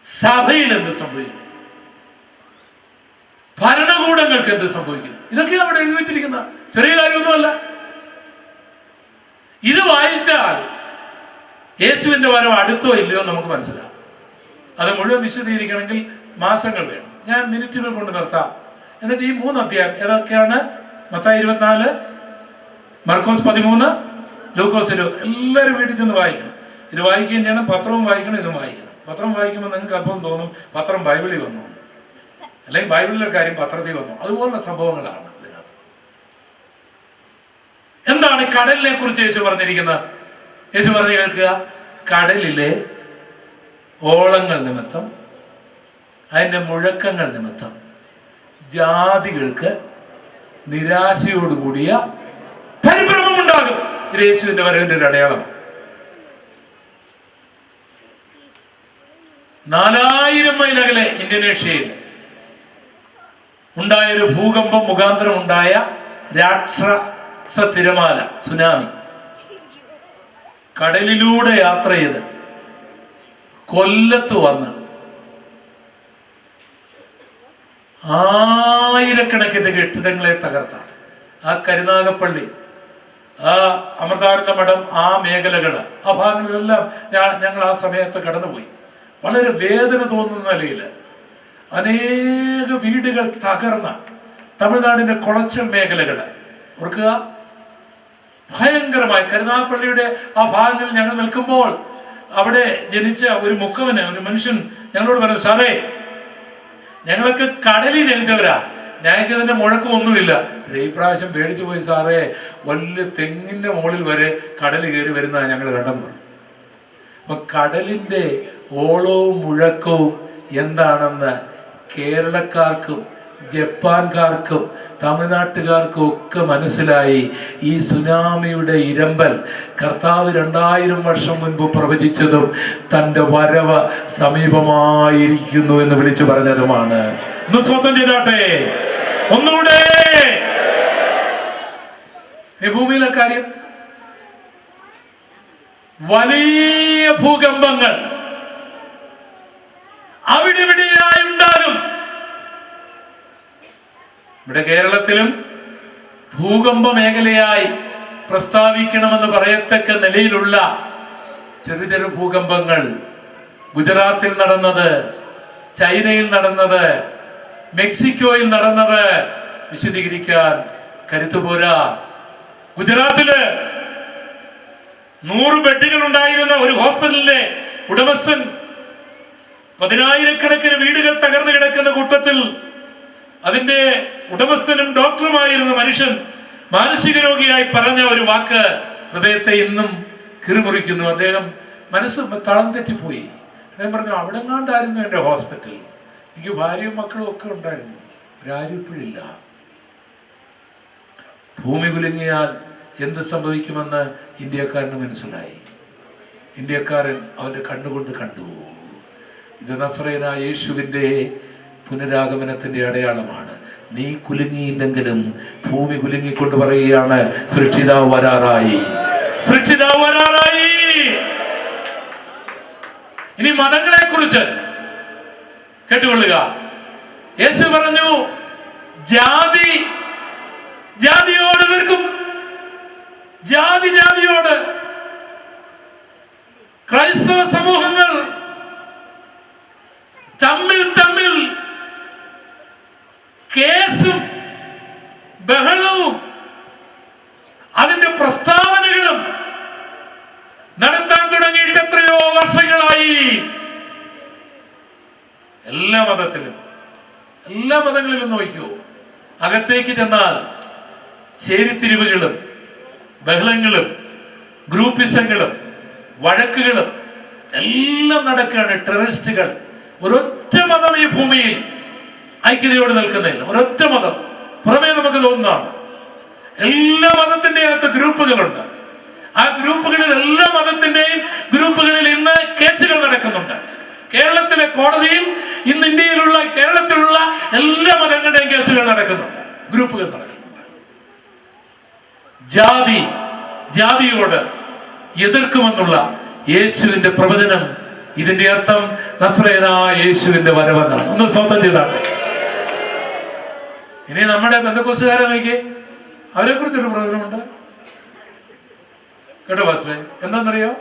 സഭയിൽ എന്ത് സംഭവിക്കും, ഭരണകൂടങ്ങൾക്ക് എന്ത് സംഭവിക്കും, ഇതൊക്കെ അവിടെ എഴുതി വെച്ചിരിക്കുന്ന ചെറിയ കാര്യമൊന്നുമല്ല. ഇത് വായിച്ചാൽ യേശുവിന്റെ വരവ് അടുത്തോ ഇല്ലയോ നമുക്ക് മനസ്സിലാവും. അത് മുഴുവൻ വിശദീകരിക്കണമെങ്കിൽ മാസങ്ങൾ വേണം. ഞാൻ മിനിറ്റുകൾ കൊണ്ട് നിർത്താം. എന്നിട്ട് ഈ 3 അധ്യായം ഏതൊക്കെയാണ്? മത്തായി 24, മർക്കോസ് 13, ലൂക്കോസ് 20 എല്ലാവരും വീട്ടിൽ ചെന്ന് വായിക്കണം. ഇത് വായിക്കുകയും ചെയ്യണം, പത്രവും വായിക്കണം, ഇതും വായിക്കണം. പത്രം വായിക്കുമ്പോൾ നിങ്ങൾക്ക് അല്പം തോന്നും പത്രം ബൈബിളിൽ വന്നു. അല്ലെങ്കിൽ ബൈബിളിലെ കാര്യം പത്രത്തിൽ വന്നു, അതുപോലുള്ള സംഭവങ്ങളാണ് ഇതിനകത്ത്. എന്താണ് കടലിനെ കുറിച്ച് യേശു പറഞ്ഞിരിക്കുന്നത്? യേശു പറഞ്ഞു കേൾക്കുക, കടലിലെ ഓളങ്ങൾ നിമിത്തം, അതിൻ്റെ മുഴക്കങ്ങൾ നിമിത്തം ജാതികൾക്ക് നിരാശയോടുകൂടിയ പരിഭ്രമം ഉണ്ടാകും. ഇത് യേശുവിന്റെ വരവിന്റെ ഒരു അടയാളമാണ്. 4000 മൈൽ അകലെ ഇന്തോനേഷ്യയിൽ ഉണ്ടായൊരു ഭൂകമ്പം മുഖാന്തരം ഉണ്ടായ രാക്ഷസ തിരമാല, സുനാമി, കടലിലൂടെ യാത്ര ചെയ്ത് കൊല്ലത്ത് വന്ന് ആയിരക്കണക്കിന് കെട്ടിടങ്ങളെ തകർത്ത ആ കരുനാഗപ്പള്ളി, ആ അമൃതാനന്ദ മഠം, ആ മേഖലകൾ, ആ ഭാഗങ്ങളിലെല്ലാം ഞങ്ങൾ ആ സമയത്ത് കടന്നുപോയി. വളരെ വേദന തോന്നുന്ന നിലയിൽ അനേക വീടുകൾ തകർന്ന തമിഴ്നാടിന്റെ കുളച്ചൽ മേഖലകൾ ഓർക്കുക. ഭയങ്കരമായി കരുനാഗപ്പള്ളിയുടെ ആ ഭാഗങ്ങളിൽ ഞങ്ങൾ നിൽക്കുമ്പോൾ അവിടെ ജനിച്ച ഒരു മുക്കവന്, ഒരു മനുഷ്യൻ ഞങ്ങളോട് പറഞ്ഞു, സാറേ ഞങ്ങളൊക്കെ കടലിൽ ജനിച്ചവരാ, ഞങ്ങൾക്ക് ഇതിന്റെ മുഴക്കമൊന്നുമില്ല. ഈ പ്രാവശ്യം പേടിച്ചു പോയി സാറേ, വലിയ തെങ്ങിന്റെ മുകളിൽ വരെ കടൽ കയറി വരുന്നതാണ് ഞങ്ങൾ കണ്ടപ്പോൾ. അപ്പൊ കടലിന്റെ ഓളവും മുഴക്കവും എന്താണെന്ന് കേരളക്കാർക്കും ജപ്പാൻകാർക്കും തമിഴ്നാട്ടുകാർക്കും ഒക്കെ മനസ്സിലായി. ഈ സുനാമിയുടെ ഇരമ്പൽ കർത്താവ് 2000 വർഷം മുൻപ് പ്രവചിച്ചതും തൻ്റെ വരവ് സമീപമായിരിക്കുന്നു എന്ന് വിളിച്ചു പറഞ്ഞതുമാണ്. ഒന്ന് സ്വന്തം ചെയ്താട്ടെ, ഒന്നുകൂടെ. ഈ ഭൂമിയിലെ കാര്യം, വലിയ ഭൂകമ്പങ്ങൾ അവിടെ ഇവിടെയായി ഉണ്ടാകും. ഇവിടെ കേരളത്തിലും ഭൂകമ്പ മേഖലയായി പ്രസ്താവിക്കണമെന്ന് പറയത്തക്ക നിലയിലുള്ള ചെറു ചെറു ഭൂകമ്പങ്ങൾ ഗുജറാത്തിൽ നടന്നത്, ചൈനയിൽ നടന്നത്, മെക്സിക്കോയിൽ നടന്നത് വിശദീകരിക്കാൻ കരുത്തുപോരാ. ഗുജറാത്തില് 100 ബെഡുകൾ ഉണ്ടായിരുന്ന ഒരു ഹോസ്പിറ്റലിലെ ഉടമസ്ഥൻ 10,000-കണക്കിന് വീടുകൾ തകർന്നു കിടക്കുന്ന കൂട്ടത്തിൽ അതിന്റെ ഉടമസ്ഥനും ഡോക്ടറുമായിരുന്ന മനുഷ്യൻ മാനസിക രോഗിയായി പറഞ്ഞ ഒരു വാക്ക് ഹൃദയത്തെ ഇന്നും കിറിമുറിക്കുന്നു. അദ്ദേഹം മനസ്സ് തളം തെറ്റിപ്പോയി. അദ്ദേഹം പറഞ്ഞു, അവിടെ കണ്ടായിരുന്നു എൻ്റെ ഹോസ്പിറ്റൽ, എനിക്ക് ഭാര്യയും മക്കളും ഒക്കെ ഉണ്ടായിരുന്നു, ഒരാരും ഇപ്പോഴില്ല. ഭൂമി കുലുങ്ങിയാൽ എന്ത് സംഭവിക്കുമെന്ന് ഇന്ത്യക്കാരന് മനസ്സിലായി. ഇന്ത്യക്കാരൻ അവന്റെ കണ്ണുകൊണ്ട് കണ്ടു. ഇത് നസ്രയനായ യേശുവിന്റെ പുനരാഗമനത്തിന്റെ അടയാളമാണ്. നീ കുലുങ്ങിയില്ലെങ്കിലും ഭൂമി കുലുങ്ങിക്കൊണ്ട് പറയുകയാണ്, സൃഷ്ടിതാവ് വരാറായി, സൃഷ്ടിതാവ് വരാറായി. ഇനി മതങ്ങളെ കുറിച്ച് കേട്ടുകൊള്ളുക. യേശു പറഞ്ഞു, ജാതി ജാതിയോട് എതിർക്കും, ജാതി ജാതിയോട്. ക്രൈസ്തവ സമൂഹങ്ങൾ തമ്മിൽ തമ്മിൽ കേസും ബഹളവും അതിന്റെ പ്രസ്താവനകളും നടത്താൻ തുടങ്ങിയിട്ട് എത്രയോ വർഷങ്ങളായി. എല്ലാ മതങ്ങളിലും നോക്കൂ, അകത്തേക്ക് ചെന്നാൽ ചേരിത്തിരിവുകളും ബഹളങ്ങളും ഗ്രൂപ്പിസങ്ങളും വഴക്കുകളും എല്ലാം നടക്കുകയാണ്. ടെററിസ്റ്റുകൾ. ഒരൊറ്റ മതം ഈ ഭൂമിയിൽ ഐക്യതയോട് നിൽക്കുന്നില്ല, ഒരൊറ്റ മതം. പുറമേ നമുക്ക് തോന്നുന്നതാണ്. എല്ലാ മതത്തിന്റെ അകത്ത് ഗ്രൂപ്പുകളുണ്ട്. ആ ഗ്രൂപ്പുകളിൽ, എല്ലാ മതത്തിന്റെയും ഗ്രൂപ്പുകളിൽ ഇന്ന് കേസുകൾ നടക്കുന്നുണ്ട്. കേരളത്തിലെ കോടതിയിൽ ഇന്ന് ഇന്ത്യയിലുള്ള കേരളത്തിലുള്ള എല്ലാ മതങ്ങളുടെയും കേസുകൾ നടക്കുന്നുണ്ട്, ഗ്രൂപ്പുകൾ നടക്കുന്നുണ്ട്. ജാതിയോട് എതിർക്കുമെന്നുള്ള യേശുവിന്റെ പ്രവചനം, ഇതിന്റെ അർത്ഥം നസ്രയനായ യേശുവിന്റെ വരവെന്നാണ്. ഒന്ന് സ്വന്തം ചെയ്താണ്. ഇനി നമ്മുടെ പെന്തക്കോസ്തുകാരെ നോക്കിയേ, അവരെ കുറിച്ചൊരു പ്രവചനമുണ്ട് കേട്ടോ പാസ്റ്ററെ. എന്താണെന്നറിയോ?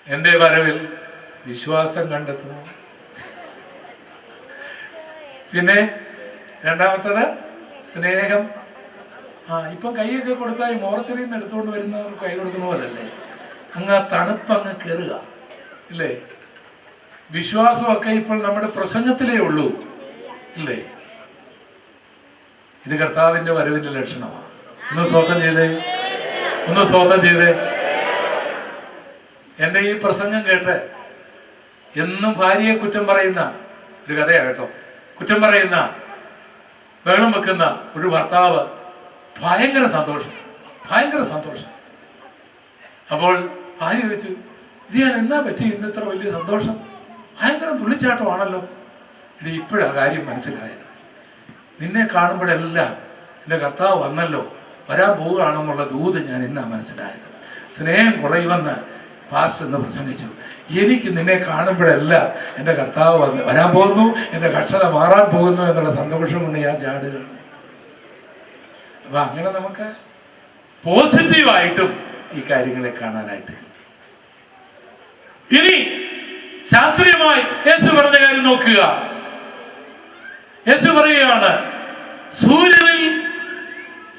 എന്റെ വരവിൽ വിശ്വാസം കണ്ടെത്തുന്നു. പിന്നെ രണ്ടാമത്തത് സ്നേഹം. ഇപ്പം കൈയൊക്കെ കൊടുത്താൽ ഈ മോർച്ചറിയിൽ നിന്ന് എടുത്തുകൊണ്ട് വരുന്നവർക്ക് കൈ കൊടുക്കുന്ന പോലല്ലേ, അങ്ങ് ആ തണുപ്പ് അങ്ങ് കയറുക ഇല്ലേ? വിശ്വാസമൊക്കെ ഇപ്പോൾ നമ്മുടെ പ്രസംഗത്തിലേ ഉള്ളൂ, ഇല്ലേ? ഇത് കർത്താവിന്റെ വരവിന്റെ ലക്ഷണമാണ്. ഒന്ന് സ്വന്തം ചെയ്തേ, ഒന്ന് സ്വന്തം ചെയ്തേ. എന്റെ ഈ പ്രസംഗം കേട്ട് എന്നും ഭാര്യയെ കുറ്റം പറയുന്ന ഒരു കഥയാണ് കേട്ടോ. കുറ്റം പറയുന്ന, ബഹളം വെക്കുന്ന ഒരു ഭർത്താവ്, ഭയങ്കര സന്തോഷം, ഭയങ്കര സന്തോഷം. അപ്പോൾ ഭാര്യ ചോദിച്ചു, ഇത് ഞാൻ എന്നാ പറ്റി ഇന്ന് ഇത്ര വലിയ സന്തോഷം? ഭയങ്കര തുള്ളിച്ചാട്ടമാണല്ലോ. ഇനി ഇപ്പോഴാ കാര്യം മനസ്സിലായത്. നിന്നെ കാണുമ്പോഴെല്ലാം എൻ്റെ കർത്താവ് വന്നല്ലോ, വരാൻ പോവുകയാണെന്നുള്ള ദൂത് ഞാൻ എന്നാ മനസ്സിലായത്. സ്നേഹം കുറയുമെന്ന് പാസ്റ്റർ എന്ന് പ്രസംഗിച്ചു. എനിക്ക് നിന്നെ കാണുമ്പോഴെല്ലാം എൻ്റെ കർത്താവ് വരാൻ പോകുന്നു, എൻ്റെ കഷ്ടത മാറാൻ പോകുന്നു എന്നുള്ള സന്തോഷം കൊണ്ട് ഞാൻ ചാടുകയാണ്. അപ്പൊ അങ്ങനെ നമുക്ക് പോസിറ്റീവായിട്ടും ഈ കാര്യങ്ങളെ കാണാനായിട്ട്. ഇനി ശാസ്ത്രീയമായി യേശു പറഞ്ഞ കാര്യം നോക്കുക. യേശു പറയുകയാണ്, സൂര്യനിൽ,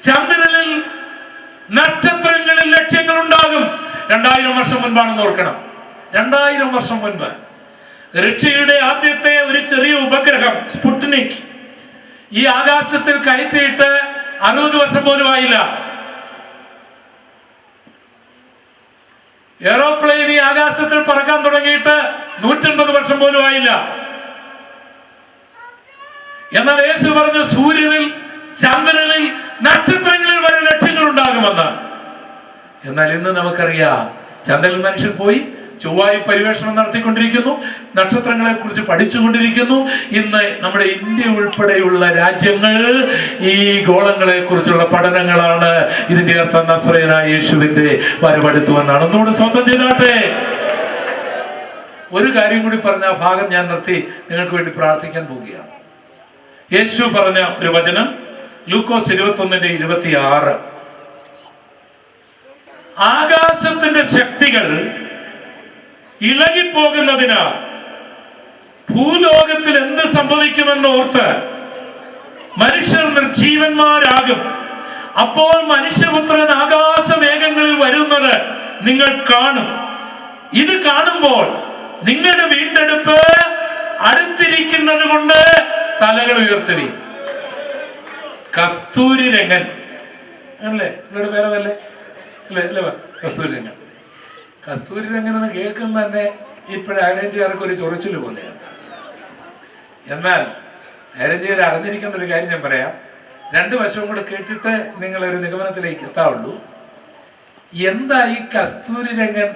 ചന്ദ്രനിൽ, നക്ഷത്രങ്ങളിൽ ലക്ഷ്യങ്ങൾ ഉണ്ടാകും. 2000 വർഷം മുൻപാണെന്ന് ഓർക്കണം. 2000 വർഷം മുൻപ് റഷ്യയുടെ ആദ്യത്തെ ഒരു ചെറിയ ഉപഗ്രഹം സ്പുട്നിക് ഈ ആകാശത്തിൽ കയറ്റിയിട്ട് 60 വർഷം പോലും ആയില്ല. എയ്റോപ്ലെയിൻ ഈ ആകാശത്തിൽ പറക്കാൻ തുടങ്ങിയിട്ട് 150 വർഷം പോലും ആയില്ല. എന്നാൽ യേശു പറഞ്ഞു, സൂര്യനിൽ, ചന്ദ്രനിൽ, നക്ഷത്രങ്ങളിൽ വരെ ലക്ഷ്യങ്ങൾ ഉണ്ടാകുമെന്ന്. എന്നാൽ ഇന്ന് നമുക്കറിയാം, ചന്ദ്രനിൽ മനുഷ്യൻ പോയി, ചൊവ്വായി പര്യവേഷണം നടത്തിക്കൊണ്ടിരിക്കുന്നു, നക്ഷത്രങ്ങളെ കുറിച്ച് പഠിച്ചുകൊണ്ടിരിക്കുന്നു. ഇന്ന് നമ്മുടെ ഇന്ത്യ ഉൾപ്പെടെയുള്ള രാജ്യങ്ങൾ ഈ ഗോളങ്ങളെ കുറിച്ചുള്ള പഠനങ്ങളാണ്. ഇതിന്റെ അർത്ഥം നസ്രയനായ യേശുവിന്റെ വരവടുത്തുവെന്നാണ്. ഒന്നുകൂടെ സ്വന്തം ചെയ്താട്ടെ. ഒരു കാര്യം കൂടി പറഞ്ഞ ആ ഭാഗം ഞാൻ നിർത്തി നിങ്ങൾക്ക് വേണ്ടി പ്രാർത്ഥിക്കാൻ പോവുകയാണ്. യേശു പറഞ്ഞ ഒരു വചനം ലൂക്കോസ് 21:26. ആകാശത്തിന്റെ ശക്തികൾ ഇളകിപ്പോകുന്നതിനാൽ ഭൂലോകത്തിൽ എന്ത് സംഭവിക്കുമെന്ന് ഓർത്ത് മനുഷ്യർ നിർജീവന്മാരാകും. അപ്പോൾ മനുഷ്യപുത്രൻ ആകാശമേഘങ്ങളിൽ വരുന്നത് നിങ്ങൾ കാണും. ഇത് കാണുമ്പോൾ നിങ്ങളുടെ വീണ്ടെടുപ്പ് അടുത്തിരിക്കുന്നത് കൊണ്ട് തലകൾ ഉയർത്തുവീൻ. കസ്തൂരി രംഗൻ അല്ലേ ഇവിടെ പേരതല്ലേ? അല്ലേ അല്ലേ കസ്തൂരി രംഗൻ. കസ്തൂരി രംഗൻ എന്ന് കേൾക്കുന്ന തന്നെ ഇപ്പോഴരേഞ്ചുകാർക്ക് ഒരു ചൊറിച്ചിൽ പോലെയാണ്. എന്നാൽ അരേഞ്ചുകാർ അറിഞ്ഞിരിക്കേണ്ട ഒരു കാര്യം ഞാൻ പറയാം. 2 വശവും കൂടെ കേട്ടിട്ട് നിങ്ങളൊരു നിഗമനത്തിലേക്ക് എത്താവുള്ളൂ. എന്താ ഈ കസ്തൂരി രംഗൻ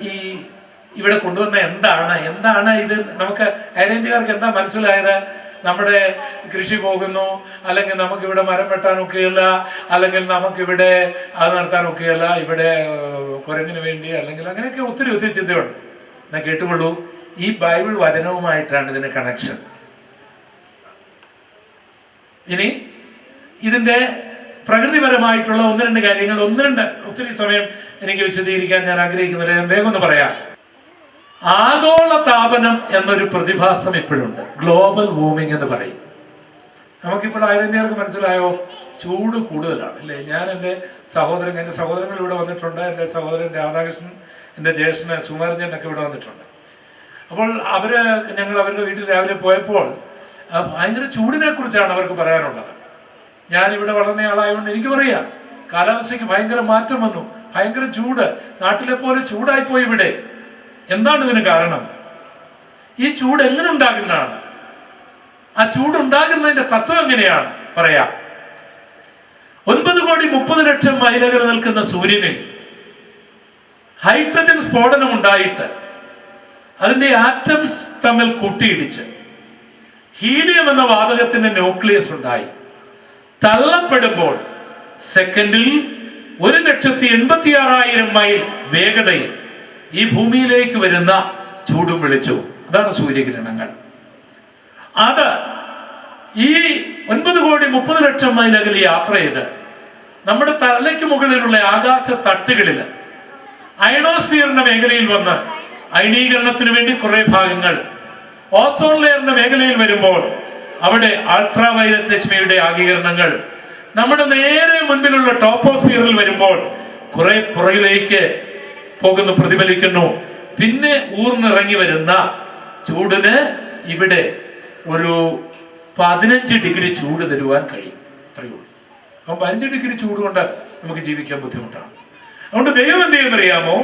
ഈ ഇവിടെ കൊണ്ടുവന്ന എന്താണ് ഇത്? നമുക്ക് അരേഞ്ചുകാർക്ക് എന്താ മനസ്സിലായത്? നമ്മുടെ കൃഷി പോകുന്നു, അല്ലെങ്കിൽ നമുക്കിവിടെ മരം വെട്ടാനൊക്കെയല്ല, അല്ലെങ്കിൽ നമുക്കിവിടെ അത് നടത്താനൊക്കെയല്ല, ഇവിടെ കുരങ്ങിന് വേണ്ടി, അല്ലെങ്കിൽ അങ്ങനെയൊക്കെ ഒത്തിരി ചിന്തയുണ്ട്. എന്നാൽ കേട്ടുകൊള്ളൂ, ഈ ബൈബിൾ വചനവുമായിട്ടാണ് ഇതിന്റെ കണക്ഷൻ. ഇനി ഇതിന്റെ പ്രകൃതിപരമായിട്ടുള്ള 1-2 കാര്യങ്ങൾ, ഒത്തിരി സമയം എനിക്ക് വിശദീകരിക്കാൻ ഞാൻ ആഗ്രഹിക്കുന്നില്ല. ഞാൻ വേഗം ഒന്ന് പറയാം. ആഗോള താപനം എന്നൊരു പ്രതിഭാസം ഇപ്പോഴുണ്ട്. ഗ്ലോബൽ വാർമിംഗ് എന്ന് പറയും. നമുക്കിപ്പോൾ ആയിരത്തിയാർക്ക് മനസ്സിലായോ? ചൂട് കൂടുതലാണ് അല്ലേ? ഞാൻ എൻ്റെ സഹോദരങ്ങൾ ഇവിടെ വന്നിട്ടുണ്ട്. എൻ്റെ സഹോദരൻ രാധാകൃഷ്ണൻ, എൻ്റെ ജ്യേഷ്ഠൻ സുമരഞ്ജൻ ഒക്കെ ഇവിടെ വന്നിട്ടുണ്ട്. അപ്പോൾ ഞങ്ങൾ അവരുടെ വീട്ടിൽ രാവിലെ പോയപ്പോൾ ഭയങ്കര ചൂടിനെ കുറിച്ചാണ് അവർക്ക് പറയാനുള്ളത്. ഞാനിവിടെ വളർന്ന ആളായതുകൊണ്ട് എനിക്ക് പറയാം, കാലാവസ്ഥയ്ക്ക് ഭയങ്കര മാറ്റം വന്നു, ഭയങ്കര ചൂട്, നാട്ടിലെ പോലെ ചൂടായിപ്പോയി ഇവിടെ. എന്താണ് ഇതിന് കാരണം? ഈ ചൂട് എങ്ങനെ ഉണ്ടാകുന്നതാണ്? ആ ചൂടുണ്ടാകുന്നതിന്റെ തത്വം എങ്ങനെയാണ് പറയാം. 9,30,00,000 മൈലുകൾ നിൽക്കുന്ന സൂര്യനിൽ ഹൈഡ്രജൻ സ്ഫോടനം ഉണ്ടായിട്ട് അതിന്റെ ആറ്റംസ് തമ്മിൽ കൂട്ടിയിടിച്ച് ഹീലിയം എന്ന വാതകത്തിന്റെ ന്യൂക്ലിയസ് ഉണ്ടായി. തള്ളപ്പെടുമ്പോൾ സെക്കൻഡിൽ 1,86,000 മൈൽ വേഗതയിൽ ഈ ഭൂമിയിലേക്ക് വരുന്ന ചൂടും വെളിച്ചവും, അതാണ് സൂര്യകിരണങ്ങൾ. അത് ഈ 9,30,00,000 മൈൽ അകലെ യാത്ര ചെയ്ത് നമ്മുടെ തലയ്ക്ക് മുകളിലുള്ള ആകാശ തട്ടുകളിൽ അയണോസ്ഫിയറിന്റെ മേഖലയിൽ വന്ന് അയണീകരണത്തിന് വേണ്ടി കുറെ ഭാഗങ്ങൾ, ഓസോൺ ലെയറിന്റെ മേഖലയിൽ വരുമ്പോൾ അവിടെ അൾട്രാ വയലറ്റ് രശ്മിയുടെ ആഗീകരണങ്ങൾ, നമ്മുടെ നേരെ മുൻപിലുള്ള ടോപ്പോസ്ഫിയറിൽ വരുമ്പോൾ കുറെ പുറകിലേക്ക് പ്രതിഫലിക്കുന്നു. പിന്നെ ഊർന്നിറങ്ങി വരുന്ന ചൂടിന് ഇവിടെ ഒരു 15 ഡിഗ്രി ചൂട് തരുവാൻ കഴിയും. അത്രയേ ഉള്ളൂ. അപ്പം 15 ഡിഗ്രി ചൂട് കൊണ്ട് നമുക്ക് ജീവിക്കാൻ ബുദ്ധിമുട്ടാണ്. അതുകൊണ്ട് ദൈവം എന്ത് ചെയ്യുന്നറിയാമോ,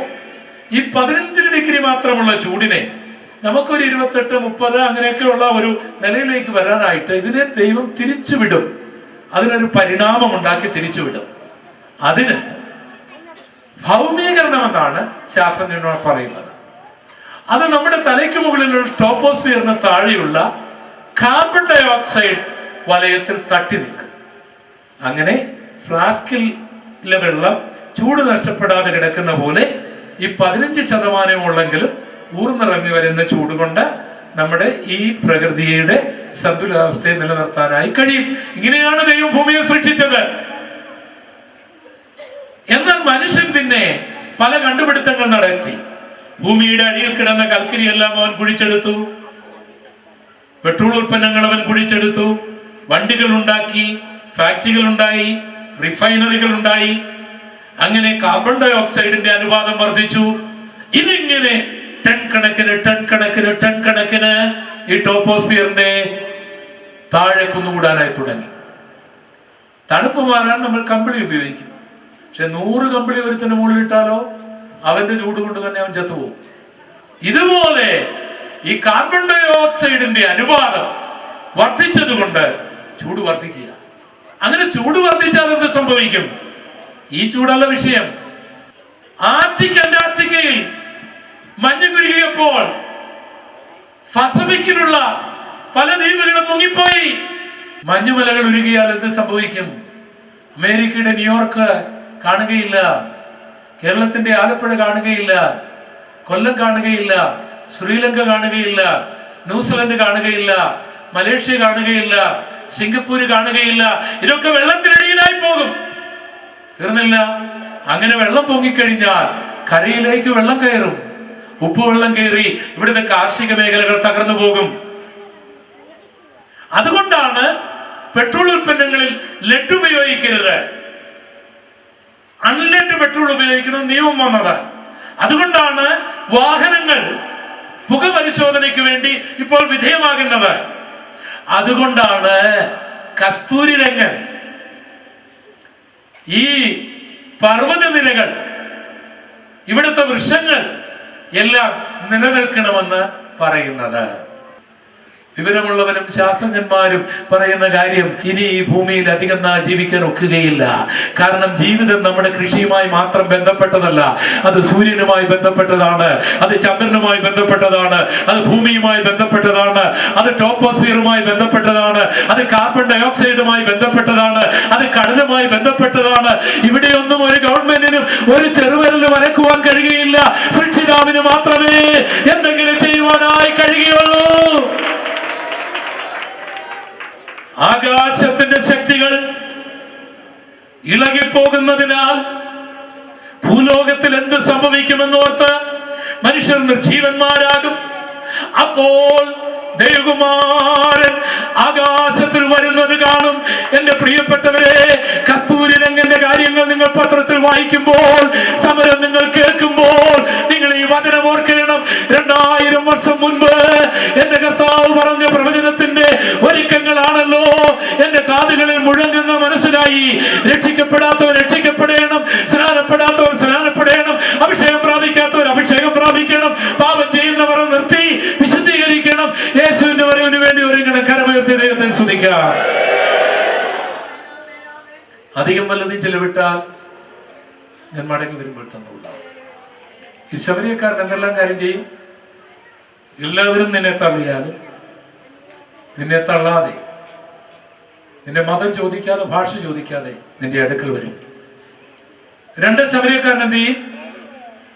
ഈ 15 ഡിഗ്രി മാത്രമുള്ള ചൂടിനെ നമുക്കൊരു 28, 30 അങ്ങനെയൊക്കെയുള്ള ഒരു നിലയിലേക്ക് വരാനായിട്ട് ഇതിനെ ദൈവം തിരിച്ചുവിടും. അതിനൊരു പരിണാമം ഉണ്ടാക്കി തിരിച്ചുവിടും. അതിന് ഭൗമീകരണം എന്നാണ് ശാസ്ത്രജ്ഞന്മാർ പറയുന്നത്. അത് നമ്മുടെ തലയ്ക്ക് മുകളിലുള്ള ടോപ്പോസ്ഫിയറിന് താഴെയുള്ള കാർബൺ ഡൈ ഓക്സൈഡ് വലയത്തിൽ തട്ടി നിൽക്കും. അങ്ങനെ ഫ്ലാസ്കിലെ വെള്ളം ചൂട് നഷ്ടപ്പെടാതെ കിടക്കുന്ന പോലെ ഈ 15% ഉള്ളെങ്കിലും ഊർന്നിറങ്ങി വരുന്ന ചൂട് കൊണ്ട് നമ്മുടെ ഈ പ്രകൃതിയുടെ സന്തുലിതാവസ്ഥയെ നിലനിർത്താനായി കഴിയും. ഇങ്ങനെയാണ് ദൈവം ഭൂമിയെ സൃഷ്ടിച്ചത്. എന്നാൽ മനുഷ്യൻ പിന്നെ പല കണ്ടുപിടുത്തങ്ങൾ നടത്തി. ഭൂമിയുടെ അടിയിൽ കിടന്ന കൽക്കരിയെല്ലാം അവൻ കുഴിച്ചെടുത്തു, പെട്രോൾ ഉൽപ്പന്നങ്ങൾ അവൻ കുഴിച്ചെടുത്തു, വണ്ടികൾ ഉണ്ടാക്കി, ഫാക്ടറികൾ ഉണ്ടായി, റിഫൈനറികൾ ഉണ്ടായി. അങ്ങനെ കാർബൺ ഡൈ ഓക്സൈഡിന്റെ അനുപാതം വർദ്ധിച്ചു. ഇതിങ്ങനെ ടൺ കണക്കിന് ഈ ടോപ്പോസ്ഫിയറിന്റെ താഴെ കുന്നുകൂടാനായി തുടങ്ങി. തണുപ്പ് മാറാൻ നമ്മൾ കമ്പിളി ഉപയോഗിക്കും. പക്ഷെ 100 കമ്പിളി ഒരുത്തിന് മുകളിലിട്ടാലോ അവന്റെ ചൂട് കൊണ്ട് തന്നെ അവൻ ചത്തുപോകും. ഇതുപോലെ ഈ കാർബൺ ഡൈ ഓക്സൈഡിന്റെ അനുപാതം വർദ്ധിച്ചത് കൊണ്ട് ചൂട് വർദ്ധിക്കുക. അങ്ങനെ ചൂട് വർദ്ധിച്ചാൽ എന്ത് സംഭവിക്കും? ഈ ചൂടല്ല വിഷയം. അന്റാർട്ടിക്കയിൽ മഞ്ഞ് കുരുകിയപ്പോൾ പസഫിക്കിലുള്ള പല ദ്വീപുകളും മുങ്ങിപ്പോയി. മഞ്ഞുമലകൾ ഉരുകിയാൽ എന്ത് സംഭവിക്കും? അമേരിക്കയുടെ ന്യൂയോർക്ക് കാണുകയില്ല, കേരളത്തിന്റെ ആലപ്പുഴ കാണുകയില്ല, കൊല്ലം കാണുകയില്ല, ശ്രീലങ്ക കാണുകയില്ല, ന്യൂസിലൻഡ് കാണുകയില്ല, മലേഷ്യ കാണുകയില്ല, സിംഗപ്പൂര് കാണുകയില്ല. ഇതൊക്കെ വെള്ളത്തിനടിയിലായി പോകും. തീർന്നില്ല. അങ്ങനെ വെള്ളം പൊങ്ങിക്കഴിഞ്ഞാൽ കരയിലേക്ക് വെള്ളം കയറും. ഉപ്പുവെള്ളം കയറി ഇവിടുത്തെ കാർഷിക മേഖലകൾ തകർന്നു പോകും. അതുകൊണ്ടാണ് പെട്രോൾ ഉൽപ്പന്നങ്ങളിൽ ലെഡ് ഉപയോഗിക്കരുത്, അൺലെഡ് പെട്രോൾ ഉപയോഗിക്കണം നിയമം വന്നത്. അതുകൊണ്ടാണ് വാഹനങ്ങൾ പുക പരിശോധനയ്ക്ക് വേണ്ടി ഇപ്പോൾ വിധേയമാകുന്നത്. അതുകൊണ്ടാണ് കസ്തൂരിരംഗൻ ഈ പർവ്വതനിരകൾ, ഇവിടുത്തെ വൃക്ഷങ്ങൾ എല്ലാം നിലനിൽക്കണമെന്ന് പറയുന്നത്. വിവരമുള്ളവരും ശാസ്ത്രജ്ഞന്മാരും പറയുന്ന കാര്യം, ഇനി ഈ ഭൂമിയിൽ അധികം നാൾ ജീവിക്കാൻ ഒക്കുകയില്ല. കാരണം ജീവിതം നമ്മുടെ കൃഷിയുമായി മാത്രം ബന്ധപ്പെട്ടതല്ല, അത് സൂര്യനുമായി ബന്ധപ്പെട്ടതാണ്, അത് ചന്ദ്രനുമായി ബന്ധപ്പെട്ടതാണ്, അത് ഭൂമിയുമായി ബന്ധപ്പെട്ടതാണ്, അത് ടോപ്പോസ്ഫിയറുമായി ബന്ധപ്പെട്ടതാണ്, അത് കാർബൺ ഡൈ ഓക്സൈഡുമായി ബന്ധപ്പെട്ടതാണ്, അത് കടലുമായി ബന്ധപ്പെട്ടതാണ്. ഇവിടെയൊന്നും ഒരു ഗവൺമെന്റിനും ഒരു ചെറുവിരൽ വരക്കുവാൻ കഴിയുകയില്ല. സൃഷ്ടിതാവിന് മാത്രമേ എന്തെങ്കിലും ചെയ്യുവാനായി കഴിയുകയുള്ളൂ. ആകാശത്തിന്റെ ശക്തികൾ ഇളകിപ്പോകുന്നതിനാൽ ഭൂലോകത്തിൽ എന്ത് സംഭവിക്കുമെന്നോർത്ത് മനുഷ്യർ നിർജീവന്മാരാകും. അപ്പോൾ ദൈവകുമാരൻ ആകാശത്തിൽ വരുന്നത് കാണും. എന്റെ പ്രിയപ്പെട്ടവരെ, കസ്തൂരിരംഗന്റെ കാര്യങ്ങൾ നിങ്ങൾ പത്രത്തിൽ വായിക്കുമ്പോൾ, സമരം നിങ്ങൾ കേൾക്കുമ്പോൾ, നിങ്ങൾ ഈ വചനം ഓർക്കണം. 2000 വർഷം മുൻപ് എന്റെ കർത്താവ് പറഞ്ഞ പ്രവചനത്തിന്റെ ഒരുക്കങ്ങളാണല്ലോ എന്റെ കാതുകളിൽ മുഴങ്ങുന്ന മനസ്സിലായി. രക്ഷിക്കപ്പെടാത്തവർ രക്ഷിക്കപ്പെടണം, സ്നാനപ്പെടാത്തവർ സ്നാനപ്പെടണം, അഭിഷേകം പ്രാപിക്കാത്തവർ അഭിഷേകം പ്രാപിക്കണം, പാപം ചെയ്യുന്നവർ നിർത്തി വിശുദ്ധീകരിക്കണം, യേശുവിന്റെ വരവിന് വേണ്ടി ഒരുങ്ങണം. കരമുയർത്തി ദൈവത്തെ സ്തുതിക്കാം. അധികം വല്ലതും ചെലവിട്ടാൽ ഞാൻ മടങ്ങി വരുമ്പോൾ തന്നുണ്ടാവും. ഈ ശബരിയക്കാരൻ എന്തെല്ലാം കാര്യം ചെയ്യും? എല്ലാവരും നിന്നെ തള്ളിയാലും നിന്നെ തള്ളാതെ, നിന്റെ മതം ചോദിക്കാതെ, ഭാഷ ചോദിക്കാതെ നിന്റെ അടുക്കൽ വരും. 2 ശബരിയക്കാരൻ എന്ത് ചെയ്യും?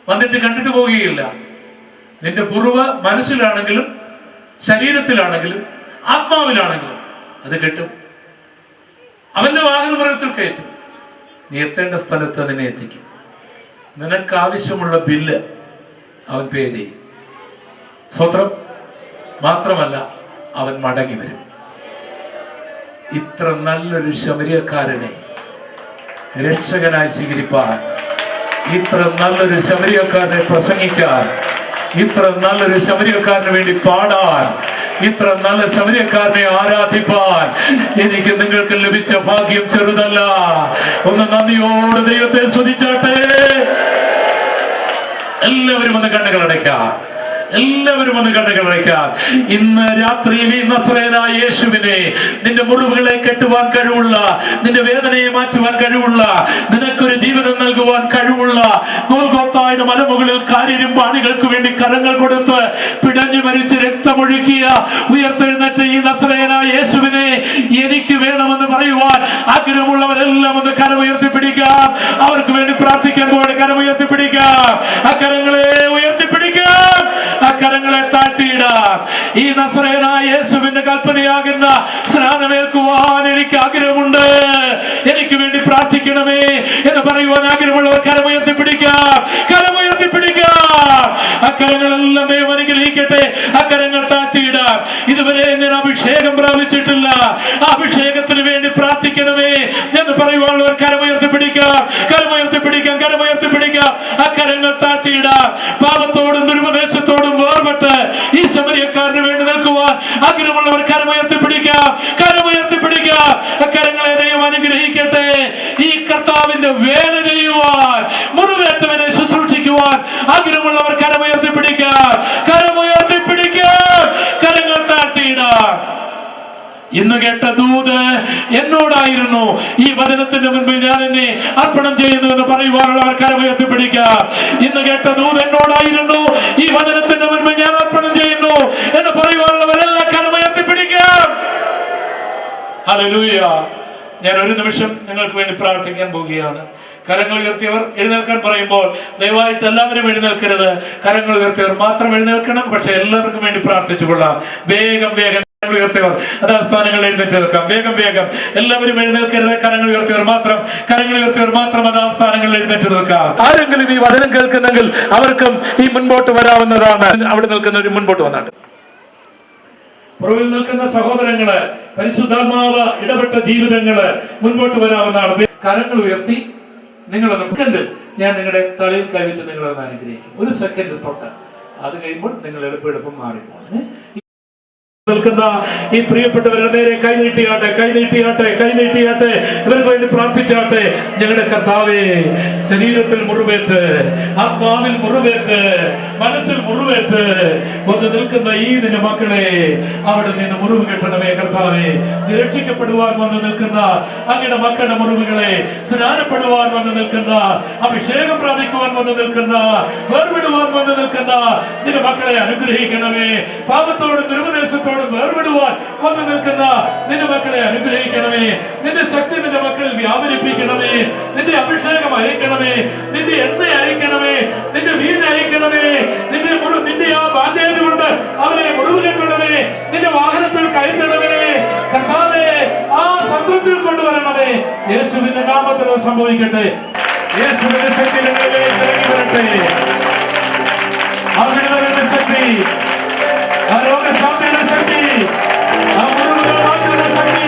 വന്നിട്ട് കണ്ടിട്ട് പോവുകയില്ല. നിന്റെ പൂർവ്വ മനസ്സിലാണെങ്കിലും ശരീരത്തിലാണെങ്കിലും ആത്മാവിലാണെങ്കിലും അത് കെട്ടും. അവന്റെ വാഹനമൃഗത്തിൽ കയറ്റും. നീ എത്തേണ്ട സ്ഥലത്ത് നിന്നെ എത്തിക്കും. നിനക്ക് ആവശ്യമുള്ള ബില്ല് അവൻ പേ ചെയ്യും. സ്വത്രം മാത്രമല്ല, അവൻ മടങ്ങി വരും. ഇത്ര നല്ലൊരു ശബരിയക്കാരനെ രക്ഷകനായി സ്വീകരിപ്പാൻ, ഇത്ര നല്ലൊരു ശബരിയക്കാരനെ പ്രസംഗിക്കാൻ, ഇത്ര നല്ലൊരു ശബരിയക്കാരന് വേണ്ടി പാടാൻ ഇത്ര നല്ല ശമര്യക്കാരനെ ആരാധിപ്പാൻ എനിക്ക് നിങ്ങൾക്ക് ലഭിച്ച ഭാഗ്യം ചെറുതല്ല. ഒന്ന് നന്ദിയോട് ദൈവത്തെ സ്തുതിച്ചാട്ടെ. എല്ലാവരും ഒന്ന് കണ്ണുകൾ അടയ്ക്കാം. എല്ലാവരും ഒന്ന് കണ്ണുകൾ അടയ്ക്കാം. ഇന്ന് രാത്രിയിൽ ഈ നസറേയനായ യേശുവിനെ നിന്റെ മുറിവുകളെ കെട്ടുവാൻ കഴിവുള്ള, നിന്റെ വേദനയെ മാറ്റുവാൻ കഴിവുള്ള, നിനക്കൊരു ജീവിതം നൽകുവാൻ കഴിവുള്ള, ഗോൽഗോത്തായുടെ മലമുകളിൽ കാരിരുമ്പാണികൾക്ക് വേണ്ടി കരങ്ങൾ കൊടുത്ത് പിടഞ്ഞു മരിച്ച് രക്തമൊഴുക്കിയ ഉയർത്തെഴുന്നേറ്റ ഈ നസറേയനായ യേശുവിനെ എനിക്ക് വേണമെന്ന് പറയുവാൻ ആഗ്രഹമുള്ളവരെല്ലാം ഒന്ന് കരമുയർത്തിപ്പിടിക്കാം. അവർക്ക് വേണ്ടി പ്രാർത്ഥിക്കാൻ പോലെ കരമുയർത്തിപ്പിടിക്കാം. ആ കരങ്ങളെ ഉയർത്തിപ്പിടിക്കാം. ആ കരങ്ങളെ താഴ്ത്തിയിടാം. ഈ നസറേയനായ യേശുവിന്റെ കൽപ്പനയാകുന്ന സ്നാനമേൽക്കുവാൻ എനിക്ക് ആഗ്രഹമുണ്ട്, എനിക്ക് വേണ്ടി പ്രാർത്ഥിക്കണമേ എന്ന് പറയുവാൻ ആഗ്രഹമുള്ളവർ കരമുയർത്തിപ്പിടിക്കാം. കരമുയർത്തിപ്പിടിക്കാം. അക്കരങ്ങളെല്ലാം ദൈവം അനുഗ്രഹിക്കട്ടെ. അക്കരങ്ങൾ താഴ്ത്തിയിടാം. ഇതുവരെ ഞാൻ അഭിഷേകം പ്രാപിച്ചിട്ടില്ല, അഭിഷേകത്തിന് വേണ്ടി പ്രാർത്ഥിക്കണമേ എന്ന് പറയുവാനുള്ളവർ കരമുയർത്തിപ്പിടിക്കാം. കരമുയർത്തിപ്പിടിക്കാം. കരമുയർത്തിപ്പിടിക്കാം. അക്കരങ്ങൾ താഴ്ത്തിയിടാം. പാപത്തോടും ദുരുപദേശത്തോടും വേർപെട്ട് ഈ ശമര്യക്കാരന് വേണ്ടി നിൽക്കുവാൻ ആഗ്രഹമുള്ളവർ കരമുയർത്തിപ്പിടിക്കാം. കരമുയർത്തിപ്പിടിക്കാം. കരങ്ങളെ ദൈവം അനുഗ്രഹിക്കട്ടെ. ഈ കർത്താവിന്റെ വേല ചെയ്യുവാൻ, മുറിവേറ്റവനെ ശുശ്രൂഷിക്കുവാൻ ആഗ്രഹമുള്ളവർ കരമുയർത്തിപ്പിടിക്കാം. കരമുയർത്തിപ്പിടിക്കാം. കരങ്ങൾ താഴ്ത്തിയിടാം. ഇന്ന് കേട്ട ദൂത് എന്നോടായിരുന്നു. ഈ വചനത്തിന്റെ മുൻപിൽ ഞാൻ എന്നെ അർപ്പണം ചെയ്യുന്നു എന്ന് പറയുവാനുള്ളവർ കരമുയർത്തിപ്പിടിക്കാം. ഇന്ന് കേട്ട ദൂത് എന്നോടായിരുന്നു. ഈ വചനത്തിന്റെ മുൻപിൽ ഞാൻ അർപ്പണം ചെയ്യുന്നു എന്ന് പറയുവാനുള്ളവരെല്ലാം കരമുയർത്തിപ്പിടിക്കാം. ഹല്ലേലൂയ. ഞാൻ ഒരു നിമിഷം നിങ്ങൾക്ക് വേണ്ടി പ്രാർത്ഥിക്കാൻ പോവുകയാണ്. കരങ്ങൾ ഉയർത്തിയവർ എഴുന്നേൽക്കാൻ പറയുമ്പോൾ ദയവായിട്ട് എല്ലാവരും എഴുന്നേൽക്കരുത്. കരങ്ങൾ ഉയർത്തിയവർ മാത്രം എഴുന്നേൽക്കണം. പക്ഷെ എല്ലാവർക്കും വേണ്ടി പ്രാർത്ഥിച്ചു കൊള്ളാം. വേഗം വേഗം ഉയർത്തിയവർ അതാ സ്ഥാനങ്ങളിൽ എഴുന്നേറ്റ് നിൽക്കാം. വേഗം വേഗം എല്ലാവരും എഴുന്നേൽക്കരുത്. കരങ്ങൾ ഉയർത്തിയവർ മാത്രം അതാ സ്ഥാനങ്ങളിൽ എഴുന്നേറ്റ് നിൽക്കാം. ആരെങ്കിലും ഈ വചനം കേൾക്കുന്നെങ്കിൽ അവർക്കും ഈ മുൻപോട്ട് വരാവുന്നതാണ്. അവിടെ നിൽക്കുന്നവർ മുൻപോട്ട് വന്നാട്ട്. പുറകിൽ നിൽക്കുന്ന സഹോദരങ്ങള്, പരിശുദ്ധാത്മാവ് ഇടപെട്ട ജീവിതങ്ങള് മുൻപോട്ട് വരാവുന്നതാണ്. കരങ്ങൾ ഉയർത്തി നിങ്ങളൊന്ന് സെക്കൻഡ് ഞാൻ നിങ്ങളുടെ തലയിൽ കൈവച്ച് നിങ്ങളൊന്ന് അനുഗ്രഹിക്കും. ഒരു സെക്കൻഡ് തൊട്ട്. അത് കഴിയുമ്പോൾ നിങ്ങൾ എളുപ്പം മാറിപ്പോണേ. നിൽക്കുന്ന ഈ പ്രിയപ്പെട്ടവരുടെ നേരെ കൈനീട്ടിയാട്ടെ. ഇവർക്ക് വേണ്ടി പ്രാർത്ഥിച്ചാട്ടെ. ഞങ്ങളുടെ കർത്താവേ, ശരീരത്തിൽ മുറിവേറ്റ്, ആത്മാവിൽ മുറിവേറ്റ്, മനസ്സിൽ മുറിവേറ്റ് വന്ന് നിൽക്കുന്ന ഈ നിന്റെ മക്കളെ അവിടെ നിന്ന് മുറിവ് കെട്ടണമേ കർത്താവേ. നിരക്ഷിക്കപ്പെടുവാൻ വന്ന് നിൽക്കുന്ന അങ്ങയുടെ മക്കളുടെ മുറിവുകളെ, സ്നാനപ്പെടുവാൻ വന്ന് നിൽക്കുന്ന, അഭിഷേകം പ്രാപിക്കുവാൻ വന്ന് നിൽക്കുന്ന, വേർവിടുവാൻ വന്ന് നിൽക്കുന്ന നിന്റെ മക്കളെ അനുഗ്രഹിക്കണമേ. പാപത്തോടും ദുരുപദേശത്തോടും വേർപെടുവാൻ വന്നു നിൽക്കുന്ന നിന്റെ മക്കളെ അനുഗ്രഹിക്കണമേ. നിന്റെ ശക്തി നിന്റെ മക്കളിൽ വ്യാപരിപ്പിക്കണമേ. നിന്റെ അഭിഷേകം അയക്കണമേ. നിന്റെ എണ്ണ അയക്കണമേ. നിന്റെ വീട് അയക്കണമേ. നിന്റെ ആ ബാൻഡേജ് കൊണ്ട് അവരെ മുറിവ് കെട്ടണമേ. നിന്റെ വാഹനത്തിൽ കയറ്റണമേ കർത്താവേ. ആ സത്യത്തിൽ കൊണ്ടുവരണമേ. യേശുവിന്റെ നാമത്തിൽ സംഭവിക്കട്ടെ. യേശുവിന്റെ ശക്തി നിങ്ങളിലേക്ക് ഇറങ്ങി വരട്ടെ. അവരുടെ ശക്തി, ആ രോഗശാന്തിയുടെ ശക്തി, ആ മുറിവുകൾ മാറ്റുന്ന ശക്തി,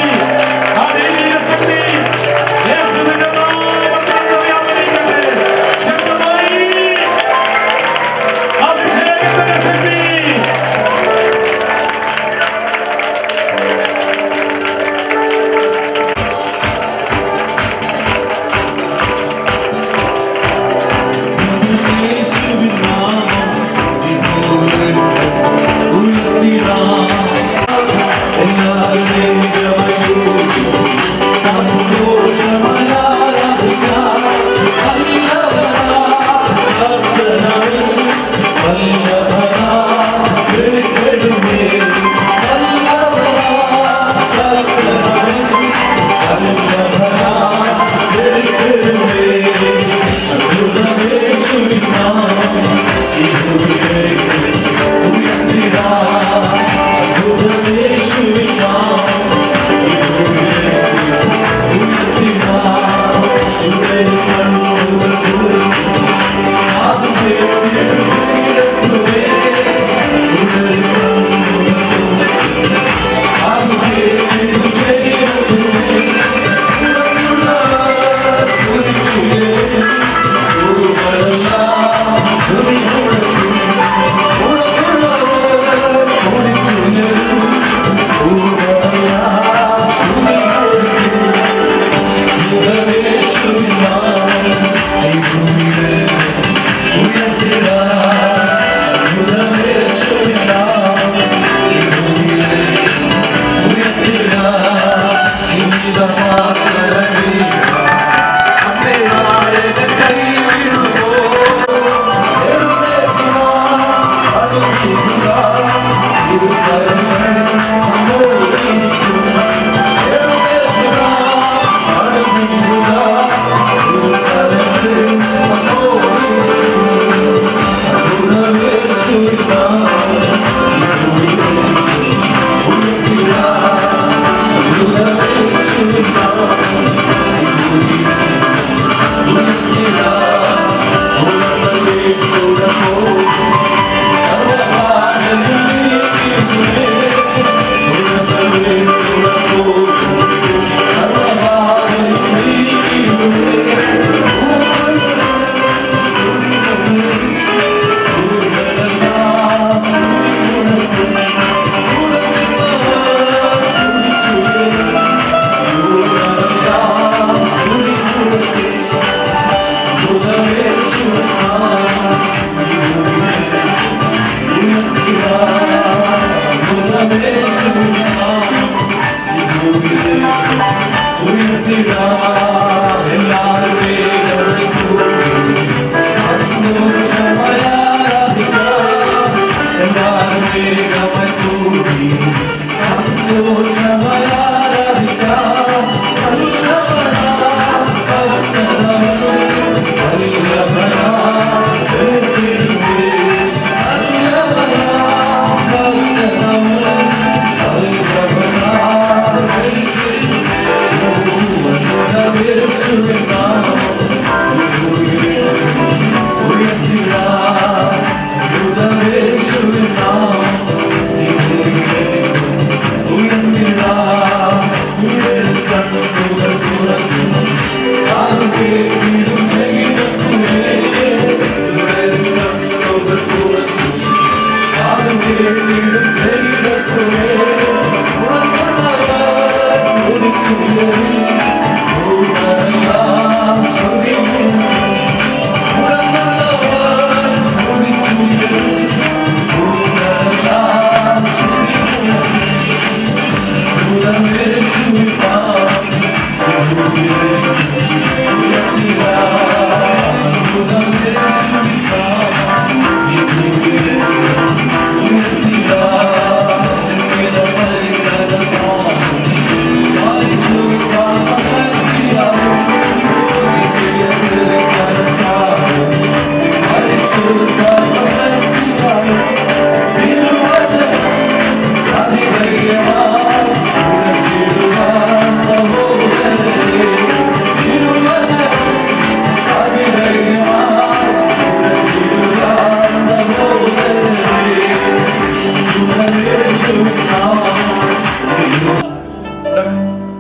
ആ ദൈവിക ശക്തി യേശുവിന്റെ നാമത്തിൽ വ്യാപരിക്കട്ടെ. ശക്തമായി അഭിഷേകത്തിന്റെ ശക്തി. യേശുവിൻ നാമം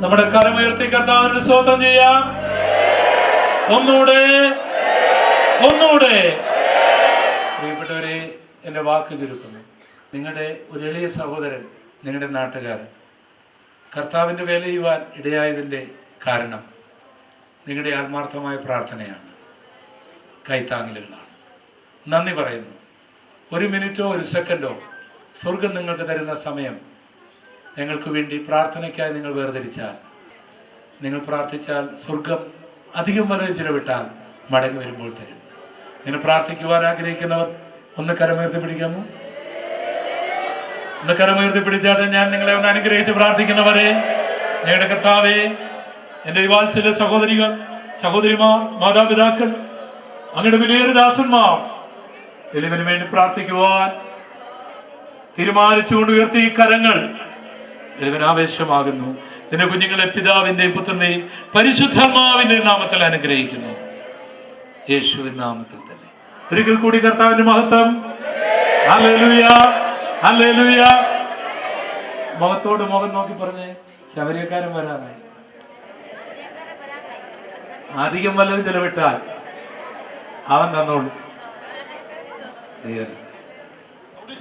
നമ്മുടെ കരമുയർത്തി കർത്താവിന് സ്തോത്രം ചെയ്യാം. ഒന്നുകൂടെ ഒന്നുകൂടെ. പ്രിയപ്പെട്ടവരെ, എൻ്റെ വാക്ക് ചുരുക്കുന്നു. നിങ്ങളുടെ ഒരു എളിയ സഹോദരൻ, നിങ്ങളുടെ നാട്ടുകാരൻ കർത്താവിൻ്റെ വേല ചെയ്യുവാൻ ഇടയായതിൻ്റെ കാരണം നിങ്ങളുടെ ആത്മാർത്ഥമായ പ്രാർത്ഥനയാണ്, കൈത്താങ്ങലുകളാണ്. നന്ദി പറയുന്നു. ഒരു മിനിറ്റോ ഒരു സെക്കൻഡോ സ്വർഗം നിങ്ങൾക്ക് തരുന്ന സമയം ഞങ്ങൾക്ക് വേണ്ടി പ്രാർത്ഥനയ്ക്കായി നിങ്ങൾ വേർതിരിച്ചാൽ, നിങ്ങൾ പ്രാർത്ഥിച്ചാൽ സ്വർഗം അധികം വലുത് ചിലവിട്ടാൽ മടങ്ങി വരുമ്പോൾ തരും. നിങ്ങൾ പ്രാർത്ഥിക്കുവാൻ ആഗ്രഹിക്കുന്നവർ ഒന്ന് കരമുയർത്തി പിടിക്കാമോ? ഒന്ന് കരമുയർത്തി പിടിച്ചാട്ടെ. ഞാൻ നിങ്ങളെ ഒന്ന് അനുഗ്രഹിച്ച് പ്രാർത്ഥിക്കുന്നവരെ, ഞങ്ങളുടെ കർത്താവേ, എൻ്റെ വാത്സല്യ സഹോദരികൾ, സഹോദരിമാർ, മാതാപിതാക്കൾ, അങ്ങയുടെ വിലയേറിയ ദാസന്മാർ, എളിവന് വേണ്ടി പ്രാർത്ഥിക്കുവാൻ തീരുമാനിച്ചുകൊണ്ട് ഉയർത്തി ഈ കരങ്ങൾ ആവേശമാകുന്നു. നിന്റെ കുഞ്ഞുങ്ങളെ പിതാവിന്റെയും പുത്രന്റെയും പരിശുദ്ധാത്മാവിന്റെ നാമത്തിൽ അനുഗ്രഹിക്കുന്നു, യേശുവിൻ നാമത്തിൽ തന്നെ. ഒരിക്കൽ കൂടി കർത്താവിന്റെ മഹത്വം. Hallelujah, hallelujah. മുഖത്തോട് മുഖം നോക്കി പറഞ്ഞേ, ശബരിക്കാരൻ വരാനായി. അധികം വല്ലതും ചെലവിട്ടാൽ അവൻ തന്നോളൂ.